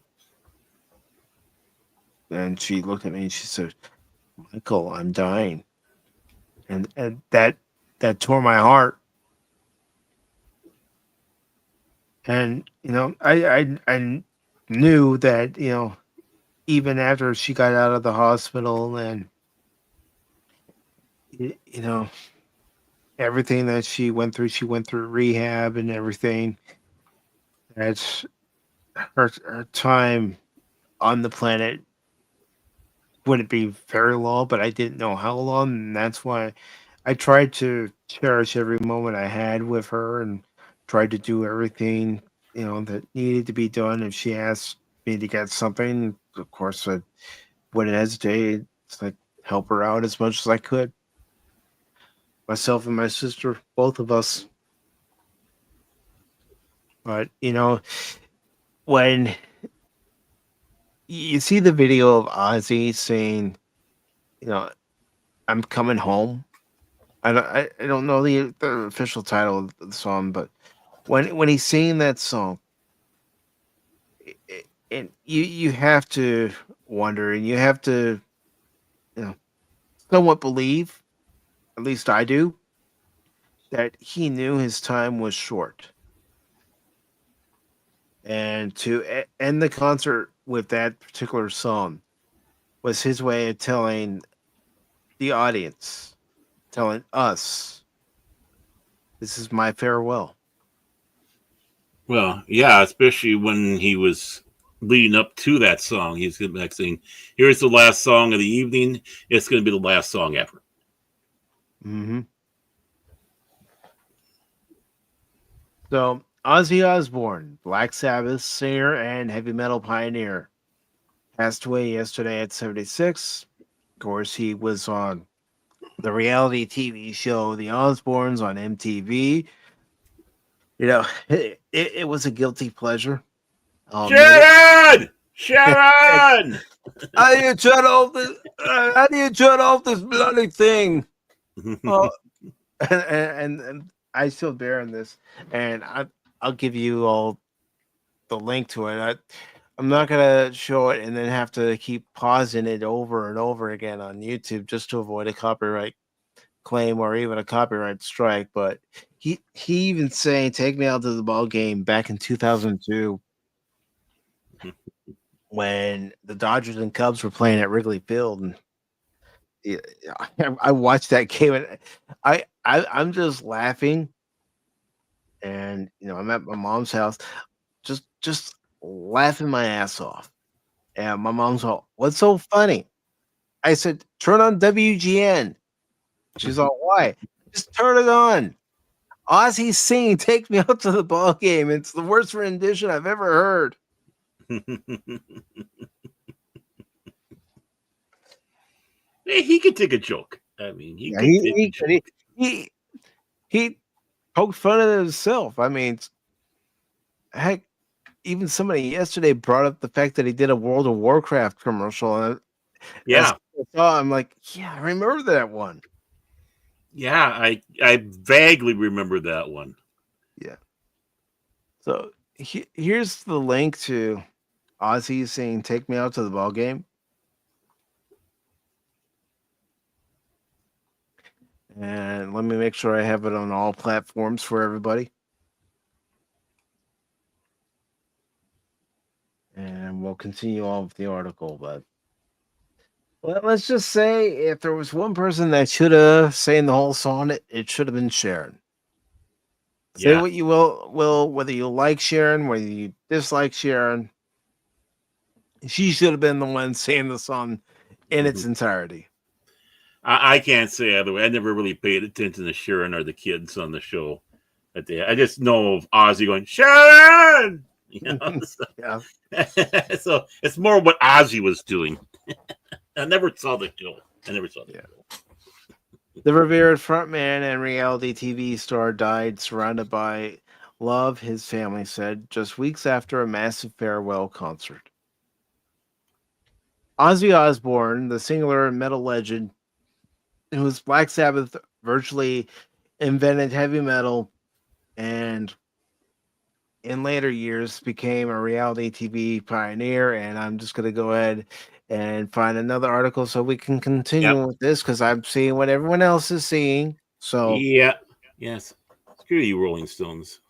And she looked at me and she said, Michael, I'm dying. And that tore my heart. And I knew that, even after she got out of the hospital and you know everything that she went through rehab and everything. That's her time on the planet wouldn't be very long, but I didn't know how long, and that's why I tried to cherish every moment I had with her and tried to do everything that needed to be done. If she asked me to get something, of course I wouldn't hesitate. It's like help her out as much as I could. Myself and my sister, both of us. But when you see the video of Ozzy saying, you know, "I'm coming home," I don't know the official title of the song, but when he's singing that song, and you have to wonder, and you have to you know somewhat believe, at least I do, that he knew his time was short, and to end the concert with that particular song was his way of telling the audience, telling us, this is my farewell. Well, yeah, especially when he was leading up to that song. He's going to be saying, here's the last song of the evening. It's going to be the last song ever. Mm-hmm. So, Ozzy Osbourne, Black Sabbath singer and heavy metal pioneer, passed away yesterday at 76. Of course, he was on the reality TV show The Osbournes on MTV. It was a guilty pleasure. Sharon! Sharon! How do you turn off this? How do you turn off this bloody thing? Oh, and I still bear in this, and I'll give you all the link to it. I'm not gonna show it and then have to keep pausing it over and over again on YouTube just to avoid a copyright claim or even a copyright strike. But he even saying "Take Me Out to the Ball Game" back in 2002 when the Dodgers and Cubs were playing at Wrigley Field, and I watched that game and I'm just laughing, and I'm at my mom's house, just laughing my ass off, and my mom's all, "What's so funny?" I said, "Turn on WGN." She's all, "Why?" "Just turn it on. Ozzy's singing 'Take Me Out to the Ball Game.' It's the worst rendition I've ever heard." Hey, he could take a joke. I mean, he Yeah, could take a joke. he poked fun at himself. I mean, heck, even somebody yesterday brought up the fact that he did a World of Warcraft commercial, and as Yeah. I saw, I'm like, yeah, I remember that one. Yeah, I vaguely remember that one. Yeah. So here's the link to Ozzy saying "Take Me Out to the Ball Game." And let me make sure I have it on all platforms for everybody. And we'll continue on with the article. But let's just say if there was one person that should have sang the whole song, it should have been Sharon. Say Yeah. what you will, whether you like Sharon, whether you dislike Sharon, she should have been the one singing the song in its entirety. I can't say either way. I never really paid attention to Sharon or the kids on the show. I just know of Ozzy going, Sharon! You know, so, Yeah. so it's more what Ozzy was doing. I never saw the show. The revered frontman and reality TV star died surrounded by love, his family said, just weeks after a massive farewell concert. Ozzy Osbourne, the singular metal legend whose Black Sabbath virtually invented heavy metal and in later years became a reality TV pioneer. And I'm just going to go ahead and find another article so we can continue with this because I'm seeing what everyone else is seeing. So yeah, yes. Screw you, Rolling Stones.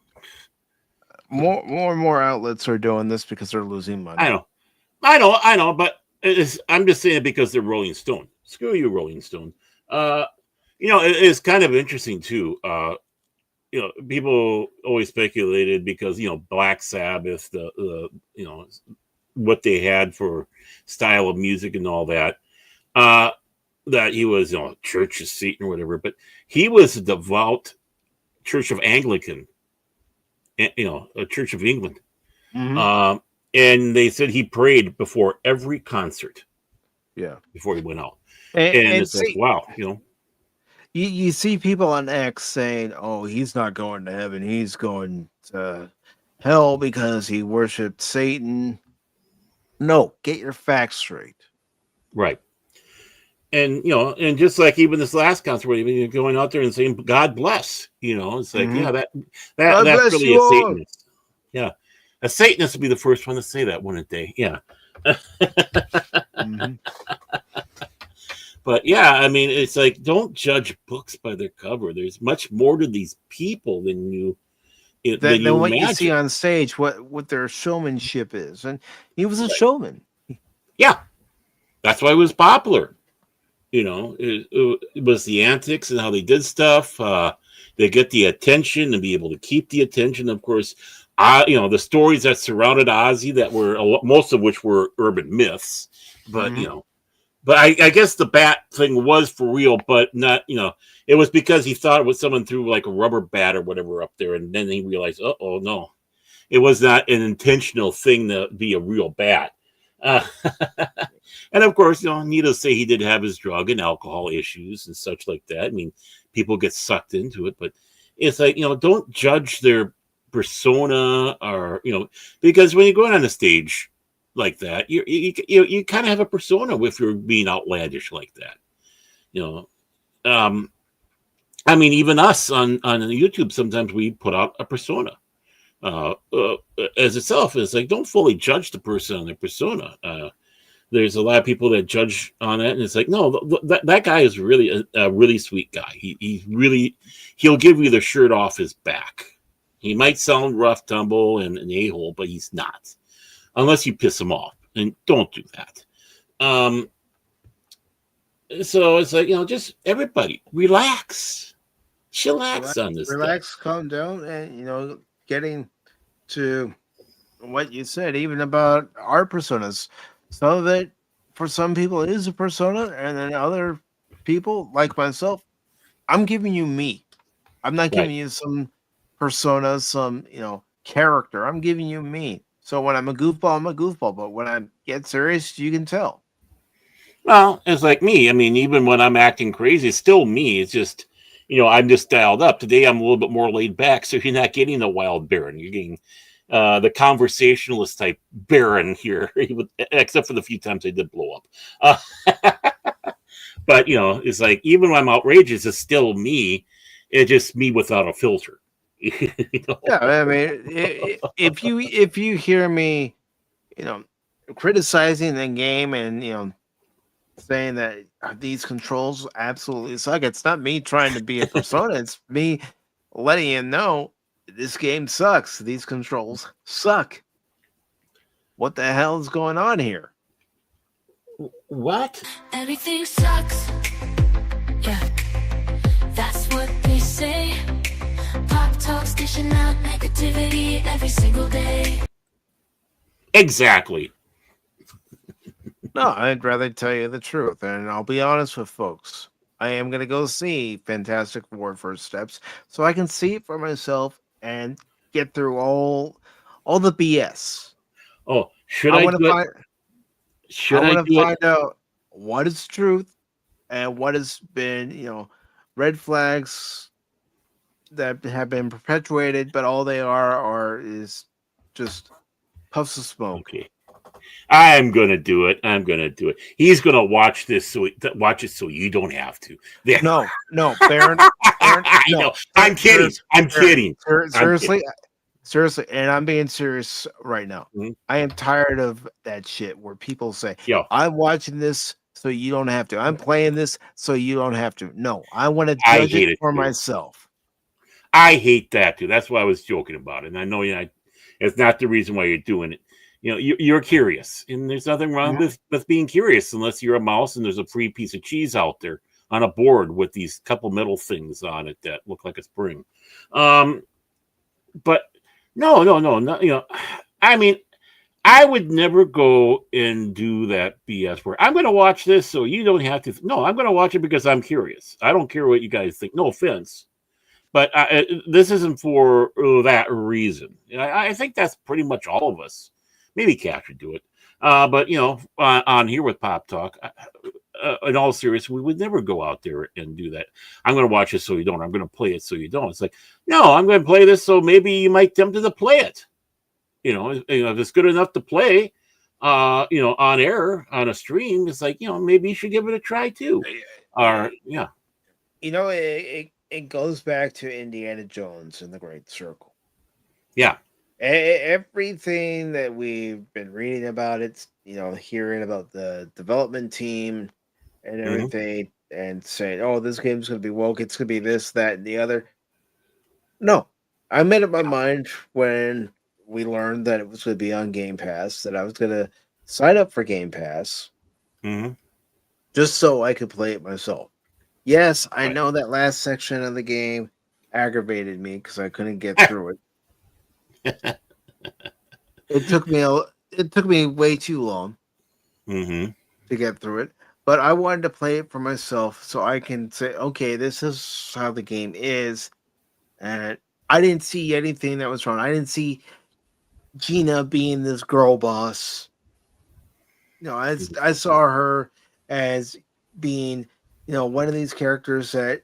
more and more outlets are doing this because they're losing money. I know, but I'm just saying it because they're Rolling Stone. Screw you, Rolling Stone. It's kind of interesting too. People always speculated because Black Sabbath, the what they had for style of music and all that, that he was Church of Satan or whatever, but he was a devout Church of Anglican, a Church of England. Mm-hmm. And they said he prayed before every concert. Yeah. Before he went out. And it's like, wow, You see people on X saying, oh, he's not going to heaven. He's going to hell because he worshiped Satan. No, get your facts straight. Right. And, and just like even this last concert, where you're going out there and saying, God bless, it's like, yeah, that's really a Satanist. Yeah. A Satanist would be the first one to say that, wouldn't they? Yeah. Mm-hmm. But yeah, I mean, it's like, don't judge books by their cover. There's much more to these people than you than what imagine. You see on stage, what their showmanship is. And he was a showman. Yeah. That's why he was popular. It was the antics and how they did stuff. They get the attention and be able to keep the attention. Of course, the stories that surrounded Ozzy that were most of which were urban myths, but but I guess the bat thing was for real, but not, it was because he thought it was someone threw like a rubber bat or whatever up there. And then he realized, oh no, it was not an intentional thing to be a real bat. And of course, needless to say, he did have his drug and alcohol issues and such like that. I mean, people get sucked into it, but it's like, don't judge their persona or, because when you're going on a stage like that, you kind of have a persona if you're being outlandish like that. I mean, even us on YouTube, sometimes we put out a persona as itself. It's like, don't fully judge the person on their persona. There's a lot of people that judge on it, and it's like, no, that guy is really a really sweet guy. He'll give you the shirt off his back. He might sound rough, tumble, and an a-hole, but he's not, unless you piss him off. And don't do that. So it's like, just everybody relax, chillax on this. Relax, stuff. Calm down, and getting to what you said, even about our personas. Some of it, for some people, is a persona, and then other people, like myself, I'm giving you me. I'm not giving you some persona, some character. I'm giving you me. So when I'm a goofball, I'm a goofball. But when I get serious, you can tell. Well, it's like me. I mean, even when I'm acting crazy, it's still me. It's just, I'm just dialed up. Today, I'm a little bit more laid back. So you're not getting the wild Baron. You're getting the conversationalist type Baron here, except for the few times I did blow up. But, it's like, even when I'm outrageous, it's still me. It's just me without a filter. Yeah, I mean, if you hear me, criticizing the game and saying that these controls absolutely suck, it's not me trying to be a persona. It's me letting you know this game sucks. These controls suck. What the hell is going on here? What? Everything sucks. Yeah, that's what they say. Pop talks dishing out negativity every single day. Exactly. No, I'd rather tell you the truth, and I'll be honest with folks. I am going to go see Fantastic Four First Steps so I can see it for myself and get through all the BS. Oh, should I I want to do it? find I Should I want to do it? find out what is truth and what has been, red flags that have been perpetuated, but all they are is just puffs of smoke. Okay. I'm gonna do it. I'm gonna do it. He's gonna watch this watch it so you don't have to. There. No, Baron, I no, know. I'm kidding. I'm kidding. Seriously, seriously, and I'm being serious right now. Mhm. I am tired of that shit where people say, Yo, "I'm watching this so you don't have to. I'm playing this so you don't have to." No, I want to I judge it hate it for too. myself. I hate that too. That's why I was joking about it. And I know it's not the reason why you're doing it. You're curious, and there's nothing wrong with being curious unless you're a mouse and there's a free piece of cheese out there on a board with these couple metal things on it that look like a spring. But no. I mean, I would never go and do that BS where I'm going to watch this so you don't have to. No, I'm going to watch it because I'm curious. I don't care what you guys think. No offense. But this isn't for that reason. I think that's pretty much all of us. Maybe Cat should do it. But, on here with Pop Talk, in all seriousness, we would never go out there and do that. I'm going to watch it so you don't. I'm going to play it so you don't. It's like, no, I'm going to play this so maybe you might tempted to play it. If it's good enough to play, on air, on a stream, it's like, maybe you should give it a try too. Or, yeah. It goes back to Indiana Jones and the Great Circle. Yeah. Everything that we've been reading about it, hearing about the development team and everything, and saying, "Oh, this game's going to be woke. It's going to be this, that, and the other." No, I made up my mind when we learned that it was going to be on Game Pass that I was going to sign up for Game Pass just so I could play it myself. Yes, I know that last section of the game aggravated me because I couldn't get through it. It took me way too long to get through it, but I wanted to play it for myself so I can say, okay, this is how the game is, and I didn't see anything that was wrong. I didn't see Gina being this girl boss. I saw her as being, one of these characters that,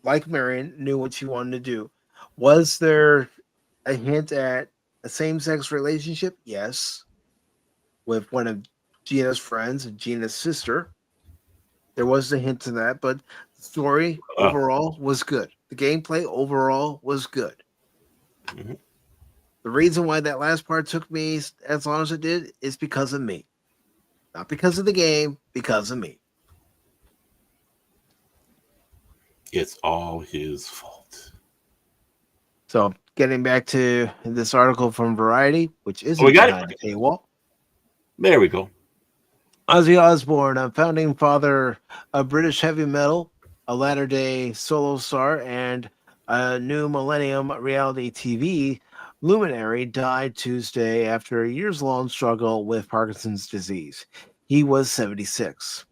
like Marion, knew what she wanted to do. Was there a hint at a same-sex relationship? Yes. With one of Gina's friends and Gina's sister. There was a hint to that, but the story overall was good. The gameplay overall was good. The reason why that last part took me as long as it did is because of me. Not because of the game, because of me. It's all his fault. So, getting back to this article from Variety, which isn't behind a paywall. There we go. Ozzy Osbourne, a founding father of British heavy metal, a latter-day solo star, and a new Millennium Reality TV luminary, died Tuesday after a years-long struggle with Parkinson's disease. He was 76.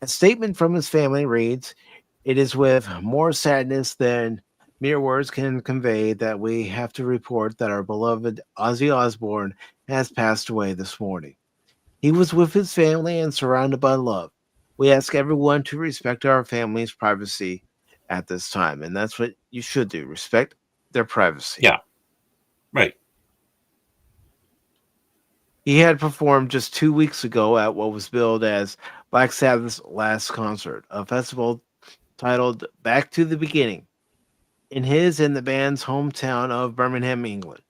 A statement from his family reads, "It is with more sadness than mere words can convey that we have to report that our beloved Ozzy Osbourne has passed away this morning. He was with his family and surrounded by love. We ask everyone to respect our family's privacy at this time." And that's what you should do. Respect their privacy. Yeah. Right. He had performed just 2 weeks ago at what was billed as Black Sabbath's last concert, a festival titled Back to the Beginning, in his and the band's hometown of Birmingham, England,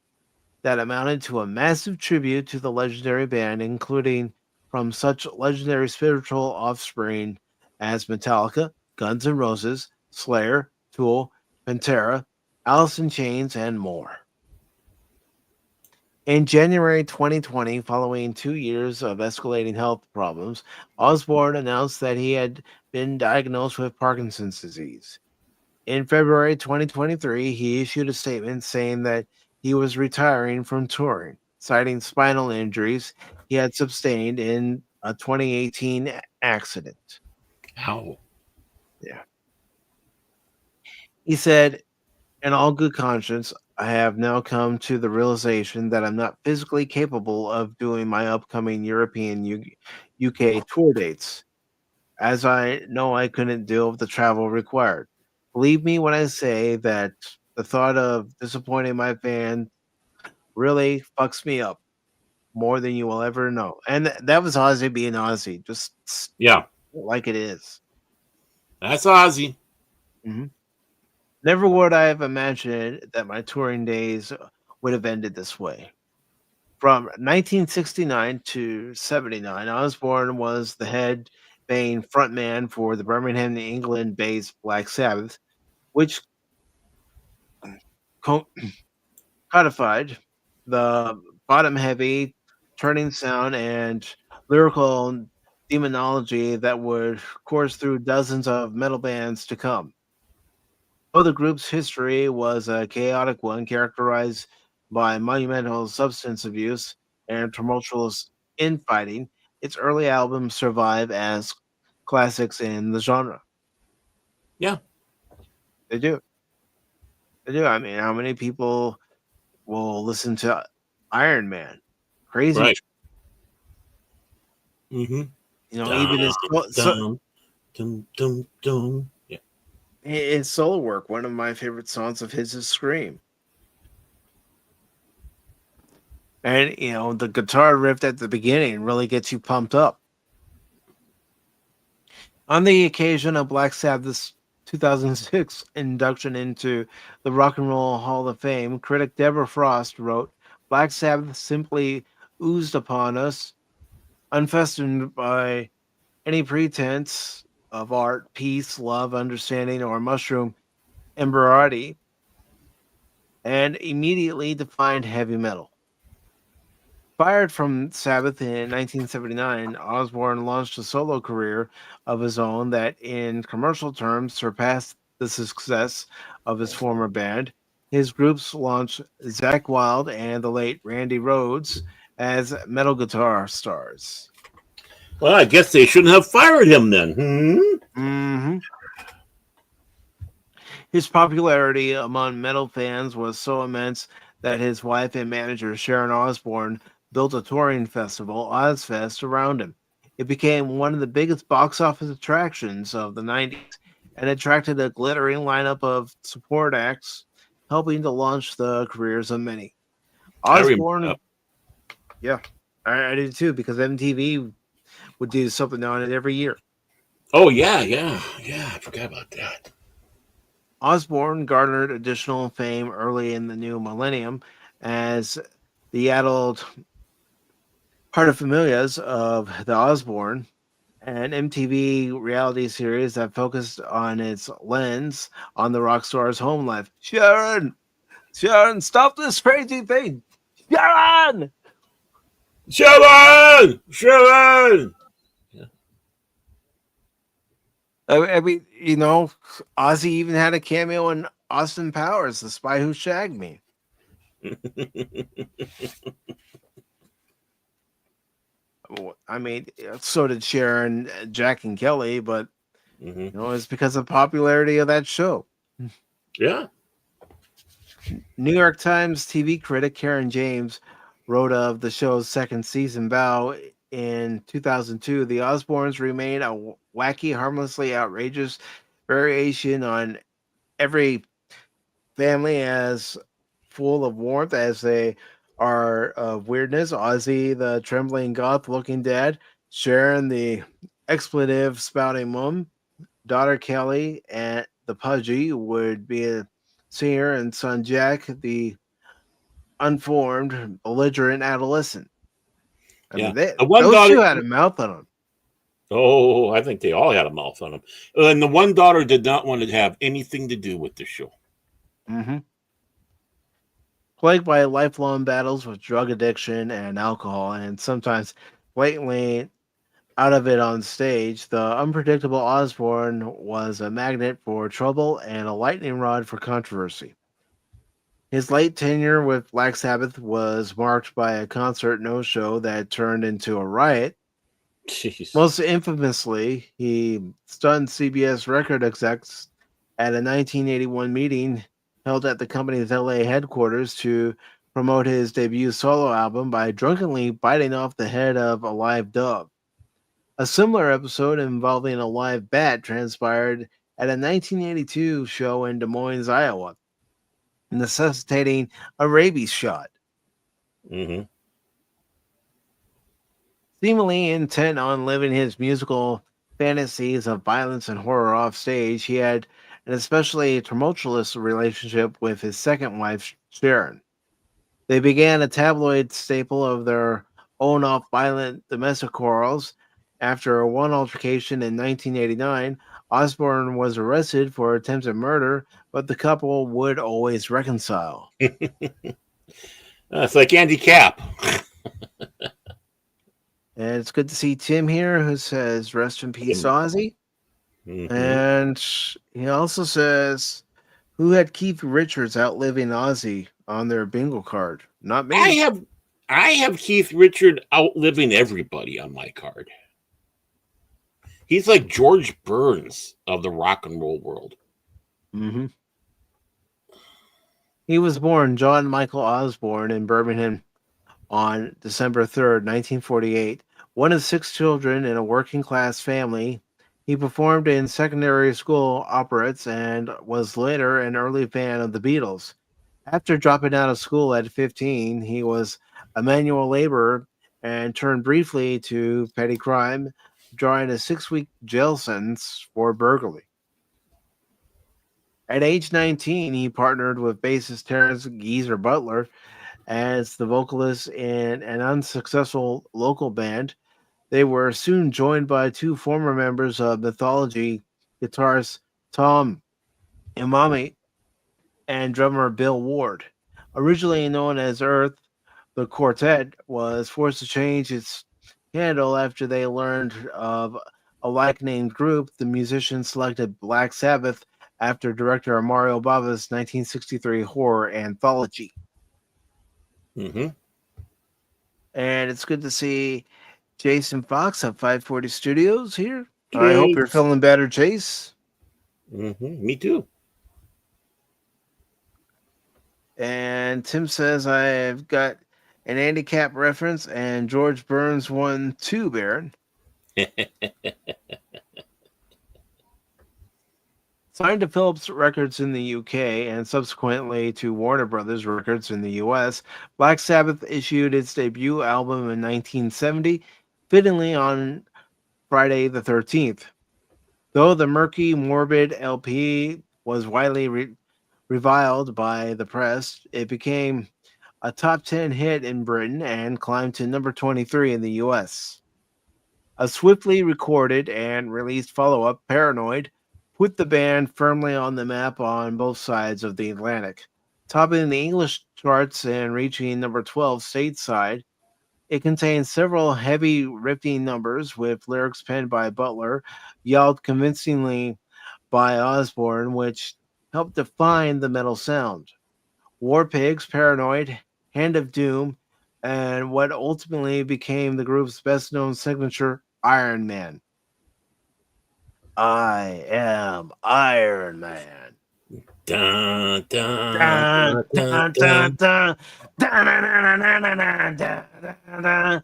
that amounted to a massive tribute to the legendary band, including from such legendary spiritual offspring as Metallica, Guns N' Roses, Slayer, Tool, Pantera, Alice in Chains, and more. In January 2020, following 2 years of escalating health problems, Osbourne announced that he had been diagnosed with Parkinson's disease. In February 2023, he issued a statement saying that he was retiring from touring, citing spinal injuries he had sustained in a 2018 accident. Ow. Yeah. He said, in all good conscience, I have now come to the realization that I'm not physically capable of doing my upcoming European UK tour dates, as I know I couldn't deal with the travel required. Believe me when I say that the thought of disappointing my fans really fucks me up more than you will ever know. And that was Ozzy being Ozzy, just Yeah, like it is. that's Ozzy. Mhm. Never would I have imagined that my touring days would have ended this way. From 1969 to 79, Osbourne was the head banging frontman for the Birmingham, England based Black Sabbath, which co- codified the bottom heavy, turning sound and lyrical demonology that would course through dozens of metal bands to come. Though the group's history was a chaotic one characterized by monumental substance abuse and tumultuous infighting, its early albums survive as classics in the genre. Yeah, They do. They do. I mean, how many people will listen to Iron Man? Crazy. right. Mm-hmm. You know, Dum, even dum, dum, dum, dum. Yeah. his solo work. One of my favorite songs of his is "Scream," and the guitar riff at the beginning really gets you pumped up. On the occasion of Black Sabbath's 2006 induction into the Rock and Roll Hall of Fame, critic Deborah Frost wrote, "Black Sabbath simply oozed upon us, unfestooned by any pretense of art, peace, love, understanding, or mushroom immorality, and immediately defined heavy metal." Fired from Sabbath in 1979, Osbourne launched a solo career of his own that, in commercial terms, surpassed the success of his former band. His groups launched Zakk Wylde and the late Randy Rhoads as metal guitar stars. Well, I guess they shouldn't have fired him then. hmm His popularity among metal fans was so immense that his wife and manager Sharon Osbourne built a touring festival, Ozfest, around him. It became one of the biggest box office attractions of the 90s and attracted a glittering lineup of support acts, helping to launch the careers of many. I remember that. Osbourne, yeah, I did too, because MTV would do something on it every year. Oh, yeah, yeah, yeah. I forgot about that. Osbourne garnered additional fame early in the new millennium as the adult paterfamilias of the Osbourne, an MTV reality series that focused on its lens on the rock star's home life. Sharon, stop this crazy thing! Sharon! Sharon! Sharon! I mean, Ozzy even had a cameo in Austin Powers, The Spy Who Shagged Me. I mean, so did Sharon, Jack, and Kelly, but it's because of the popularity of that show. Yeah. New York Times TV critic Karen James wrote of the show's second season bow in 2002. The Osbournes remain a wacky, harmlessly outrageous variation on every family as full of warmth as they are of weirdness. Ozzy, the trembling goth looking dad, Sharon, the expletive spouting mom, daughter Kelly, and the pudgy would be a singer, and son Jack, the unformed, belligerent adolescent. I Yeah. mean, The one those daughter. two had a mouth on them. Oh, I think they all had a mouth on them. And the one daughter did not want to have anything to do with the show. Mm-hmm. Plagued by lifelong battles with drug addiction and alcohol, and sometimes blatantly out of it on stage, the unpredictable Osbourne was a magnet for trouble and a lightning rod for controversy. His late tenure with Black Sabbath was marked by a concert no-show that turned into a riot. Jeez. Most infamously, he stunned CBS record execs at a 1981 meeting held at the company's LA headquarters to promote his debut solo album by drunkenly biting off the head of a live dove. A similar episode involving a live bat transpired at a 1982 show in Des Moines, Iowa, necessitating a rabies shot. Mm-hmm. Seemingly intent on living his musical fantasies of violence and horror off stage, he had an especially tumultuous relationship with his second wife, Sharon. They began a tabloid staple of their own off violent domestic quarrels. After one altercation in 1989, Osbourne was arrested for attempted murder, but the couple would always reconcile. It's like Andy Capp. And it's good to see Tim here, who says, "Rest in peace, Tim. Ozzy." Mm-hmm. And he also says, "Who had Keith Richards outliving Ozzy on their bingo card? Not me." I have Keith Richard outliving everybody on my card. He's like George Burns of the rock and roll world. Mm-hmm. He was born John Michael Osbourne in Birmingham on December 3rd, 1948. One of 6 children in a working class family, he performed in secondary school operettas and was later an early fan of the Beatles. After dropping out of school at 15, he was a manual laborer and turned briefly to petty crime, drawing a 6-week jail sentence for burglary. At age 19, he partnered with bassist Terrence Geezer Butler as the vocalist in an unsuccessful local band. They were soon joined by 2 former members of Mythology, guitarist Tom Imami and drummer Bill Ward. Originally known as Earth, the quartet was forced to change its handle after they learned of a like-named group. The musicians selected Black Sabbath after director Mario Bava's 1963 horror anthology. Mm-hmm. And it's good to see Jason Fox at 540 Studios here. I hope you're feeling better, Chase. Mm-hmm. Me too. And Tim says I've got an Andy Capp reference and George Burns one too, Baron. Signed to Philips Records in the UK and subsequently to Warner Brothers Records in the US, Black Sabbath issued its debut album in 1970, fittingly on Friday the 13th. Though the murky, morbid LP was widely reviled by the press, it became a top 10 hit in Britain and climbed to number 23 in the US. A swiftly recorded and released follow-up, Paranoid, put the band firmly on the map on both sides of the Atlantic. Topping the English charts and reaching number 12 stateside, it contains several heavy riffing numbers with lyrics penned by Butler, yelled convincingly by Osbourne, which helped define the metal sound. War Pigs, Paranoid, Hand of Doom, and what ultimately became the group's best-known signature, Iron Man. I am Iron Man. Dun, dun, Dun, dun, dun, dun, dun, dun, dun, dun, dun, dun, dun, dun, dun.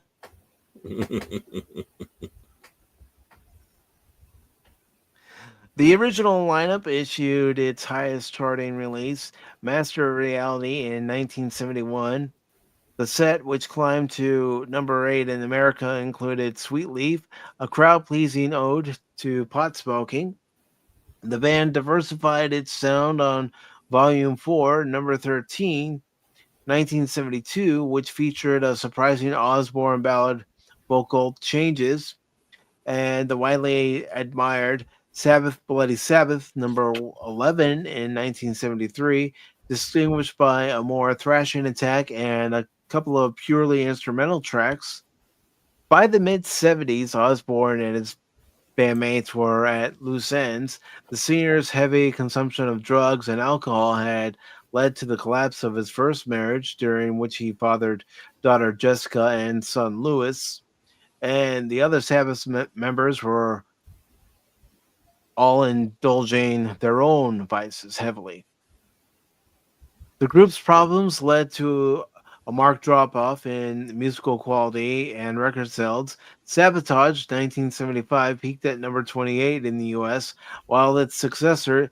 The original lineup issued its highest charting release, Master of Reality, in 1971. The set, which climbed to number 8 in America, included Sweet Leaf, a crowd-pleasing ode to pot smoking. The band diversified its sound on Volume 4, number 13, 1972, which featured a surprising Osbourne ballad, Vocal Changes, and the widely admired Sabbath Bloody Sabbath, number 11 in 1973, distinguished by a more thrashing attack and a couple of purely instrumental tracks. By the mid-70s, Osbourne and his bandmates were at loose ends. The singer's heavy consumption of drugs and alcohol had led to the collapse of his first marriage, during which he fathered daughter Jessica and son Louis. and the other Sabbath members were all indulging their own vices heavily. The group's problems led to a marked drop off in musical quality and record sales. Sabotage 1975 peaked at number 28 in the US, while its successor,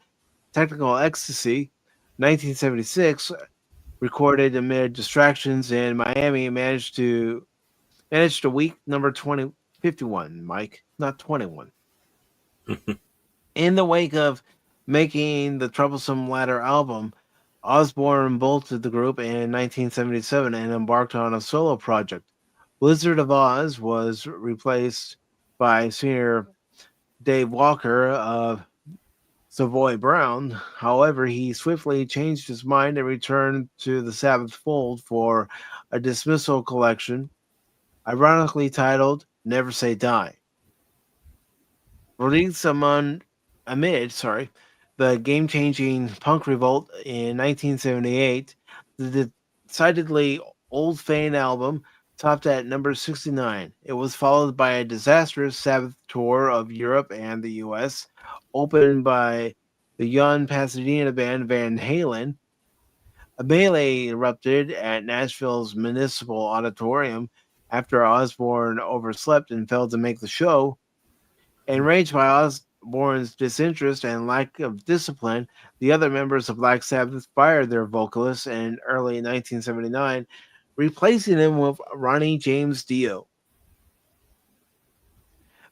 Technical Ecstasy 1976, recorded amid distractions in Miami, managed a week number 51, Mike, not 21. In the wake of making the Troublesome Ladder album, Osbourne bolted the group in 1977 and embarked on a solo project. Blizzard of Oz was replaced by singer Dave Walker of Savoy Brown. However, he swiftly changed his mind and returned to the Sabbath fold for a dismissal collection, ironically titled Never Say Die. Released amid the game-changing punk revolt in 1978, the decidedly old Fane album topped at number 69. It was followed by a disastrous Sabbath tour of Europe and the US, opened by the young Pasadena band Van Halen. A melee erupted at Nashville's Municipal Auditorium after Osbourne overslept and failed to make the show. Enraged by Osbourne's disinterest and lack of discipline, the other members of Black Sabbath fired their vocalist in early 1979, replacing him with Ronnie James Dio.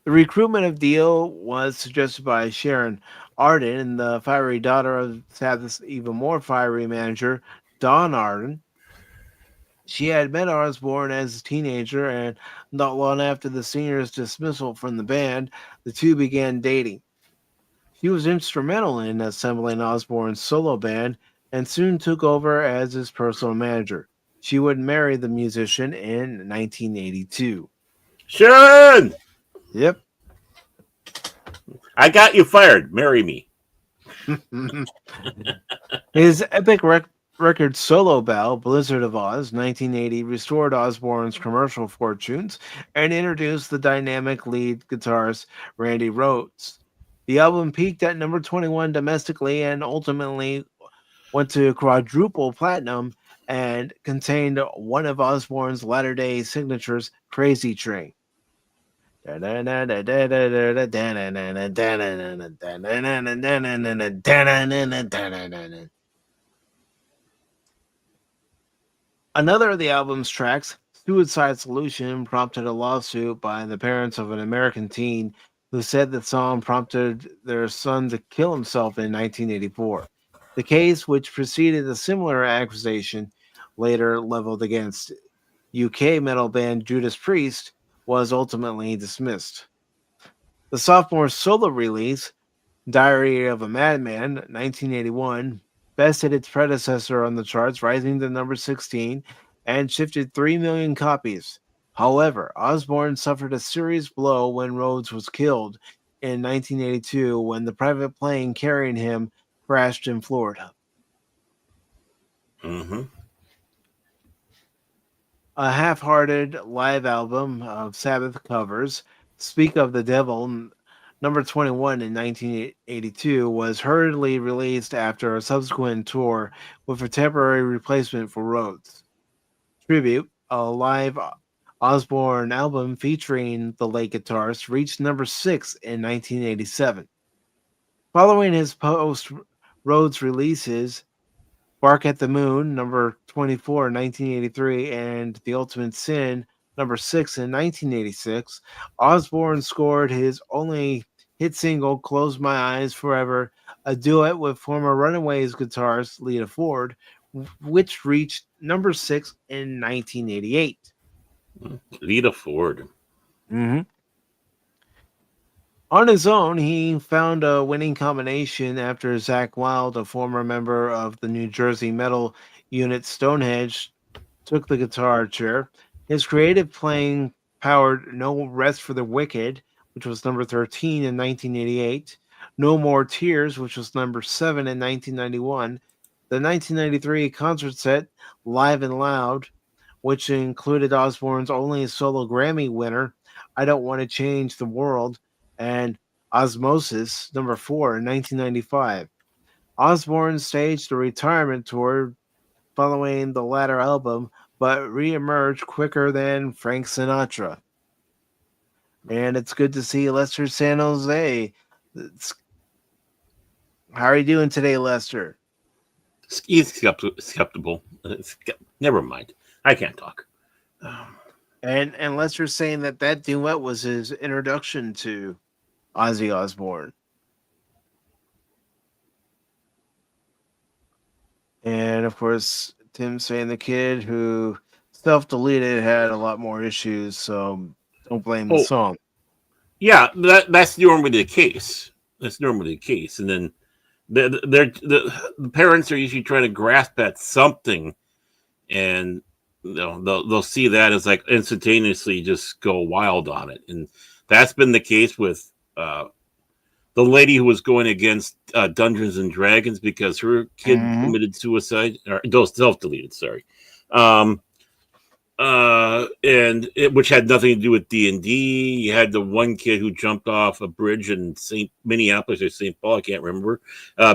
The recruitment of Dio was suggested by Sharon Arden, the fiery daughter of Sabbath's even more fiery manager, Don Arden. She had met Osbourne as a teenager, and not long after the singer's dismissal from the band, the two began dating. She was instrumental in assembling Osbourne's solo band and soon took over as his personal manager. She would marry the musician in 1982. Sharon! Yep. I got you fired. Marry me. His epic record solo bow, Blizzard of Oz, 1980, restored Osbourne's commercial fortunes and introduced the dynamic lead guitarist Randy Rhoads. The album peaked at number 21 domestically and ultimately went to quadruple platinum and contained one of Osbourne's latter-day signatures, Crazy Train. Another of the album's tracks, Suicide Solution, prompted a lawsuit by the parents of an American teen who said the song prompted their son to kill himself in 1984. The case, which preceded a similar accusation later leveled against UK metal band Judas Priest, was ultimately dismissed. The sophomore solo release, Diary of a Madman, 1981, bested its predecessor on the charts, rising to number 16 and shifted 3 million copies. However, Osbourne suffered a serious blow when Rhoads was killed in 1982 when the private plane carrying him crashed in Florida. A half-hearted live album of Sabbath covers, Speak of the Devil, number 21 in 1982, was hurriedly released after a subsequent tour with a temporary replacement for Rhoads. Tribute, a live Osbourne album featuring the late guitarist, reached number 6 in 1987. Following his post-Rhoads releases, Bark at the Moon, number 24 in 1983, and The Ultimate Sin, number 6 in 1986, Osbourne scored his only hit single, Close My Eyes Forever, a duet with former Runaways guitarist Lita Ford, which reached number 6 in 1988. Lita Ford. On his own, he found a winning combination after Zakk Wylde, a former member of the New Jersey metal unit Stonehenge, took the guitar chair. His creative playing powered No Rest for the Wicked, which was number 13 in 1988, No More Tears, which was number 7 in 1991, the 1993 concert set Live and Loud, which included Osbourne's only solo Grammy winner, I Don't Want to Change the World, and Osmosis #4 in 1995. Osbourne staged a retirement tour following the latter album, but re-emerged quicker than Frank Sinatra. And it's good to see Lester San Jose. How are you doing today, Lester? He's skeptical. Never mind. I can't talk. And Lester's saying that duet was his introduction to Ozzy Osbourne. And of course, Tim saying the kid who self-deleted had a lot more issues, so don't blame the song. Yeah, that's normally the case. That's normally the case, and then the parents are usually trying to grasp at something, and they'll see that as like instantaneously just go wild on it, and that's been the case with the lady who was going against Dungeons and Dragons because her kid committed suicide or self-deleted. Sorry, which had nothing to do with D&D. You had the one kid who jumped off a bridge in Minneapolis or St. Paul, I can't remember,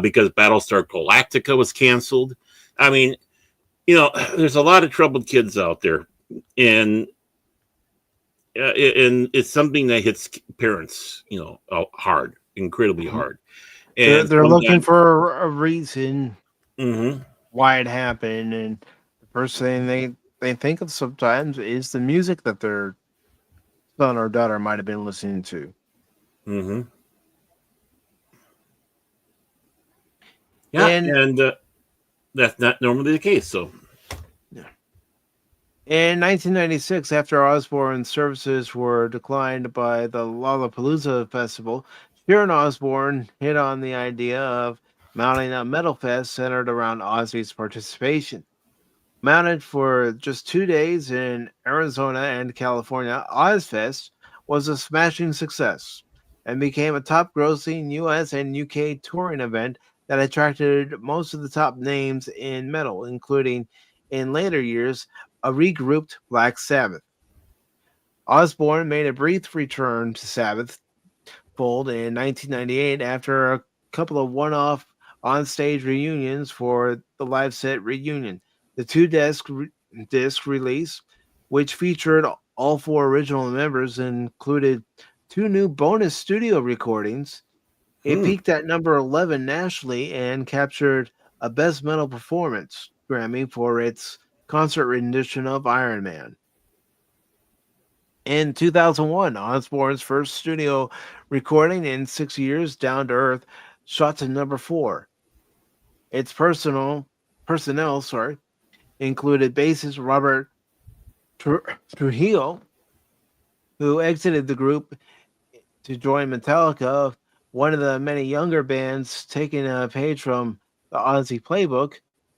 because Battlestar Galactica was canceled. I mean, there's a lot of troubled kids out there, and it's something that hits parents, hard, incredibly hard. And they're looking for a reason mm-hmm. why it happened, and the first thing they think of sometimes is the music that their son or daughter might have been listening to. Mm-hmm. Yeah, and that's not normally the case. So, yeah. In 1996, after Osbourne's services were declined by the Lollapalooza Festival, Sharon Osbourne hit on the idea of mounting a metal fest centered around Ozzy's participation. Mounted for just 2 days in Arizona and California, Ozfest was a smashing success and became a top-grossing US and UK touring event that attracted most of the top names in metal, including, in later years, a regrouped Black Sabbath. Osbourne made a brief return to Sabbath fold in 1998 after a couple of one-off on-stage reunions for the live set Reunion. The two-disc release, which featured all 4 original members, included 2 new bonus studio recordings. It peaked at number 11 nationally and captured a Best Metal Performance Grammy for its concert rendition of Iron Man. In 2001, Osbourne's first studio recording in 6 years, Down to Earth, shot to number 4. Its personnel, included bassist Robert Trujillo, who exited the group to join Metallica, one of the many younger bands taking a page from the Ozzy playbook.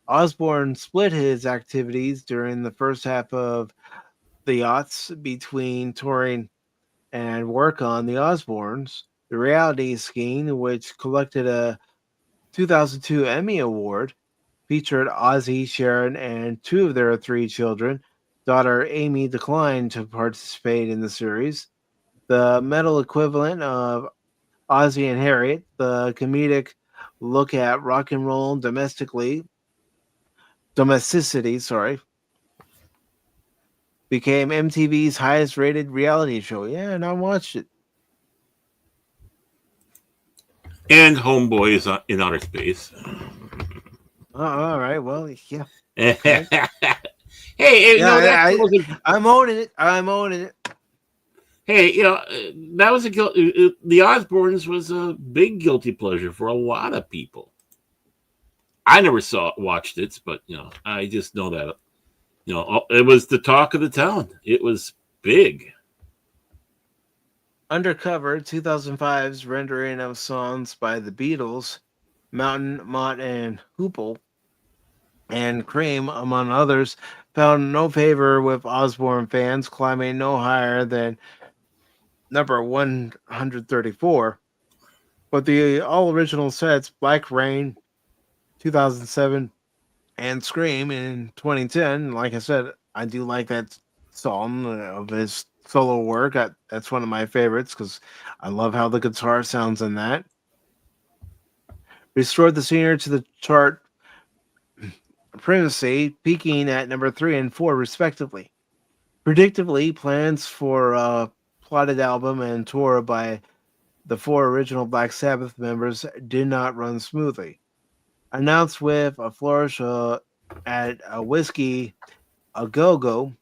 Osbourne split his activities during the first half of the aughts between touring and work on The Osbournes, the reality scheme, which collected a 2002 Emmy Award, featured Ozzy, Sharon, and 2 of their 3 children. Daughter Amy declined to participate in the series. The metal equivalent of Ozzy and Harriet, the comedic look at rock and roll domesticity, became MTV's highest rated reality show. Yeah, and I watched it. And Homeboy is in outer space. All right. Well, yeah. Okay. I'm owning it. I'm owning it. Hey, that was the Osbournes was a big guilty pleasure for a lot of people. I never watched it, but I just know that it was the talk of the town. It was big. Undercover, 2005's rendering of songs by the Beatles, Mountain, Mott, and Hoople, and Cream, among others, found no favor with Osbourne fans, climbing no higher than number 134. But the all-original sets, Black Rain, 2007, and Scream in 2010, like I said, I do like that song of his solo work. That's one of my favorites because I love how the guitar sounds in that. Restored the singer to the chart primacy, peaking at number 3 and 4 respectively. Predictably, plans for a plotted album and tour by the 4 original Black Sabbath members did not run smoothly. Announced with a flourish at a Whiskey A Go Go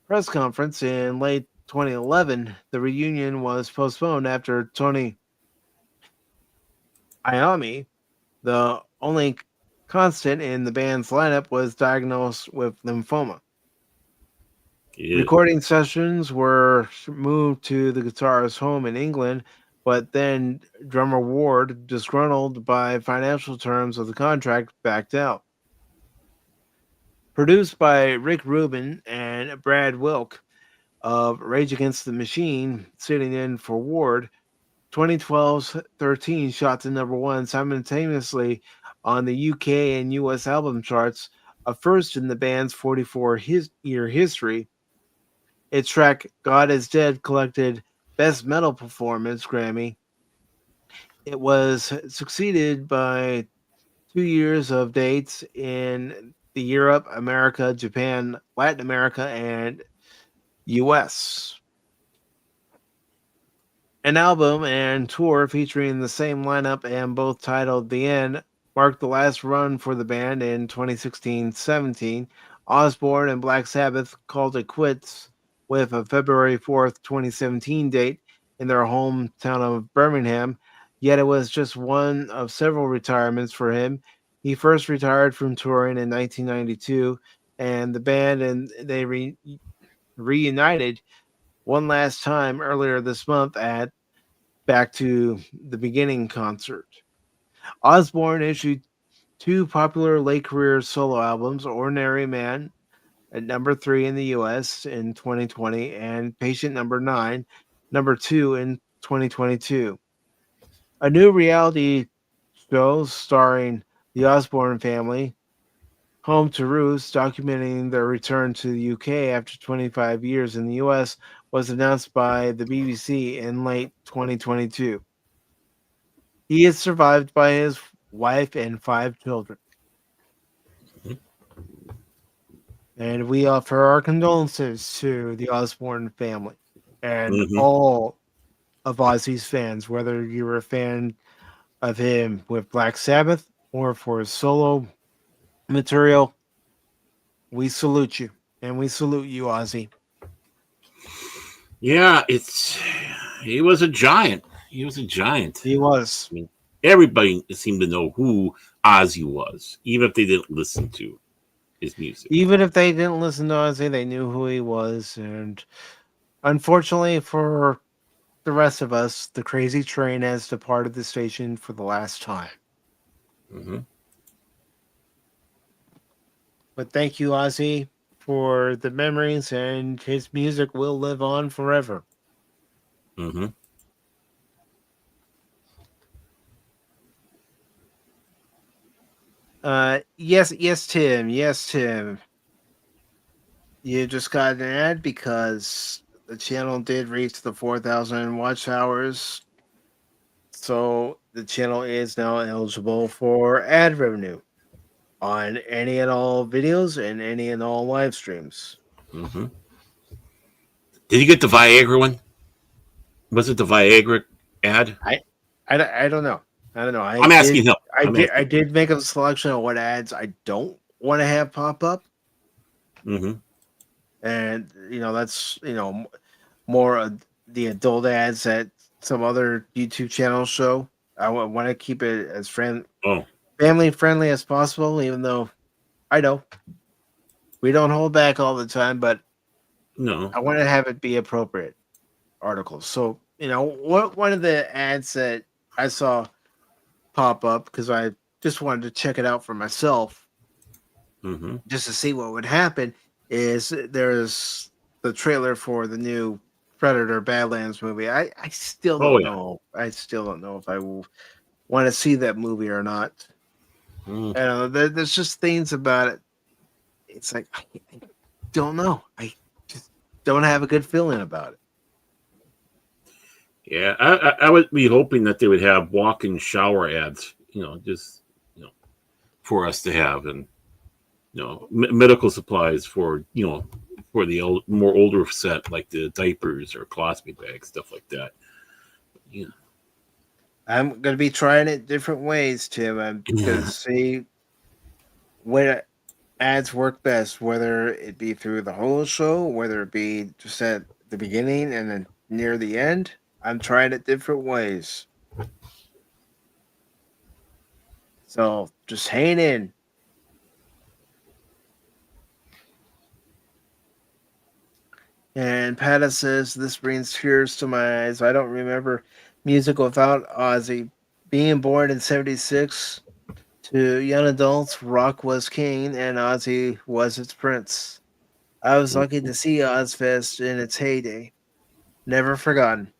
press conference in late 2011, the reunion was postponed after Tony Iommi, the only constant in the band's lineup, was diagnosed with lymphoma. Yeah. Recording sessions were moved to the guitarist's home in England, but then drummer Ward, disgruntled by financial terms of the contract, backed out. Produced by Rick Rubin and Brad Wilk of Rage Against the Machine, sitting in for Ward, 2012's 13 shot to number 1 simultaneously on the UK and US album charts, a first in the band's 44-year history. Its track God Is Dead collected Best Metal Performance Grammy. It was succeeded by 2 years of dates in the Europe, America, Japan, Latin America, and US. An album and tour featuring the same lineup and both titled The End marked the last run for the band in 2016-17. Osbourne and Black Sabbath called it quits with a February 4th, 2017 date in their hometown of Birmingham, yet it was just one of several retirements for him. He first retired from touring in 1992, and the band and they reunited one last time earlier this month at Back to the Beginning concert. Osbourne issued 2 popular late career solo albums, Ordinary Man at number 3 in the US in 2020 and Patient Number 9, number 2 in 2022. A new reality show starring the Osbourne family, Home to Roost, documenting their return to the UK after 25 years in the US, was announced by the BBC in late 2022. He is survived by his wife and 5 children. And we offer our condolences to the Osbourne family and all of Ozzy's fans, whether you're a fan of him with Black Sabbath or for his solo material. We salute you, and we salute you, Ozzy. Yeah, he was a giant. He was a giant. He was. I mean, everybody seemed to know who Ozzy was, even if they didn't listen to his music. Even if they didn't listen to Ozzy, they knew who he was. And unfortunately for the rest of us, the crazy train has departed the station for the last time. Mm-hmm. But thank you, Ozzy, for the memories, and his music will live on forever. Mm-hmm. Yes, Tim. Yes, Tim. You just got an ad because the channel did reach the 4,000 watch hours. So the channel is now eligible for ad revenue on any and all videos and any and all live streams. Mm-hmm. Did you get the Viagra one? Was it the Viagra ad? I don't know. I don't know. I'm asking him. I did make a selection of what ads I don't want to have pop up. Mm-hmm. And that's more the adult ads that some other YouTube channels show. I want to keep it as family friendly as possible, even though I know we don't hold back all the time, but no, I want to have it be appropriate articles. So one of the ads that I saw pop up because I just wanted to check it out for myself, just to see what would happen, is there's the trailer for the new Predator Badlands movie. I still don't know. I still don't know if I will want to see that movie or not. There's just things about it. It's like I don't know. I just don't have a good feeling about it. Yeah, I would be hoping that they would have walk-in shower ads, just for us to have, and medical supplies for for the more older set, like the diapers or colostomy bags, stuff like that. Yeah. I'm going to be trying it different ways, Tim. I'm going to see what ads work best, whether it be through the whole show, whether it be just at the beginning and then near the end. I'm trying it different ways. So just hang in. And Pata says, this brings tears to my eyes. I don't remember music without Ozzy. Being born in 76, to young adults, rock was king and Ozzy was its prince. I was lucky to see Ozfest in its heyday. Never forgotten.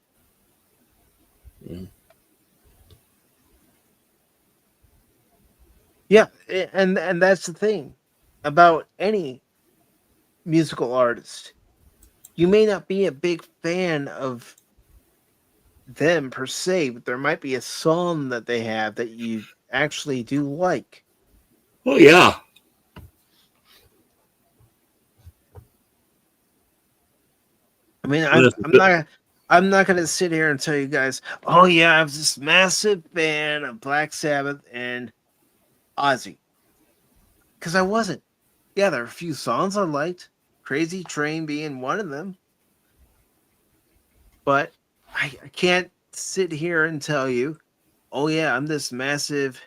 Yeah, and that's the thing about any musical artist. You may not be a big fan of them per se, but there might be a song that they have that you actually do like. Oh yeah. I mean, I'm not gonna sit here and tell you guys, oh yeah, I was this massive fan of Black Sabbath and Ozzy, because I wasn't. Yeah, there are a few songs I liked, Crazy Train being one of them, but I can't sit here and tell you, oh yeah, I'm this massive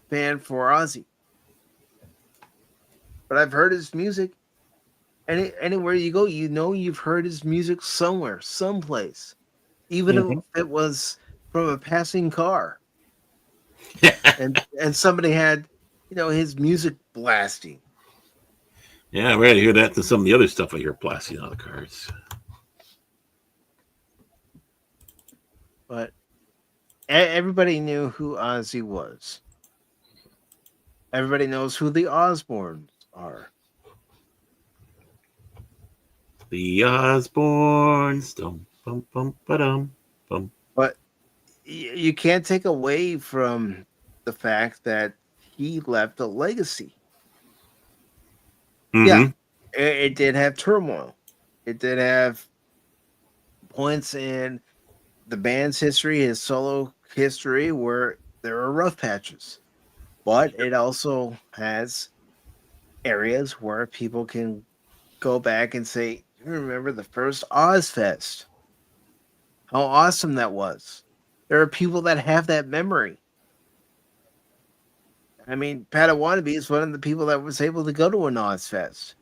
fan for Ozzy. But I've heard his music. Anywhere you go, you've heard his music somewhere, someplace, even if it was from a passing car, and somebody had, his music blasting. Yeah, I'm ready to hear that to some of the other stuff I hear blasting out of the cars. But everybody knew who Ozzy was. Everybody knows who the Osbournes are. The Osbournes, dum bum bum ba-dum bum. But you can't take away from the fact that he left a legacy. Mm-hmm. Yeah, it did have turmoil. It did have points in the band's history, his solo history, where there are rough patches. But it also has areas where people can go back and say, you remember the first Ozfest? How awesome that was. There are people that have that memory. I mean, Patawannabe is one of the people that was able to go to an Ozfest.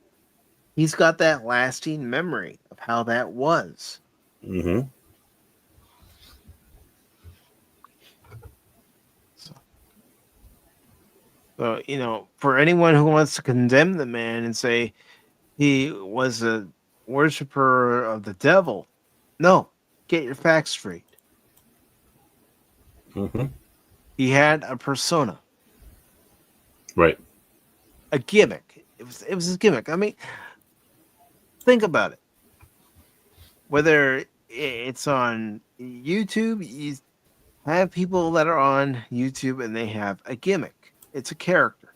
He's got that lasting memory of how that was. Mm-hmm. So, for anyone who wants to condemn the man and say he was a worshiper of the devil, no, get your facts straight. Mm-hmm. He had a persona, Right. a gimmick. It was his gimmick. I mean, think about it. Whether it's on YouTube, you have people that are on YouTube and they have a gimmick. It's a character.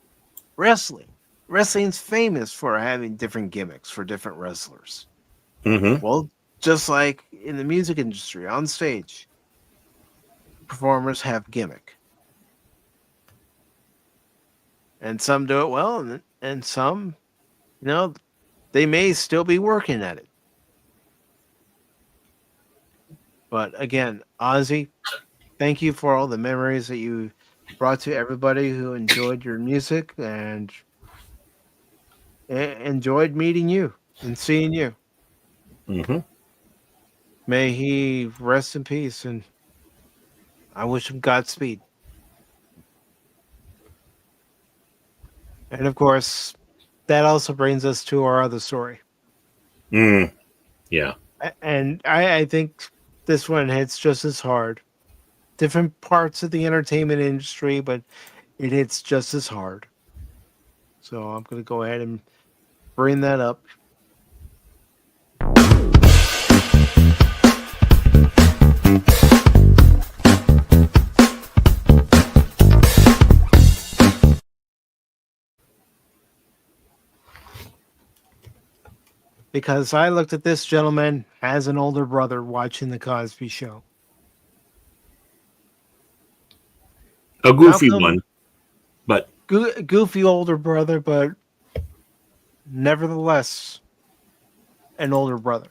Wrestling's famous for having different gimmicks for different wrestlers. Mm-hmm. Well, just like in the music industry, on stage, performers have gimmick. And some do it well, and some, they may still be working at it. But again, Ozzy, thank you for all the memories that you brought to everybody who enjoyed your music and enjoyed meeting you and seeing you. Mm-hmm. May he rest in peace, and I wish him Godspeed. And of course, that also brings us to our other story. Yeah. And I think this one hits just as hard. Different parts of the entertainment industry, but it hits just as hard. So I'm going to go ahead and bring that up. because I looked at this gentleman as an older brother watching the Cosby Show. A goofy Malcolm, one, but goofy older brother, but nevertheless an older brother.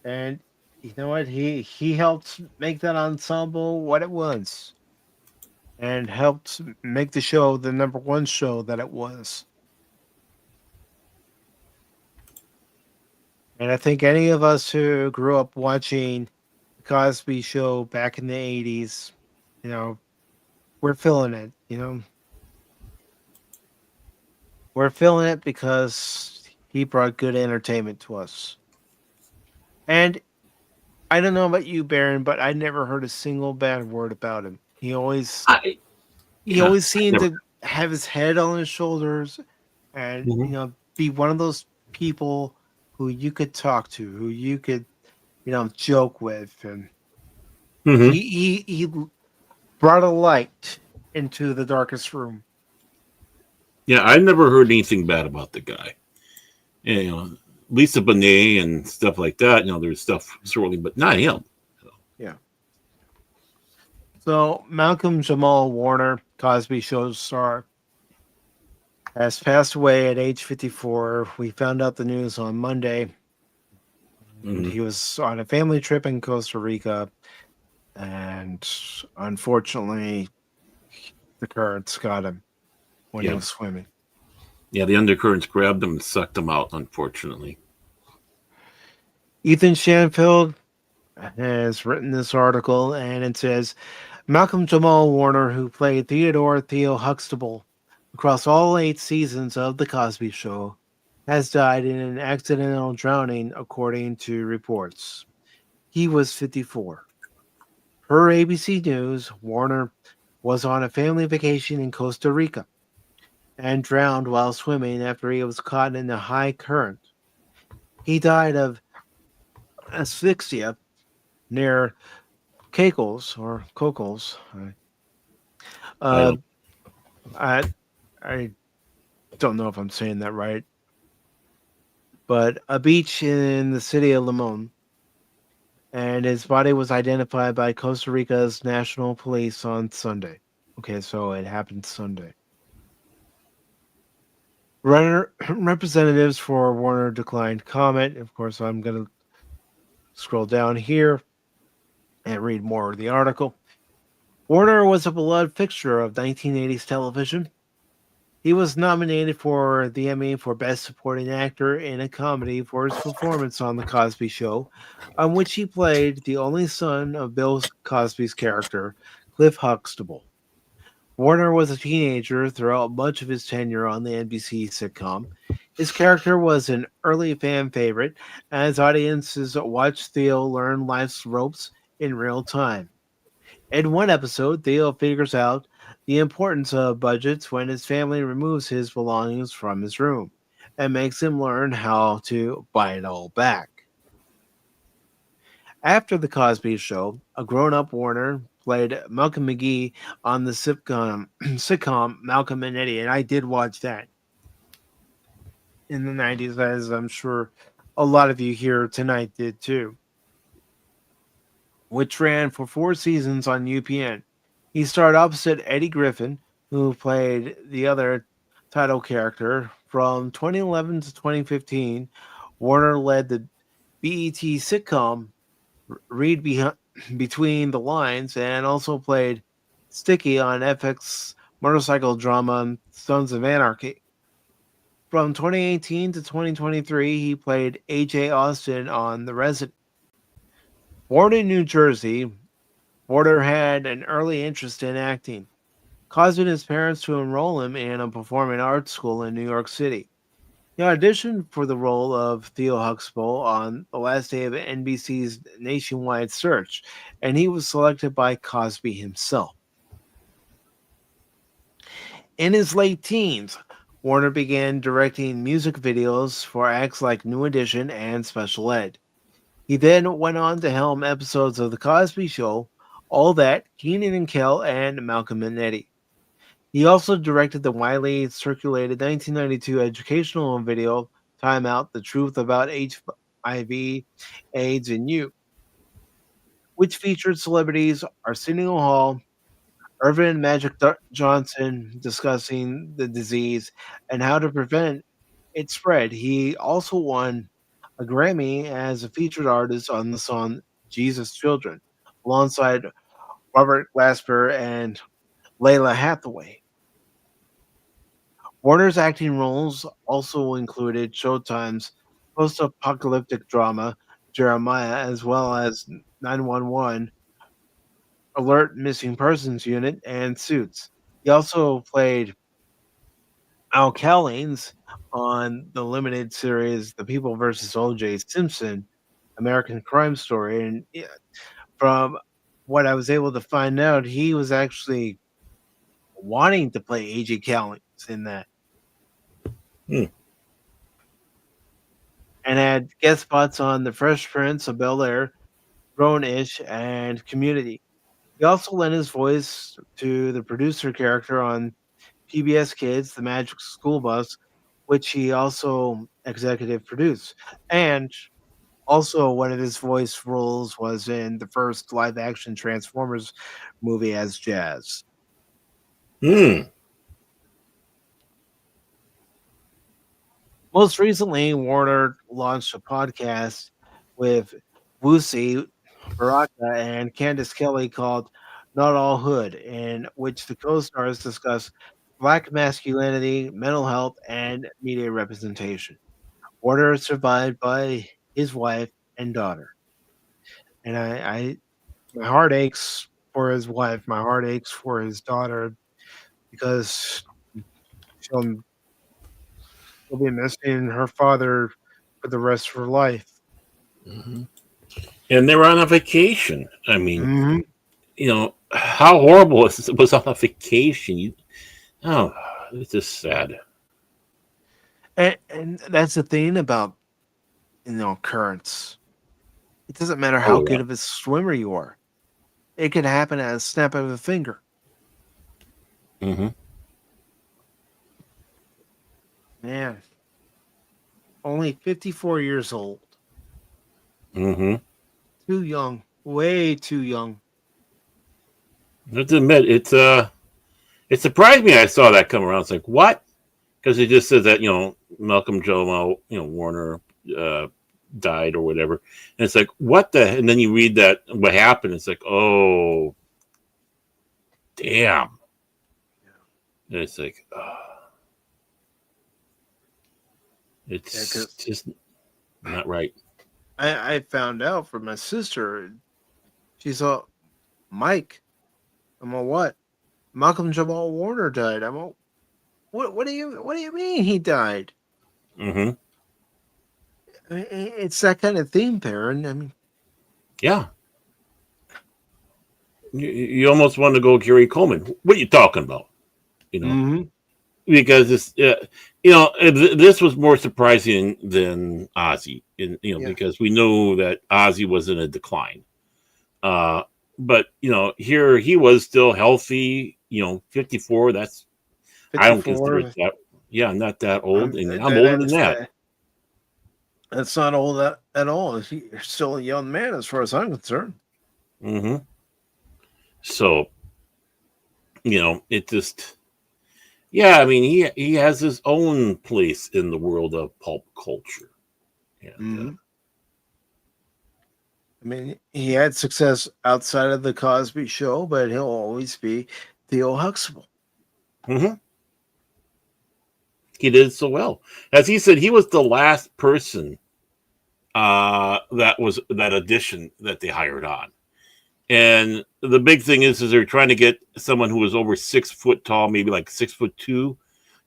And you know what? He helped make that ensemble what it was, and helped make the show the number one show that it was. And I think any of us who grew up watching the Cosby Show back in the 80s, you know, we're feeling it, you know. We're feeling it because he brought good entertainment to us. And I don't know about you, Baron, but I never heard a single bad word about him. He always seemed to have his head on his shoulders and Mhm. be one of those people who you could talk to, who you could, joke with, and Mhm. he brought a light into the darkest room. Yeah, I never heard anything bad about the guy. And, Lisa Bonet and stuff like that. There's stuff swirling, but not him. Yeah. So Malcom-Jamal Warner, Cosby Show star, has passed away at age 54. We found out the news on Monday. And Mhm. he was on a family trip in Costa Rica, and unfortunately, the currents got him when he Yeah. was swimming. Yeah, the undercurrents grabbed him and sucked him out, unfortunately. Ethan Shanfield has written this article, and it says Malcom-Jamal Warner, who played Theo Huxtable across all 8 seasons of The Cosby Show, has died in an accidental drowning, according to reports. He was 54. Per ABC News, Warner was on a family vacation in Costa Rica and drowned while swimming after he was caught in a high current. He died of asphyxia near Cocos. I I don't know if I'm saying that right, but a beach in the city of Limon, and his body was identified by Costa Rica's National Police on Sunday. Okay, so it happened Sunday. Representatives for Warner declined comment. Of course, I'm going to scroll down here and read more of the article. Warner was a beloved fixture of 1980s television. He was nominated for the Emmy for Best Supporting Actor in a Comedy for his performance on The Cosby Show, on which he played the only son of Bill Cosby's character, Cliff Huxtable. Warner was a teenager throughout much of his tenure on the NBC sitcom. His character was an early fan favorite, as audiences watched Theo learn life's ropes in real time. In one episode, Theo figures out the importance of budgets when his family removes his belongings from his room and makes him learn how to buy it all back. After The Cosby Show, a grown-up Warner played Malcolm McGee on the sitcom Malcolm and Eddie, and I did watch that in the 90s, as I'm sure a lot of you here tonight did too, which ran for 4 seasons on UPN. He starred opposite Eddie Griffin, who played the other title character. From 2011 to 2015, Warner led the BET sitcom Read Between the Lines and also played Sticky on FX motorcycle drama Sons of Anarchy. From 2018 to 2023, he played A.J. Austin on The Resident. Born in New Jersey, Warner had an early interest in acting, causing his parents to enroll him in a performing arts school in New York City. He auditioned for the role of Theo Huxtable on the last day of NBC's nationwide search, and he was selected by Cosby himself. In his late teens, Warner began directing music videos for acts like New Edition and Special Ed. He then went on to helm episodes of The Cosby Show, All That, Keenan and Kel, and Malcolm and Eddie. He also directed the widely circulated 1992 educational video Time Out: The Truth About HIV, AIDS, and You, which featured celebrities Arsenio Hall, Irvin Johnson discussing the disease and how to prevent its spread. He also won a Grammy as a featured artist on the song Jesus Children, alongside Robert Glasper and Layla Hathaway. Warner's acting roles also included Showtime's post-apocalyptic drama Jeremiah, as well as 911, Alert Missing Persons Unit, and Suits. He also played Al Callings on the limited series The People vs. O.J. Simpson, American Crime Story. And from what I was able to find out, he was actually wanting to play A.J. Callings in that. And had guest spots on The Fresh Prince of Bel-Air, Grown-ish, and Community. He also lent his voice to the producer character on PBS Kids, The Magic School Bus, which he also executive produced. And also one of his voice roles was in the first live-action Transformers movie as Jazz. Most recently, Warner launched a podcast with Wusi Baraka and Candace Kelly called Not All Hood, in which the co-stars discuss Black masculinity, mental health, and media representation. Warner is survived by his wife and daughter. And my heart aches for his wife. My heart aches for his daughter because she'll be missing her father for the rest of her life. And they were on a vacation. I mean, how horrible it was on a vacation. It's just sad. And that's the thing about currents. It doesn't matter how good of a swimmer you are. It can happen at a snap of a finger. Man, only 54 years old. Too young, way too young. I have to admit, it surprised me. I saw that come around. It's like, what? Because it just says that Malcom-Jamal Warner died or whatever, and it's like, what the? And then you read that what happened. It's like, oh, damn. And it's like, it's just not right. I found out from my sister. She saw Mike. I'm a what? Malcom-Jamal Warner died. I'm a what do you mean he died? It's that kind of thing, Perrin. I mean, yeah. You almost want to go Gary Coleman. What are you talking about? Because it's this was more surprising than Ozzy, because we know that Ozzy was in a decline. But here he was still healthy. 54. That's 54. I don't consider it that. Yeah, I'm not that old, and I'm older than that. That's not old at all. You're still a young man, as far as I'm concerned. So, it just, I mean, he has his own place in the world of pulp culture. And, I mean, he had success outside of the Cosby Show, but he'll always be Theo Huxtable. He did so well. As he said, he was the last person that audition that they hired on. And the big thing is they're trying to get someone who was over 6 foot tall, maybe like 6'2",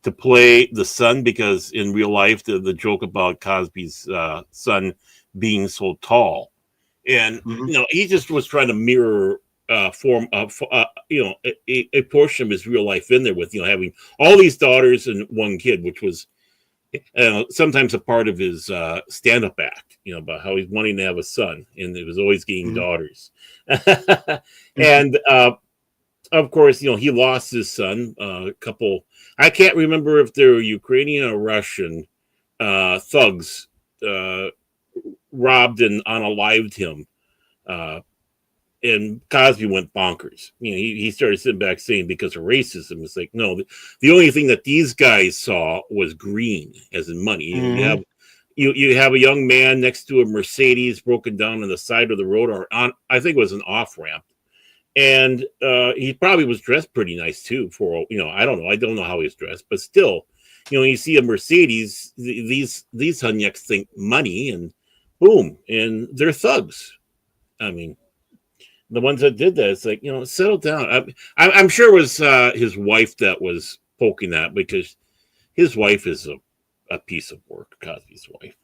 to play the son, because in real life, the joke about Cosby's son being so tall. And, he just was trying to mirror form of, a portion of his real life in there with, having all these daughters and one kid, which was sometimes a part of his stand-up act, about how he's wanting to have a son, and it was always getting daughters. And of course, he lost his son. A couple, I can't remember if they were Ukrainian or Russian thugs robbed and unalived him. Uh, and Cosby went bonkers. He started sitting back saying because of racism. It's like, no, the only thing that these guys saw was green, as in money. You have a young man next to a Mercedes broken down on the side of the road, or on, I think it was an off ramp, and he probably was dressed pretty nice too. For I don't know how he was dressed, but still, you see a Mercedes, these hunyucks think money, and boom, and they're thugs. I mean, the ones that did that, it's like, settle down. I'm sure it was his wife that was poking that, because his wife is a piece of work, Cosby's wife.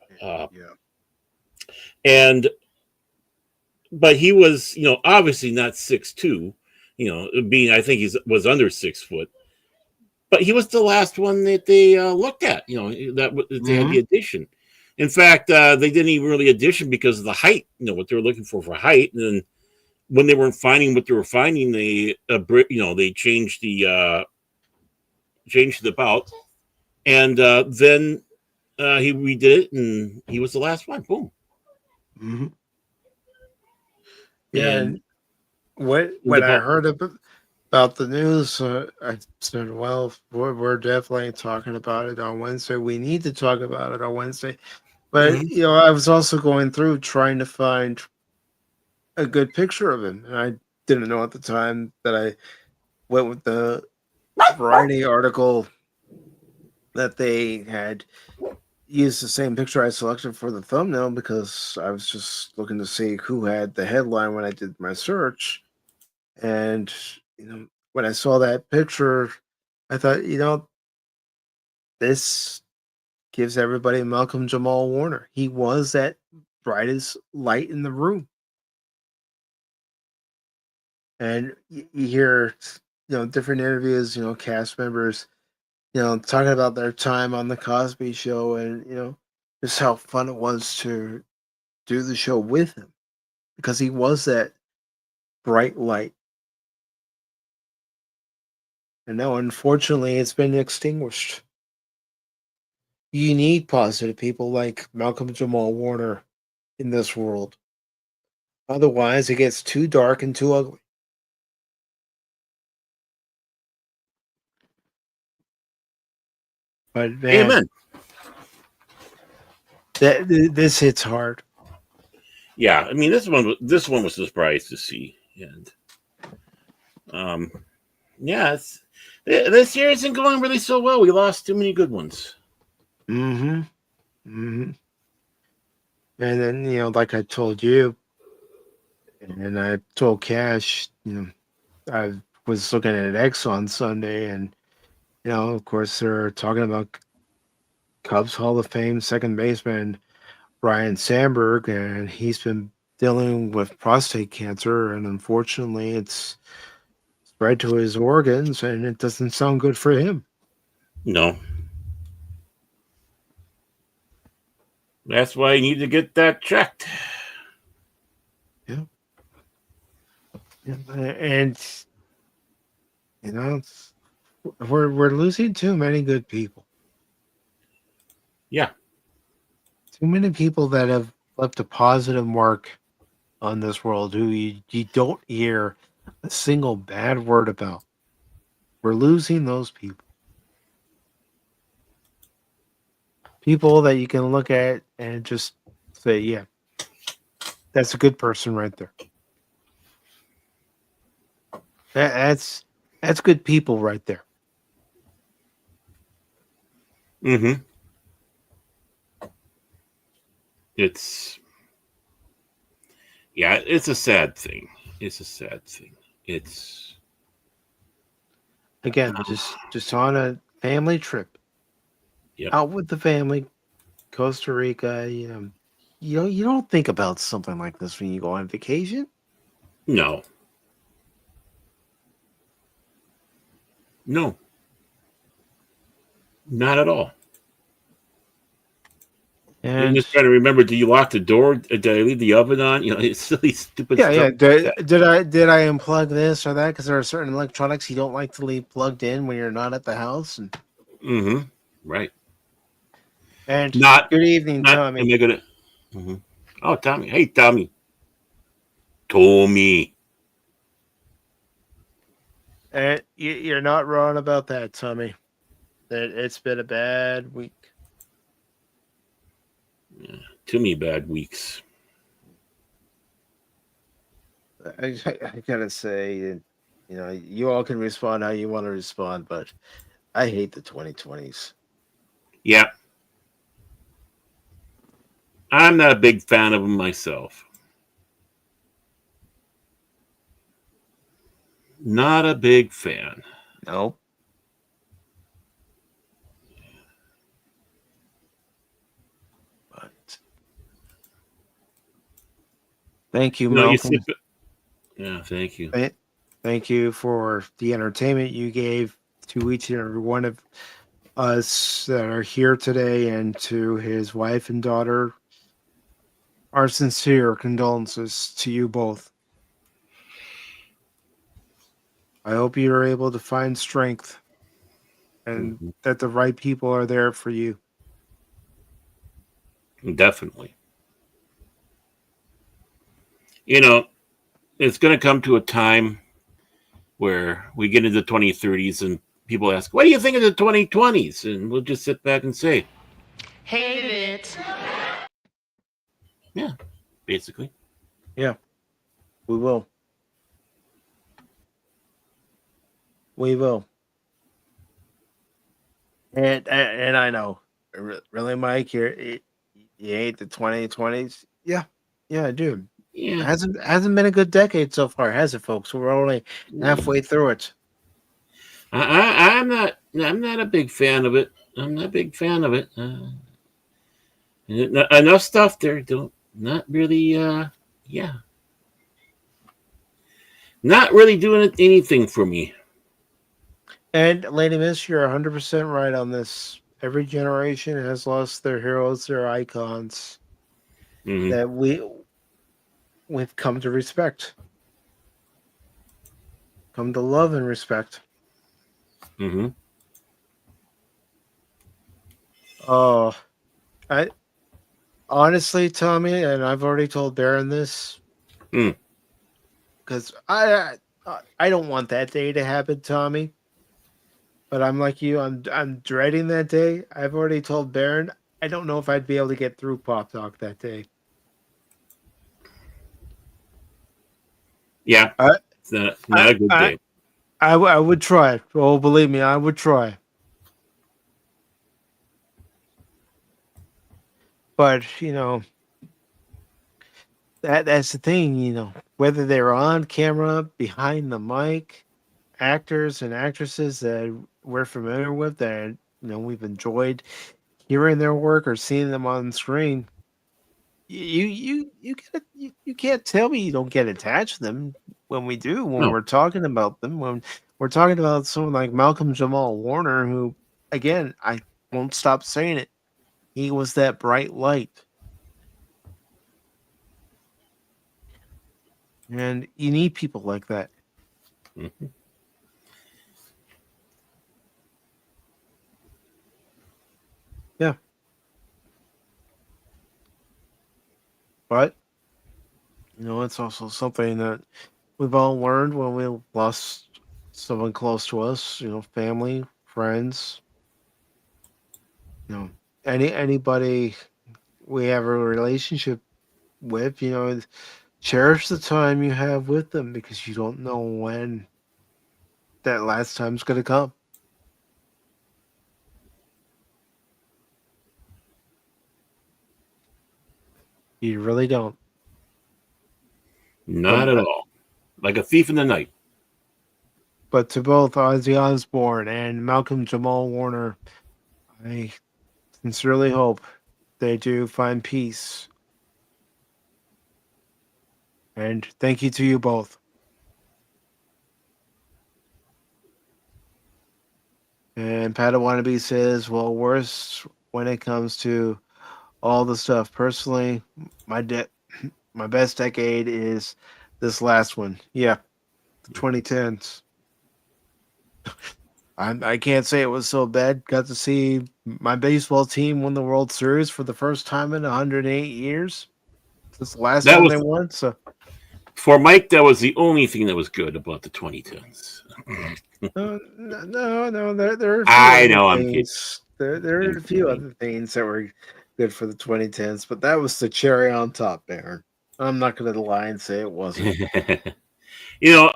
But he was, obviously not 6'2", being, I think was under 6 foot, but he was the last one that they looked at, that they had the addition. In fact, they didn't even really audition because of the height, what they were looking for height. And then when they weren't finding what they were finding, they, they changed the bout, and then he redid it, and he was the last one. Boom. Mm-hmm. Yeah, and when I heard about the news, I said, "Well, we're definitely talking about it on Wednesday. We need to talk about it on Wednesday." But I was also going through trying to find a good picture of him, and I didn't know at the time that I went with the Variety article that they had used the same picture I selected for the thumbnail, because I was just looking to see who had the headline when I did my search. And when I saw that picture, I thought, this gives everybody Malcom-Jamal Warner. He was that brightest light in the room. And you hear, different interviews, cast members, talking about their time on the Cosby Show, and just how fun it was to do the show with him, because he was that bright light. And now, unfortunately, it's been extinguished. You need positive people like Malcom-Jamal Warner in this world. Otherwise, it gets too dark and too ugly. But man, Amen. This hits hard. Yeah, I mean, this one was a surprise to see, and yeah, this year isn't going really so well. We lost too many good ones. Mm-hmm. Mm-hmm. And then, like I told you, and I told Cash, I was looking at X on Sunday, and of course they're talking about Cubs Hall of Fame second baseman Ryan Sandberg, and he's been dealing with prostate cancer, and unfortunately it's spread to his organs, and it doesn't sound good for him. No. That's why you need to get that checked. Yeah. And we're losing too many good people. Yeah. Too many people that have left a positive mark on this world who you don't hear a single bad word about. We're losing those people. People that you can look at and just say, yeah, that's a good person right there. That's good people right there. Mm-hmm. It's a sad thing. It's a sad thing. It's Again, just on a family trip. Yep. Out with the family, Costa Rica, you don't think about something like this when you go on vacation. No. Not at all. I'm And just trying to remember. Do you lock the door? Did I leave the oven on? You know, it's silly, stupid yeah, stuff. yeah. Did I unplug this or that? Because there are certain electronics you don't like to leave plugged in when you're not at the house. Mm-hmm. Right. And Not. good evening, Not. Am Tommy. I gonna? Mm-hmm. Oh, Tommy. Hey, Tommy. Tommy. And you're not wrong about that, Tommy. It's been a bad week. Too many bad weeks. I gotta say, you all can respond how you want to respond, but I hate the 2020s. Yeah. I'm not a big fan of them myself. Not a big fan. Nope. But thank you, You know, you Malcolm. sit. Yeah. Thank you. Thank you for the entertainment you gave to each and every one of us that are here today, and to his wife and daughter. Our sincere condolences to you both. I hope you are able to find strength and Mhm. that the right people are there for you. Definitely. You know, it's going to come to a time where we get into the 2030s and people ask, what do you think of the 2020s? And we'll just sit back and say, Hated it. yeah, basically. Yeah, we will. We will. And I know, really, Mike, you hate the 2020s. Yeah, yeah, I do. Yeah. Hasn't been a good decade so far, has it, folks? We're only halfway through it. I'm not a big fan of it. I'm not a big fan of it. Enough stuff there. Don't not really. Yeah, not really doing anything for me. And Lady Miss, you're 100% right on this. Every generation has lost their heroes, their icons Hmm. that we've come to respect, come to love and respect. Hmm. Oh, I honestly, Tommy, and I've already told Baron this Mm. because I don't want that day to happen, Tommy. But I'm like you, I'm dreading that day. I've already told Baron I don't know if I'd be able to get through Pop Talk that day. Yeah, I it's not I a good I, day. I would try. Oh, believe me, I would try. But that's the thing. Whether they're on camera, behind the mic, actors and actresses that we're familiar with, that we've enjoyed hearing their work or seeing them on screen. You can't tell me you don't get attached to them when we do, when No, we're talking about them, when we're talking about someone like Malcolm-Jamal Warner, who, again, I won't stop saying it, he was that bright light. And you need people like that. Mhm. Yeah. But it's also something that we've all learned when we lost someone close to us, family, friends, you know, anybody we have a relationship with, cherish the time you have with them, because you don't know when that last time's going to come. You really don't. Not But at all. Like a thief in the night. but to both Ozzy Osbourne and Malcolm-Jamal Warner, I sincerely hope they do find peace. And thank you to you both. And Padawannabe says, well, worse when it comes to all the stuff. Personally, my best decade is this last one. Yeah, the 2010s. I can't say it was so bad. Got to see my baseball team win the World Series for the first time in 108 years. This the last That time was they won. So for Mike. That was the only thing that was good about the 2010s. no. There are a few I other know. I'm kidding. things. There are a few other things that were good for the 2010s, but that was the cherry on top, Baron. I'm not going to lie and say it wasn't. You know,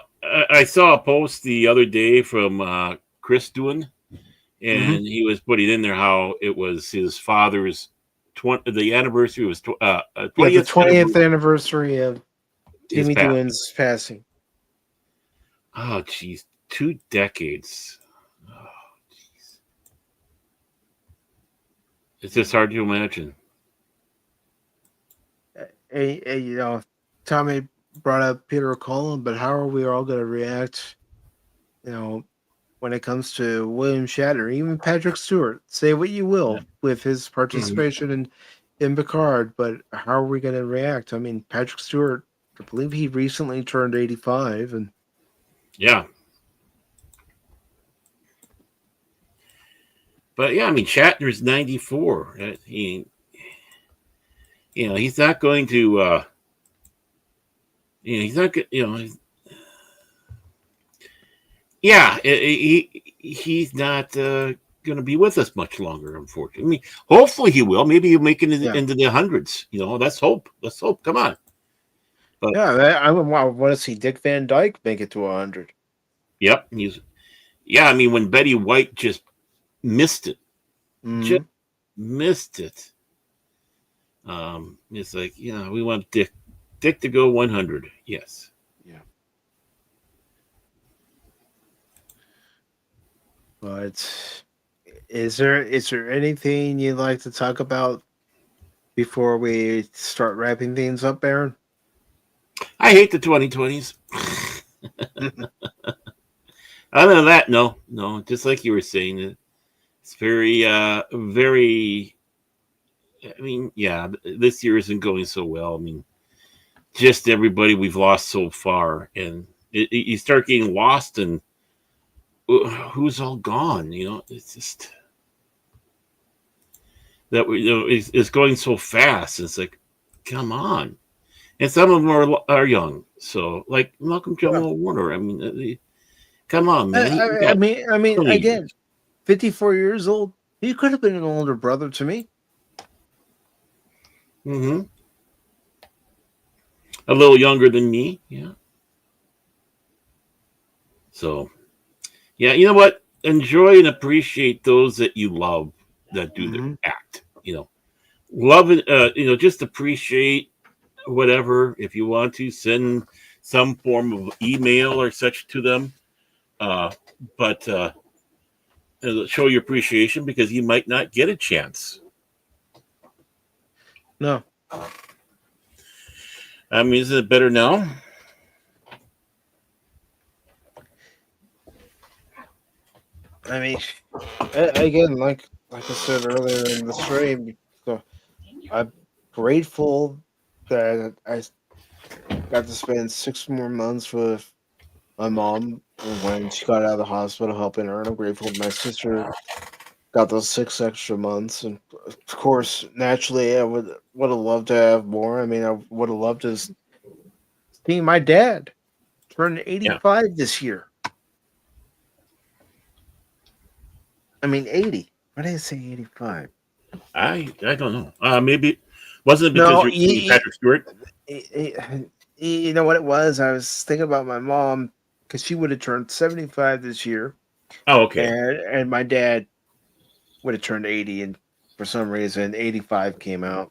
I saw a post the other day from Chris Doohan, and he was putting in there how it was his father's the anniversary was 20th Yeah, the 20th anniversary of Timmy passing. Doohan's passing. Oh, geez, 2 decades. Oh, geez. It's just hard to imagine. You know, Tommy brought up Peter Cullen, but how are we all going to react, you know, when it comes to William Shatner, even Patrick Stewart? Say what you will with his participation in Picard, but how are we going to react? I mean, Patrick Stewart, I believe he recently turned 85, and yeah. But yeah, I mean, Shatner's 94. He's not going to. He's not. He's not going to be with us much longer, unfortunately. I mean, hopefully he will. Maybe he'll make it into the hundreds. Let's hope. Let's hope. Come on. But, I want to see Dick Van Dyke make it to 100. Yep. I mean, when Betty White just missed it. Just missed it. It's like, we want Dick to go 100. Yes. Yeah. But is there anything you'd like to talk about before we start wrapping things up, Baron? I hate the 2020s. Other than that, no. Just like you were saying, it's very, very. I mean, yeah, this year isn't going so well. I mean, just everybody we've lost so far, and you start getting lost, and who's all gone? It's just that it's going so fast. It's like, come on, and some of them are young. So, like Malcom-Jamal Warner. I mean, come on, man. I mean, again, 54 years old. He could have been an older brother to me. A little younger than me, yeah. So, yeah, you know what? Enjoy and appreciate those that you love that do the act. Love it. Just appreciate whatever. If you want to, send some form of email or such to them. But show your appreciation, because you might not get a chance. No. I mean, is it better now? I mean, again, like I said earlier in the stream, so I'm grateful that I got to spend 6 more months with my mom when she got out of the hospital, helping her. And I'm grateful my sister got those 6 extra months. And of course, naturally, I would have loved to have more. I mean, I would have loved to see my dad turn 85 this year. I mean, 80. Why did I say 85? I don't know. Maybe wasn't it because you're Patrick Stewart? You know what it was? I was thinking about my mom, because she would have turned 75 this year. Oh, okay. And my dad would have turned 80, and for some reason, 85 came out.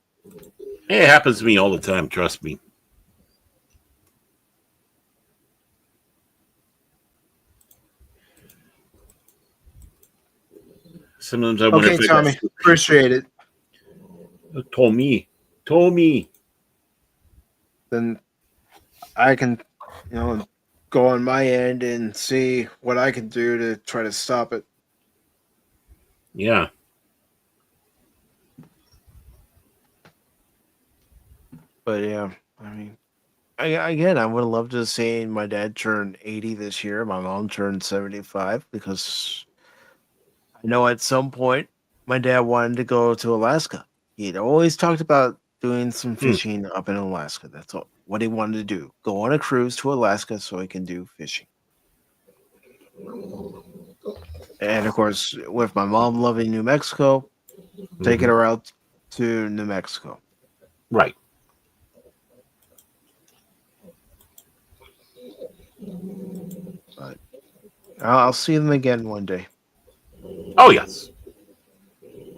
It happens to me all the time. Trust me. Sometimes I wonder if Tommy, appreciate it. Tommy. Then I can, go on my end and see what I can do to try to stop it. Yeah. But yeah, I mean, again, I would have loved to have seen my dad turn 80 this year. My mom turned 75 because I know at some point my dad wanted to go to Alaska. He'd always talked about doing some fishing up in Alaska. That's what he wanted to do. Go on a cruise to Alaska so he can do fishing. And of course, with my mom loving New Mexico, taking her out to New Mexico. Right. But I'll see them again one day. Oh, yes.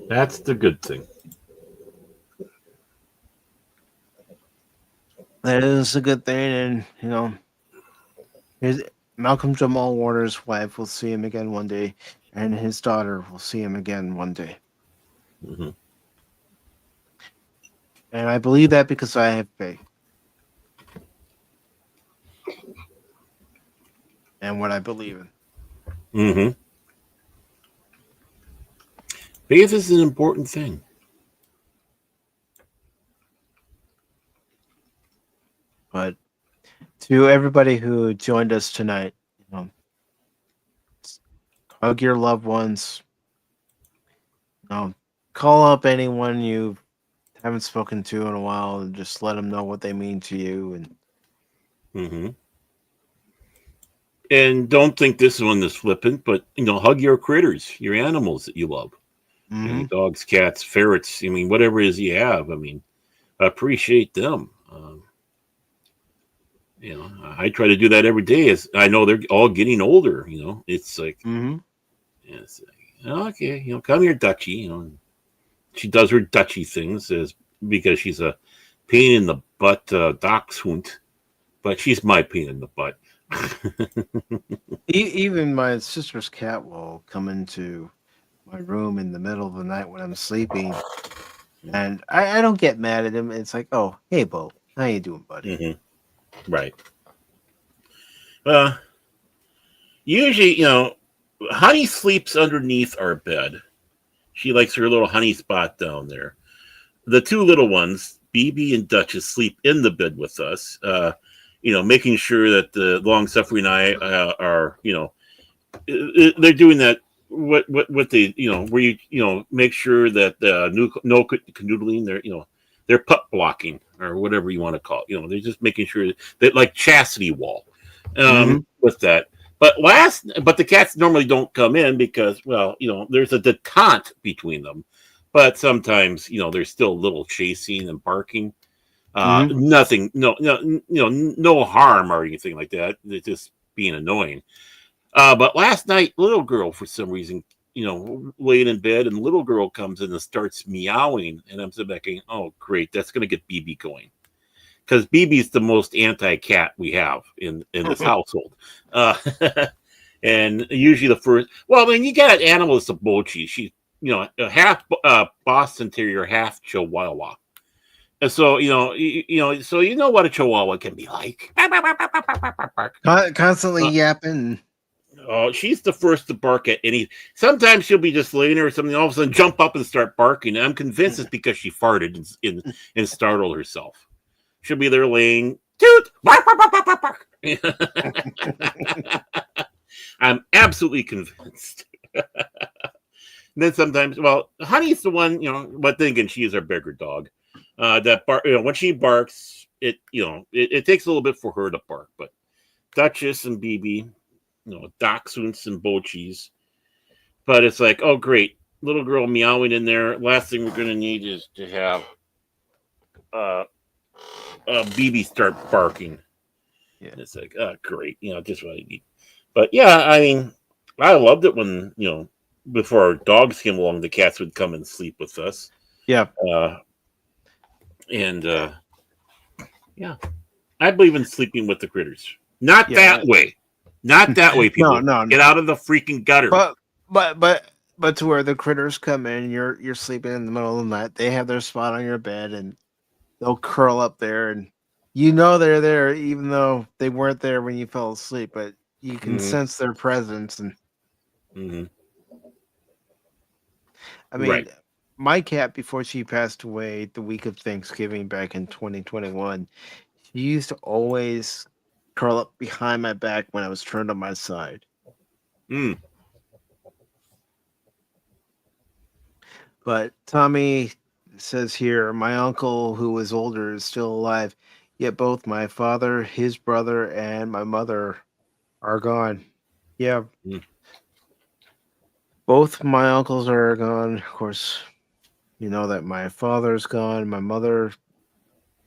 That's the good thing. That is a good thing. And, you know, his Malcom-Jamal Warner's wife will see him again one day. And his daughter will see him again one day. Mm-hmm. And I believe that because I have faith. And what I believe in. Mm-hmm. Faith is an important thing. But to everybody who joined us tonight, you know, hug your loved ones. You know, call up anyone you haven't spoken to in a while and just let them know what they mean to you. And Mm-hmm. And don't think this one is flippant, but hug your critters, your animals that you love. mm-hmm. Dogs, cats, ferrets. I mean, whatever it is you have. I mean, appreciate them. I try to do that every day. As I know they're all getting older. It's like, it's like, okay, come here, Dutchie. She does her Dutchie things because she's a pain in the butt dachshund, but she's my pain in the butt. Even my sister's cat will come into my room in the middle of the night when I'm sleeping, and I don't get mad at him. It's like, oh, hey, Bo, how you doing, buddy? Mm-hmm. Right. Usually, Honey sleeps underneath our bed. She likes her little honey spot down there. The two little ones, BB and Duchess, sleep in the bed with us. Making sure that the long suffering I are, they're doing that. What they, where you make sure that no canoodling, they're pup blocking or whatever you want to call it. They're just making sure that like chastity wall with that. But the cats normally don't come in because, well, there's a detente between them. But sometimes, there's still a little chasing and barking. Nothing, no harm or anything like that. It's just being annoying. But last night, little girl, for some reason, laying in bed, and little girl comes in and starts meowing, and I'm sitting back going, oh, great, that's going to get BB going. Because BB's the most anti-cat we have in this household. And usually the first, well, I mean, you got animals of Bochi. She's, a half Boston Terrier, half Chihuahua. And so, so you know what a Chihuahua can be like. Constantly yapping. Oh, she's the first to bark at any. Sometimes she'll be just laying there or something, all of a sudden jump up and start barking. And I'm convinced it's because she farted and startled herself. She'll be there laying, toot, bark, bark, bark, bark, bark. I'm absolutely convinced. Then sometimes, well, Honey's the one, but then again, she is our bigger dog. That bark, when she barks, it takes a little bit for her to bark. But Duchess and BB, dachshunds and bochies. But it's like, oh, great, little girl meowing in there. Last thing we're gonna need is to have BB start barking. Yeah, and it's like, oh, great, just what I need. But yeah, I mean, I loved it when before our dogs came along, the cats would come and sleep with us. Yeah. Yeah, I believe in sleeping with the critters. Not that way. Not that way, people. No. Get out of the freaking gutter. But to where the critters come in, you're sleeping in the middle of the night. They have their spot on your bed, and they'll curl up there, and they're there, even though they weren't there when you fell asleep. But you can sense their presence, and I mean, my cat, before she passed away the week of Thanksgiving back in 2021, she used to always curl up behind my back when I was turned on my side. Mm. But Tommy says here, my uncle, who was older, is still alive, yet both my father, his brother, and my mother are gone. Yeah, Mm. both my uncles are gone. Of course, you know that my father's gone. My mother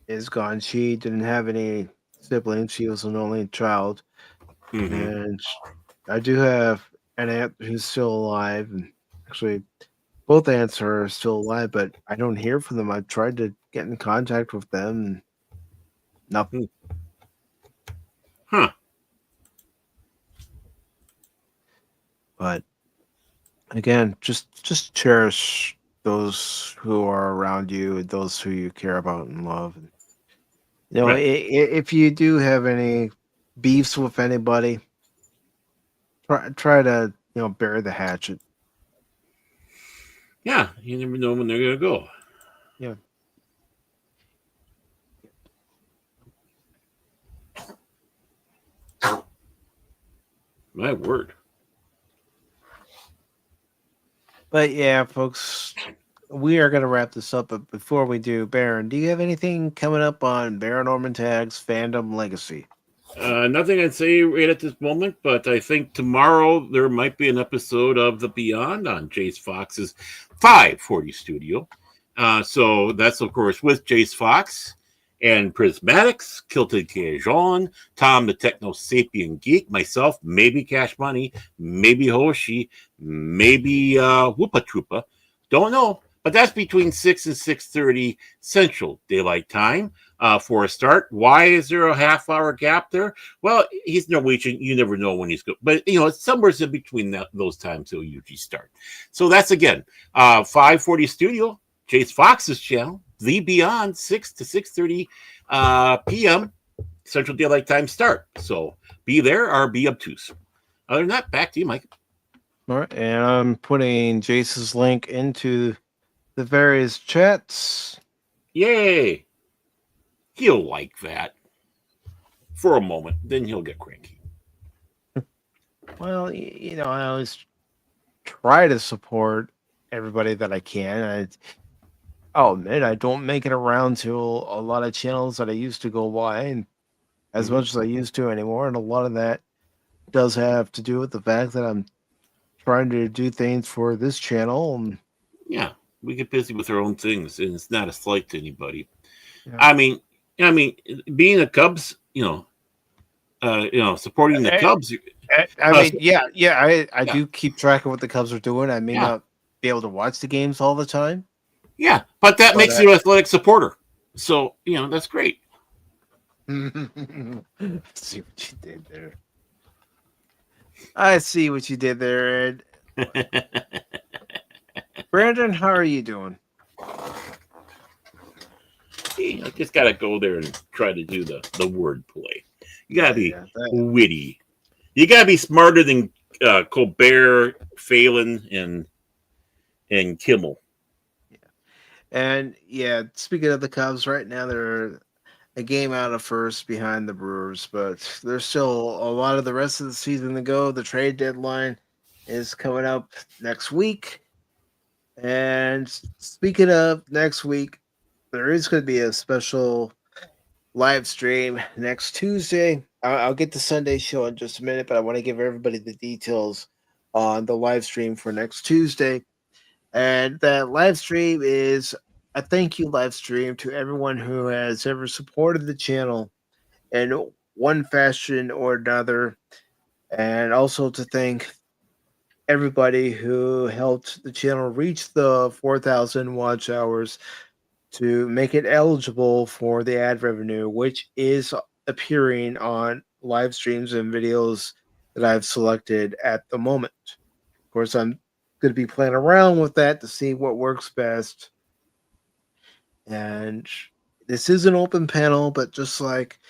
is gone. She didn't have any siblings. She was an only child. Hmm. And I do have an aunt who's still alive. And actually, both aunts are still alive, but I don't hear from them. I've tried to get in contact with them. And nothing. Huh. But again, just cherish those who are around you and those who you care about and love. And, you know, Right. if you do have any beefs with anybody, try to bury the hatchet. Yeah, you never know when they're gonna go. Yeah. My word. But yeah, folks, we are going to wrap this up. But before we do, Baron, do you have anything coming up on Baron Orman Tag's Fandom Legacy? Nothing I'd say right at this moment, but I think tomorrow there might be an episode of The Beyond on Jace Fox's 540 studio. So that's, of course, with Jace Fox and Prismatics, Kilted Cajon, Tom the Techno Sapien Geek, myself, maybe Cash Money, maybe Hoshi, maybe Whoopa Troopa. Don't know. But that's between 6 and 6:30 Central Daylight Time. For a start. Why is there a half-hour gap there? Well, he's Norwegian. You never know when he's good. But, it's somewhere in between those times he'll usually start. So that's, again, 540 Studio, Jace Fox's channel, The Beyond, 6 to 6:30 p.m. Central Daylight Time start. So be there or be obtuse. Other than that, back to you, Mike. All right, and I'm putting Jace's link into the various chats. Yay! He'll like that for a moment. Then he'll get cranky. Well, I always try to support everybody that I can. I'll admit I don't make it around to a lot of channels that I used to go by and as much as I used to anymore. And a lot of that does have to do with the fact that I'm trying to do things for this channel. And yeah, we get busy with our own things, and it's not a slight to anybody. Yeah. I mean, being a Cubs, supporting the Cubs. I do keep track of what the Cubs are doing. I may not be able to watch the games all the time. Yeah, but that makes you an athletic supporter. So, that's great. See what you did there. I see what you did there, Ed. Brandon, how are you doing? I just got to go there and try to do the word play. You got to be witty. You got to be smarter than Colbert, Phelan, and Kimmel. Yeah. And, speaking of the Cubs, right now they're a game out of first behind the Brewers, but there's still a lot of the rest of the season to go. The trade deadline is coming up next week. And speaking of next week, there is going to be a special live stream next Tuesday. I'll get the Sunday show in just a minute, but I want to give everybody the details on the live stream for next Tuesday. And that live stream is a thank you live stream to everyone who has ever supported the channel in one fashion or another. And also to thank everybody who helped the channel reach the 4,000 watch hours to make it eligible for the ad revenue, which is appearing on live streams and videos that I've selected at the moment. Of course, I'm going to be playing around with that to see what works best. And this is an open panel, but just like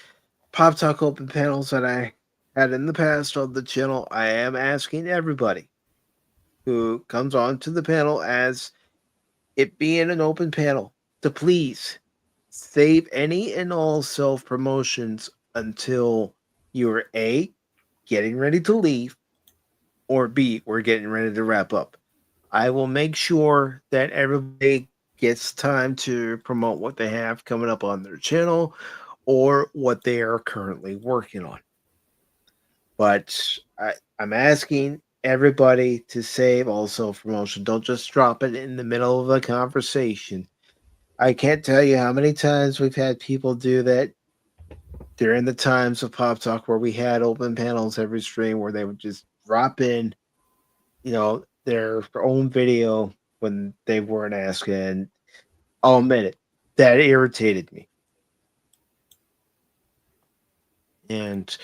Pop Talk open panels that I had in the past on the channel, I am asking everybody who comes on to the panel as it being an open panel, to please save any and all self promotions until you're A, getting ready to leave, or B, we're getting ready to wrap up. I will make sure that everybody gets time to promote what they have coming up on their channel or what they are currently working on. But I'm asking everybody to save all self promotion. Don't just drop it in the middle of a conversation. I can't tell you how many times we've had people do that during the times of Pop Talk where we had open panels every stream where they would just drop in, their own video when they weren't asking. And I'll admit it, that irritated me. And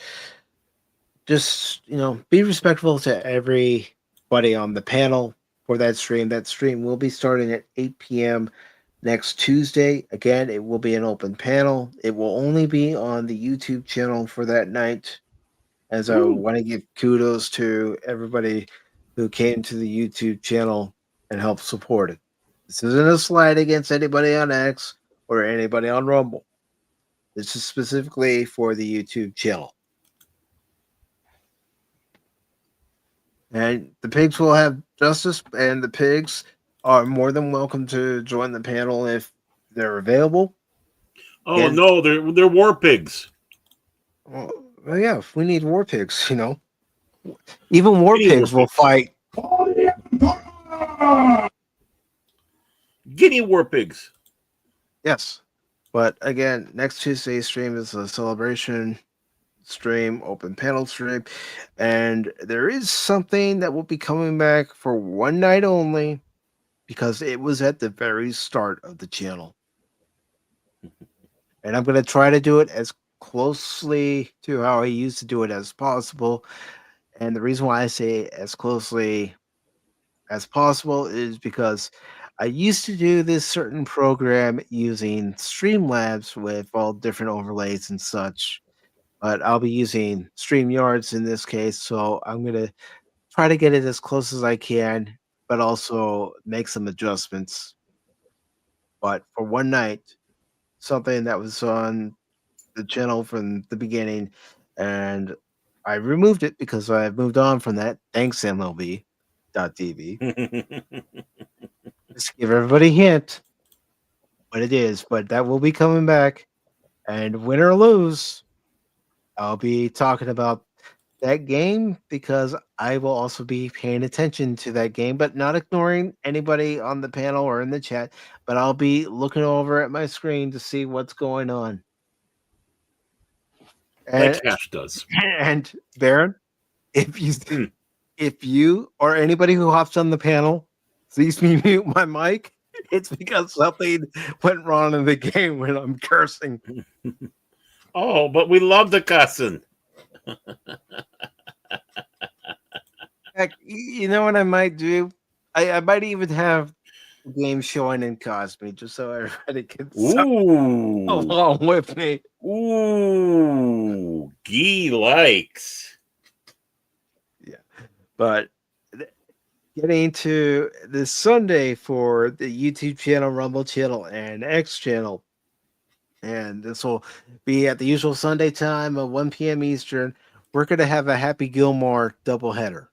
just, be respectful to everybody on the panel for that stream. That stream will be starting at 8 p.m. next Tuesday. Again, it will be an open panel. It will only be on the YouTube channel for that night, as I want to give kudos to everybody who came to the YouTube channel and helped support it. This isn't a slight against anybody on X or anybody on Rumble. This is specifically for the YouTube channel. And the pigs will have justice, and the pigs are more than welcome to join the panel if they're available. Oh, no, they're war pigs. Well, yeah, we need war pigs, Even war pigs will fight. Guinea war pigs. Yes. But again, next Tuesday's stream is a celebration stream, open panel stream, and there is something that will be coming back for one night only because it was at the very start of the channel. And I'm going to try to do it as closely to how I used to do it as possible. And the reason why I say as closely as possible is because I used to do this certain program using Streamlabs with all different overlays and such. But I'll be using StreamYards in this case, so I'm going to try to get it as close as I can, but also make some adjustments. But for one night, something that was on the channel from the beginning, and I removed it because I've moved on from that. Thanks, MLB.TV. Just give everybody a hint what it is, but that will be coming back. And win or lose, I'll be talking about that game because I will also be paying attention to that game, but not ignoring anybody on the panel or in the chat. But I'll be looking over at my screen to see what's going on. Like Cash does. And Baron, if you or anybody who hops on the panel sees me mute my mic, it's because something went wrong in the game when I'm cursing. Oh, but we love the cussing. Heck, you know what I might do? I might even have games showing in Cosby just so everybody can along with me. Ooh, Gee likes. Yeah, but getting to this Sunday for the YouTube channel, Rumble channel, and X channel. And this will be at the usual Sunday time of 1 p.m. Eastern. We're going to have a Happy Gilmore doubleheader.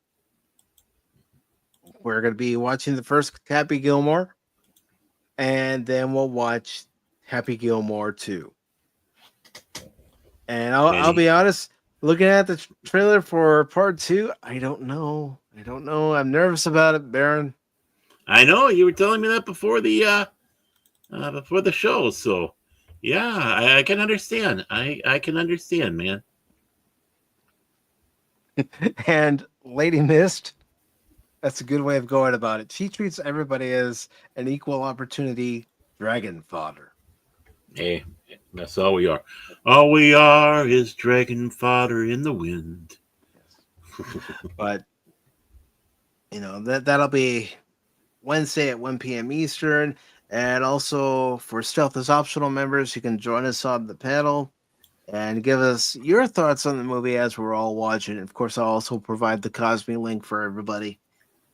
We're going to be watching the first Happy Gilmore, and then we'll watch Happy Gilmore 2. And I'll be honest, looking at the trailer for part 2, I don't know. I'm nervous about it, Baron. I know you were telling me that before the show, so yeah, I can understand. I can understand, man. And Lady Mist, that's a good way of going about it. She treats everybody as an equal opportunity dragon fodder. Hey, that's all we are. All we are is dragon fodder in the wind. But that'll be Wednesday at 1 p.m. Eastern. And also for Stealth is Optional members, you can join us on the panel and give us your thoughts on the movie as we're all watching. Of course, I'll also provide the Cosby link for everybody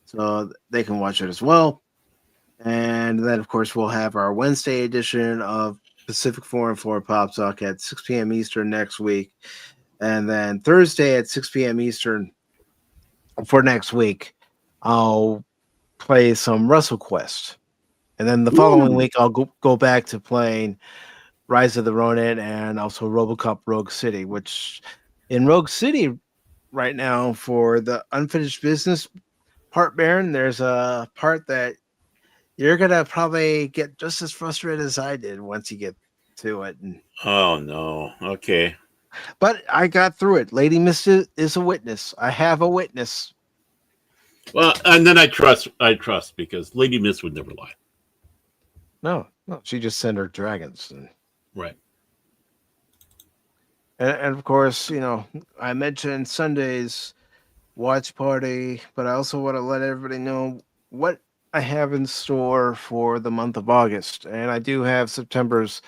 so they can watch it as well. And then, of course, we'll have our Wednesday edition of Pacific 414 Pop Talk at 6 p.m. Eastern next week. And then Thursday at 6 p.m. Eastern for next week, I'll play some WrestleQuest. And then the following week, I'll go back to playing Rise of the Ronin and also RoboCop Rogue City, which in Rogue City right now for the unfinished business part, Baron, there's a part that you're going to probably get just as frustrated as I did once you get to it. Oh, no. Okay. But I got through it. Lady Miss is a witness. I have a witness. Well, and then I trust because Lady Miss would never lie. No, she just sent her dragons. Right. And of course, I mentioned Sunday's watch party, but I also want to let everybody know what I have in store for the month of August. And I do have September's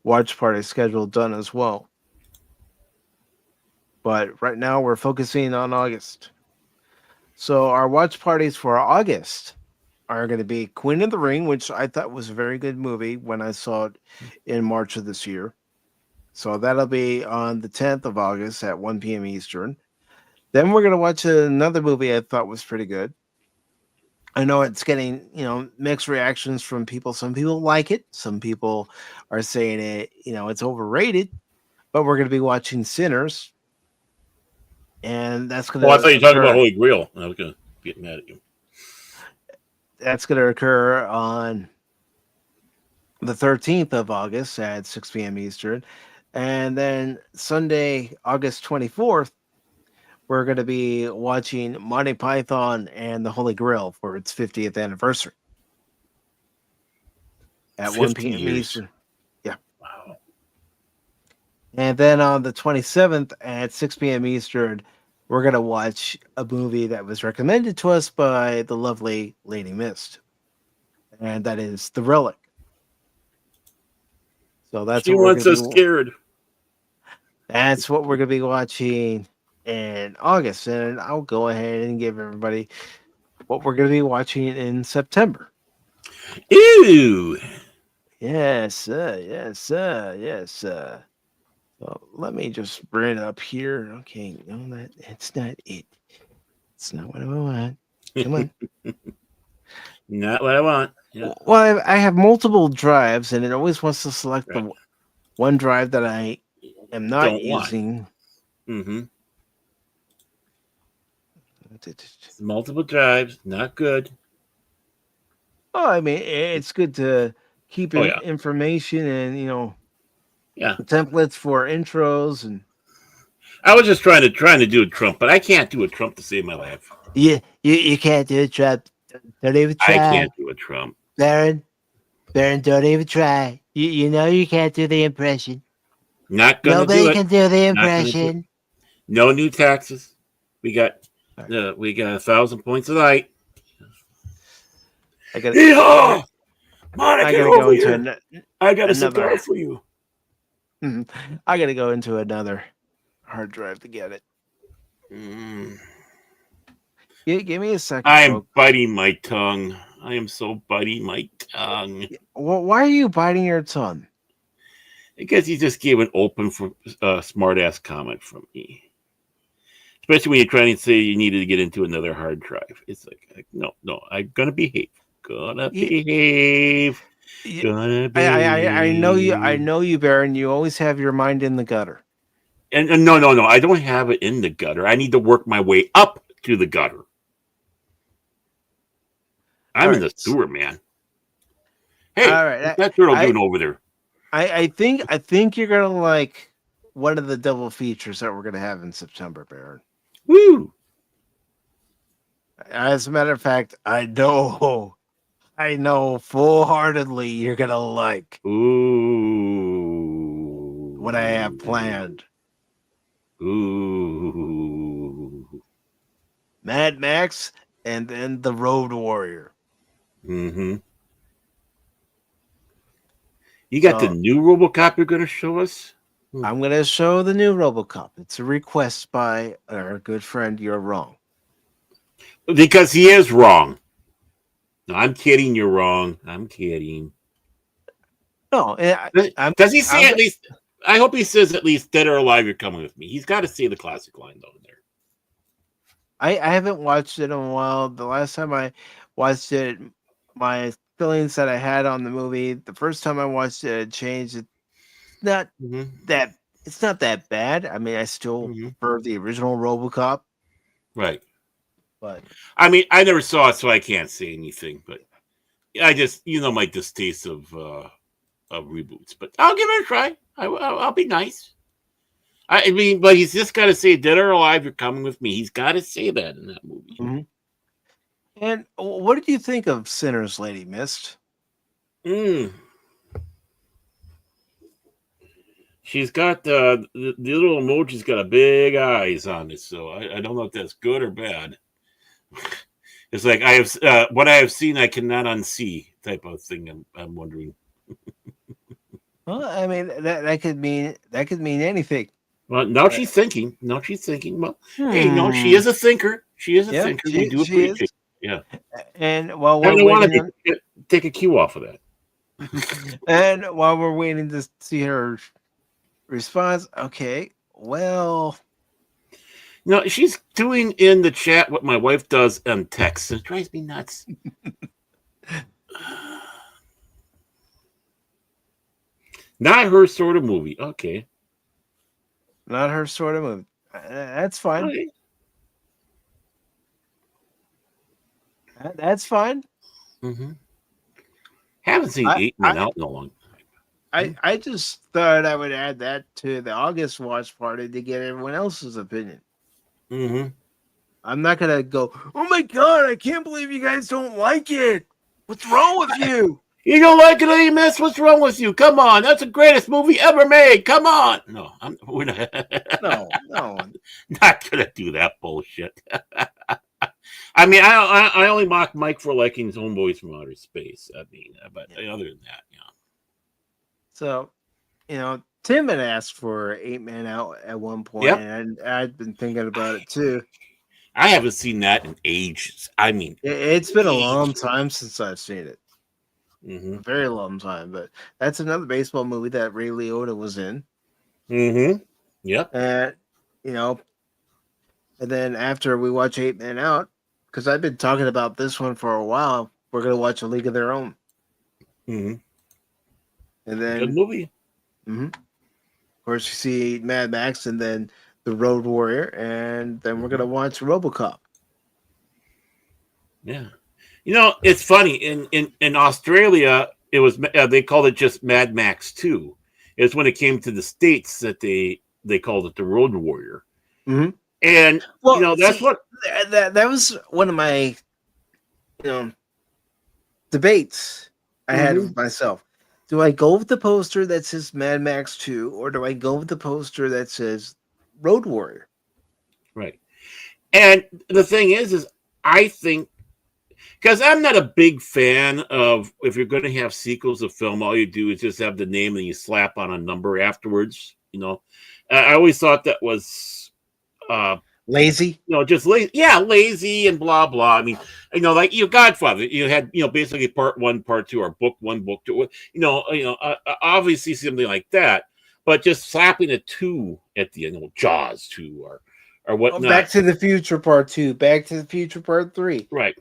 watch party schedule done as well. But right now we're focusing on August. So our watch parties for August are going to be Queen of the Ring, which I thought was a very good movie when I saw it in March of this year. So that'll be on the 10th of August at 1 p.m. Eastern. Then we're going to watch another movie I thought was pretty good. I know it's getting, mixed reactions from people. Some people like it. Some people are saying it, it's overrated. But we're going to be watching Sinners. And that's going to I thought you were talking about Holy Grail. I was going to get mad at you. That's going to occur on the 13th of August at 6 p.m. Eastern. And then Sunday, August 24th, we're going to be watching Monty Python and the Holy Grail for its 50th anniversary at 1 p.m. Eastern. Yeah. Wow. And then on the 27th at 6 p.m. Eastern, we're going to watch a movie that was recommended to us by the lovely Lady Mist. And that is The Relic. So that's she wants us scared. That's what we're going to be watching in August. And I'll go ahead and give everybody what we're going to be watching in September. Ew. Yes, sir. Yes, sir. Yes, sir. So let me just bring it up here. Okay, no, it's not it. It's not what I want. Come on. Not what I want. Yeah. Well, I have multiple drives, and it always wants to select the one drive that I am not using. Mm-hmm. Multiple drives, not good. Oh, I mean, it's good to keep information and templates for intros and. I was just trying to do a Trump, but I can't do a Trump to save my life. Yeah, you can't do a Trump. Don't even try. I can't do a Trump. Baron, don't even try. You know you can't do the impression. Not gonna Nobody do it. can do the impression. No new taxes. We got 1,000 points of light. I got a cigar for you. I gotta go into another hard drive to get it. Give me a second. I'm biting my tongue. I am so biting my tongue. Well, why are you biting your tongue? I guess you just gave an open for smart ass comment from me. Especially when you're trying to say you needed to get into another hard drive. It's like no, I'm gonna behave. Behave. I know you, Baron. You always have your mind in the gutter. And no. I don't have it in the gutter. I need to work my way up to the gutter. I'm in the sewer, man. Hey, what's that turtle doing over there? I think you're gonna like one of the double features that we're gonna have in September, Baron. Woo! As a matter of fact, I know full-heartedly you're gonna like what I have planned. Ooh. Mad Max and then the Road Warrior. Mm-hmm. You got the new RoboCop you're going to show us? I'm going to show the new RoboCop. It's a request by our good friend You're Wrong. Because he is wrong. No, I'm kidding. You're wrong. I'm kidding. No, Does he say at least? I hope he says at least "Dead or Alive, You're Coming with Me." He's got to say the classic line though. There. I haven't watched it in a while. The last time I watched it, my feelings that I had on the movie, the first time I watched it, it changed. It's not that it's not that bad. I mean, I still prefer the original RoboCop. Right. But I mean, I never saw it, so I can't say anything. But I just, my distaste of reboots. But I'll give it a try. I'll be nice. I mean, but he's just got to say, "Dead or Alive, You're Coming with Me." He's got to say that in that movie. Mm-hmm. And what did you think of Sinners, Lady Mist? She's got the little emoji's got a big eyes on it, so I don't know if that's good or bad. It's like I have what I have seen, I cannot unsee type of thing. I'm wondering. Well, I mean that could mean anything. Well, now she's thinking. Well, hey, no, she is a thinker. She is a thinker. We do appreciate it. Yeah. And while I we're want waiting, to take a cue off of that. and while we're waiting to see her response, okay, well, no, she's doing in the chat what my wife does on text. It drives me nuts. Not her sort of movie. Okay. Not her sort of movie. That's fine. Okay. That's fine. Mm-hmm. Haven't seen 8 Men out in a long time. I just thought I would add that to the August watch party to get everyone else's opinion. Mm-hmm. I'm not gonna go, "Oh my god, I can't believe you guys don't like it. What's wrong with you? You don't like it, Lady Miss? What's wrong with you? Come on, that's the greatest movie ever made. Come on." No, we're not. No. Not gonna do that bullshit. I mean, I only mock Mike for liking Homeboys from Outer Space. I mean, but other than that, So, Tim had asked for 8 Men Out at one point, and I'd been thinking about it too. I haven't seen that in ages. I mean, it's been a long time since I've seen it. Mm-hmm. A very long time, but that's another baseball movie that Ray Liotta was in. Mm-hmm. Yep. And and then after we watch 8 Men Out, because I've been talking about this one for a while, we're gonna watch A League of Their Own. Mm-hmm. And then good movie. Mm-hmm. Of course, you see Mad Max, and then The Road Warrior, and then we're gonna watch RoboCop. Yeah. It's funny. In Australia, it was they called it just Mad Max 2. It's when it came to the States that they called it The Road Warrior. Mm-hmm. And that's what that was one of my debates I had with myself. Do I go with the poster that says Mad Max 2, or do I go with the poster that says Road Warrior? Right. And the thing is I think, because I'm not a big fan of, if you're going to have sequels of film, all you do is just have the name and you slap on a number afterwards. I always thought that was lazy. Just lazy. Yeah, lazy and blah blah. I mean, like Godfather. You had basically part 1, part 2, or book 1, book 2. Obviously something like that. But just slapping a 2 at the end, Jaws 2 or whatnot. Back to the Future Part 2, Back to the Future Part 3. Right.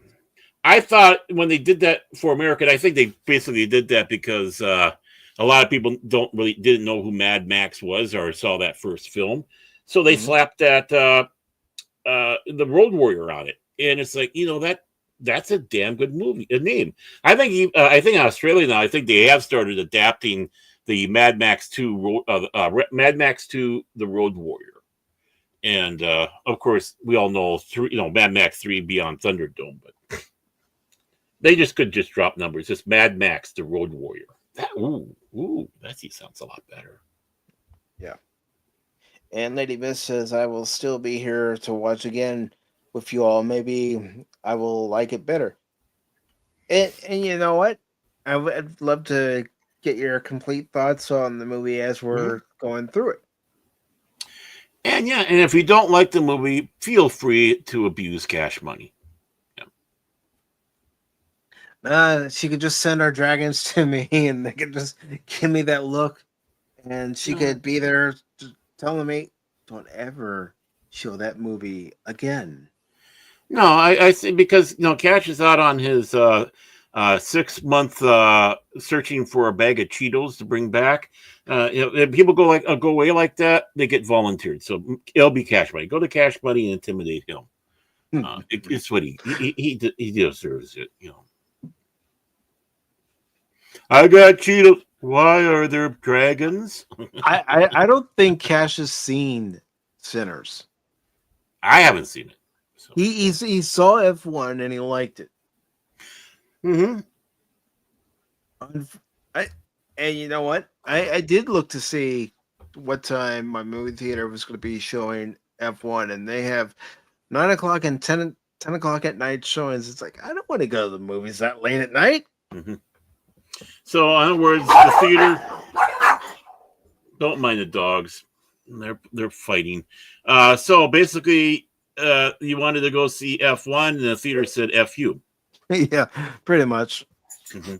I thought when they did that for America, I think they basically did that because a lot of people didn't know who Mad Max was or saw that first film, so they slapped that the Road Warrior on it, and it's like that's a damn good movie. A name. I think in Australia now, I think they have started adapting the Mad Max 2, Mad Max 2, The Road Warrior, and of course we all know Mad Max 3, Beyond Thunderdome, but. They could just drop numbers. Just Mad Max, The Road Warrior. That sounds a lot better. Yeah. And Lady Miss says, "I will still be here to watch again with you all. Maybe I will like it better." And you know what? I'd love to get your complete thoughts on the movie as we're going through it. And and if you don't like the movie, feel free to abuse Cash Money. She could just send our dragons to me, and they could just give me that look, and she could be there telling me, "Don't ever show that movie again." No, I see, because Cash is out on his 6 month searching for a bag of Cheetos to bring back. If people go away like that, they get volunteered. So it'll be Cash Money. Go to Cash Money and intimidate him. It's what he deserves it. I got Cheetos. Why are there dragons? I don't think Cash has seen Sinners. I haven't seen it. So. He saw F1 and he liked it. Mm-hmm. And you know what? I did look to see what time my movie theater was going to be showing F1, and they have 9 o'clock and 10 o'clock at night showings. It's like, I don't want to go to the movies that late at night. Mm-hmm. So, in other words, the theater, don't mind the dogs. They're fighting. So basically, you wanted to go see F1, and the theater said F you. Yeah, pretty much. Mm-hmm.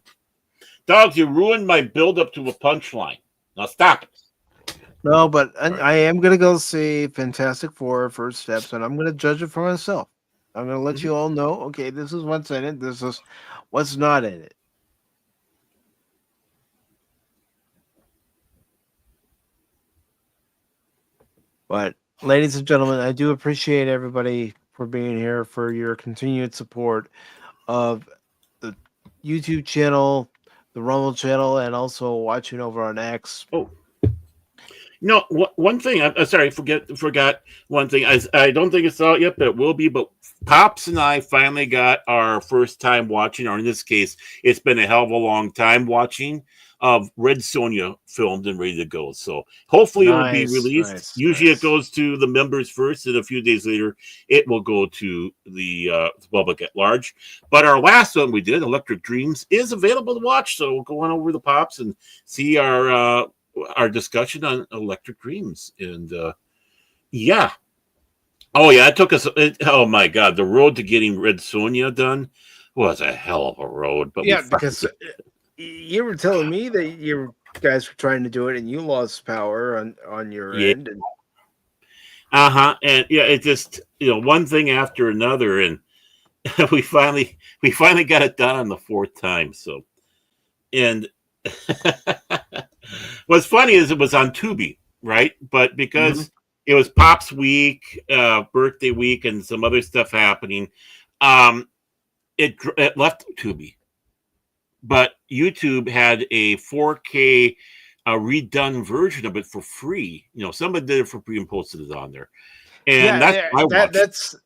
Dogs, you ruined my build-up to a punchline. Now stop. No, but I am going to go see Fantastic Four First Steps, and I'm going to judge it for myself. I'm going to let you all know, okay, this is what's in it. This is what's not in it. But, ladies and gentlemen, I do appreciate everybody for being here, for your continued support of the YouTube channel, the Rumble channel, and also watching over on X. Oh, no! One thing. I'm sorry. Forgot one thing. I don't think it's out yet, but it will be. But Pops and I finally got our first time watching, or in this case, it's been a hell of a long time watching of Red Sonja filmed and ready to go. So hopefully it'll be released. Usually it goes to the members first, and a few days later it will go to the public at large. But our last one we did, Electric Dreams, is available to watch. So we'll go on over the Pops and see our discussion on Electric Dreams. And yeah. Oh yeah, it took us. Oh my God, the road to getting Red Sonja done was a hell of a road. But yeah, because you were telling me that you guys were trying to do it and you lost power on your end. And... And yeah, it just one thing after another, and we finally got it done on the fourth time. So, and what's funny is it was on Tubi, right? But because it was Pop's week, birthday week, and some other stuff happening, it left Tubi. But YouTube had a 4K redone version of it for free. Somebody did it for free and posted it on there. And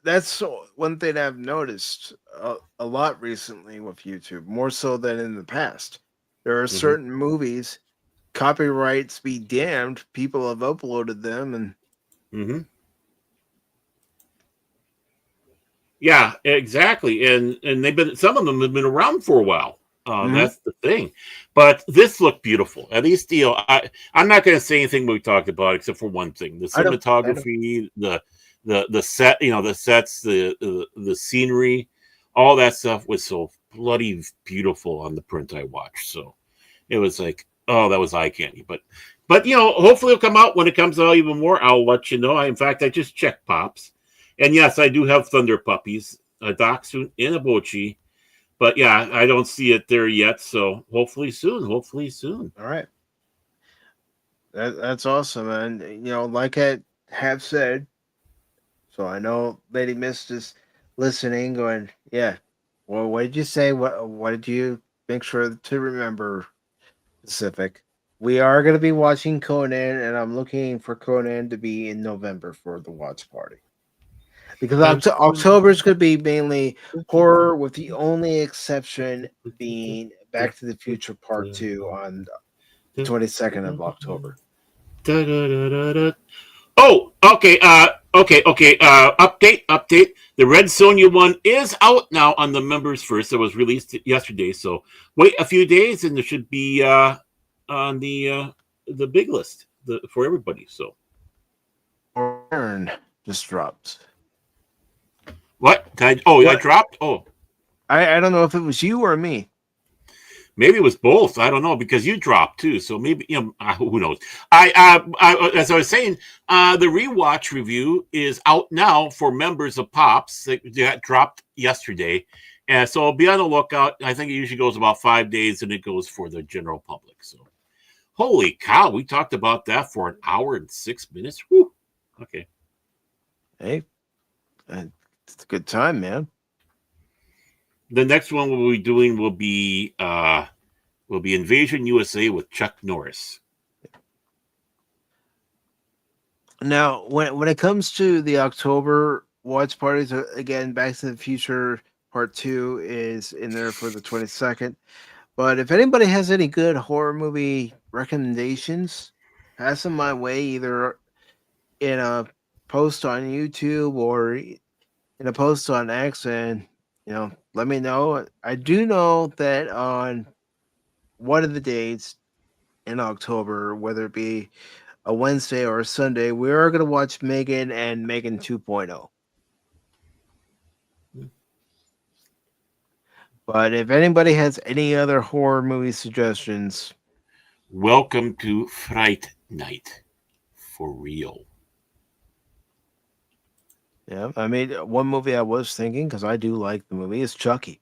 that's one thing I've noticed a lot recently with YouTube, more so than in the past. There are certain movies, copyrights be damned, people have uploaded them and yeah, exactly. And they've been, some of them have been around for a while. That's the thing. But this looked beautiful. At least, I'm not going to say anything we talked about except for one thing: the cinematography, the set, the sets, the scenery, all that stuff was so bloody beautiful on the print I watched. So it was like, oh, that was eye candy. But hopefully it'll come out. When it comes out even more, I'll let you know. In fact, I just checked Pops, and yes, I do have Thunder Puppies, a Dachshund, and a Bochi. But yeah, I don't see it there yet. So hopefully soon. All right. That's awesome. And, like I have said, so I know Lady Mist is listening going, yeah, well, what did you say? What did you make sure to remember, Pacific? We are going to be watching Conan, and I'm looking for Conan to be in November for the watch party. Because October is going to be mainly horror, with the only exception being Back to the Future Part 2 on the 22nd of October. Oh, okay. Update. The Red Sonja one is out now on the members first. It was released yesterday, so wait a few days, and it should be on the big list for everybody. So, Orman just dropped. What? I dropped? Oh. I don't know if it was you or me. Maybe it was both. I don't know, because you dropped too. So maybe, who knows? I as I was saying, the rewatch review is out now for members of Pops. That dropped yesterday, and so I'll be on the lookout. I think it usually goes about 5 days, and it goes for the general public. So, holy cow, we talked about that for an hour and 6 minutes. Whew. Okay. Hey, it's a good time, man. The next one we'll be doing will be Invasion USA with Chuck Norris. Now, when it comes to the October watch parties, again, Back to the Future Part 2 is in there for the 22nd. But if anybody has any good horror movie recommendations, pass them my way, either in a post on YouTube or in a post on X, and let me know. I do know that on one of the dates in October, whether it be a Wednesday or a Sunday, we are going to watch Megan and Megan 2.0. But if anybody has any other horror movie suggestions, welcome to Fright Night for real. Yeah, I mean, one movie I was thinking, because I do like the movie, is Chucky.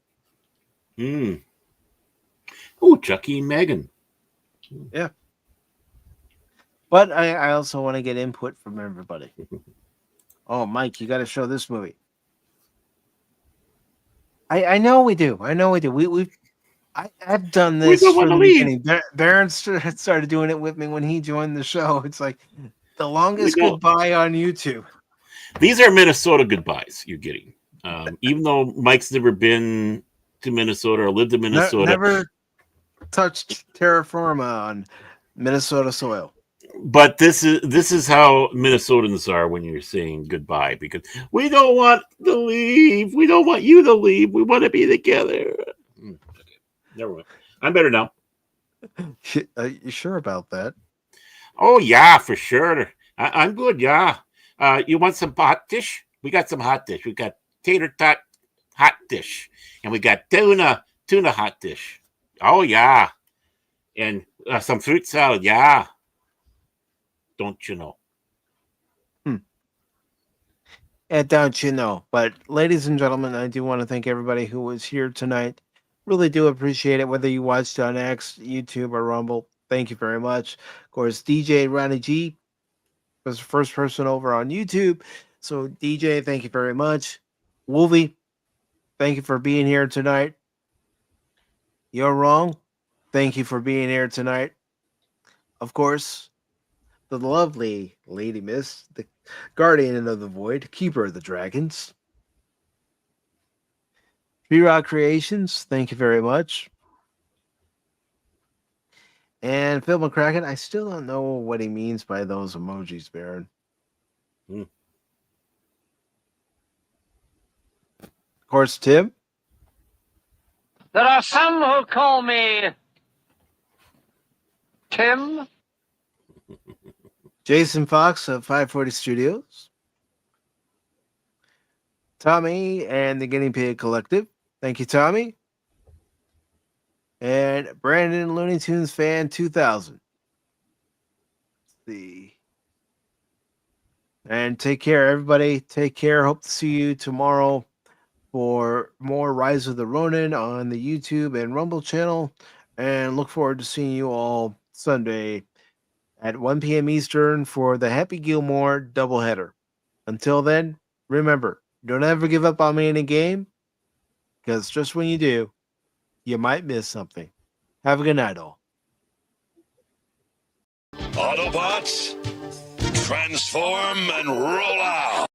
Oh, Chucky and Megan. Yeah. But I also want to get input from everybody. Oh, Mike, you got to show this movie. I know we do. I've done this from the beginning. Baron started doing it with me when he joined the show. It's like the longest goodbye on YouTube. These are Minnesota goodbyes you're getting. Even though Mike's never been to Minnesota or lived in Minnesota. Never touched terra firma on Minnesota soil. But this is how Minnesotans are when you're saying goodbye, because we don't want to leave. We don't want you to leave. We want to be together. Okay, never mind. I'm better now. You sure about that? Oh, yeah, for sure. I'm good, yeah. You want some hot dish? We got some hot dish. We got tater tot hot dish. And we got tuna hot dish. Oh, yeah. And some fruit salad, yeah. Don't you know? And don't you know? But ladies and gentlemen, I do want to thank everybody who was here tonight. Really do appreciate it, whether you watched on X, YouTube, or Rumble. Thank you very much. Of course, DJ Ronnie G was the first person over on YouTube. So, DJ, thank you very much. Wolvie, thank you for being here tonight. You're wrong. Thank you for being here tonight. Of course, the lovely Lady Miss, the Guardian of the Void, Keeper of the Dragons. P-Rock Creations, thank you very much. And Phil McCracken, I still don't know what he means by those emojis, Baron. Of course, Tim. There are some who call me Tim. Jason Fox of 540 Studios. Tommy and the Guinea Pig Collective. Thank you, Tommy. And Brandon Looney Tunes Fan 2000. Let's see. And take care, everybody. Take care. Hope to see you tomorrow for more Rise of the Ronin on the YouTube and Rumble channel. And look forward to seeing you all Sunday at 1 p.m. Eastern for the Happy Gilmore doubleheader. Until then, remember, don't ever give up on me in a game, because just when you do, you might miss something. Have a good night, all. Autobots, transform and roll out.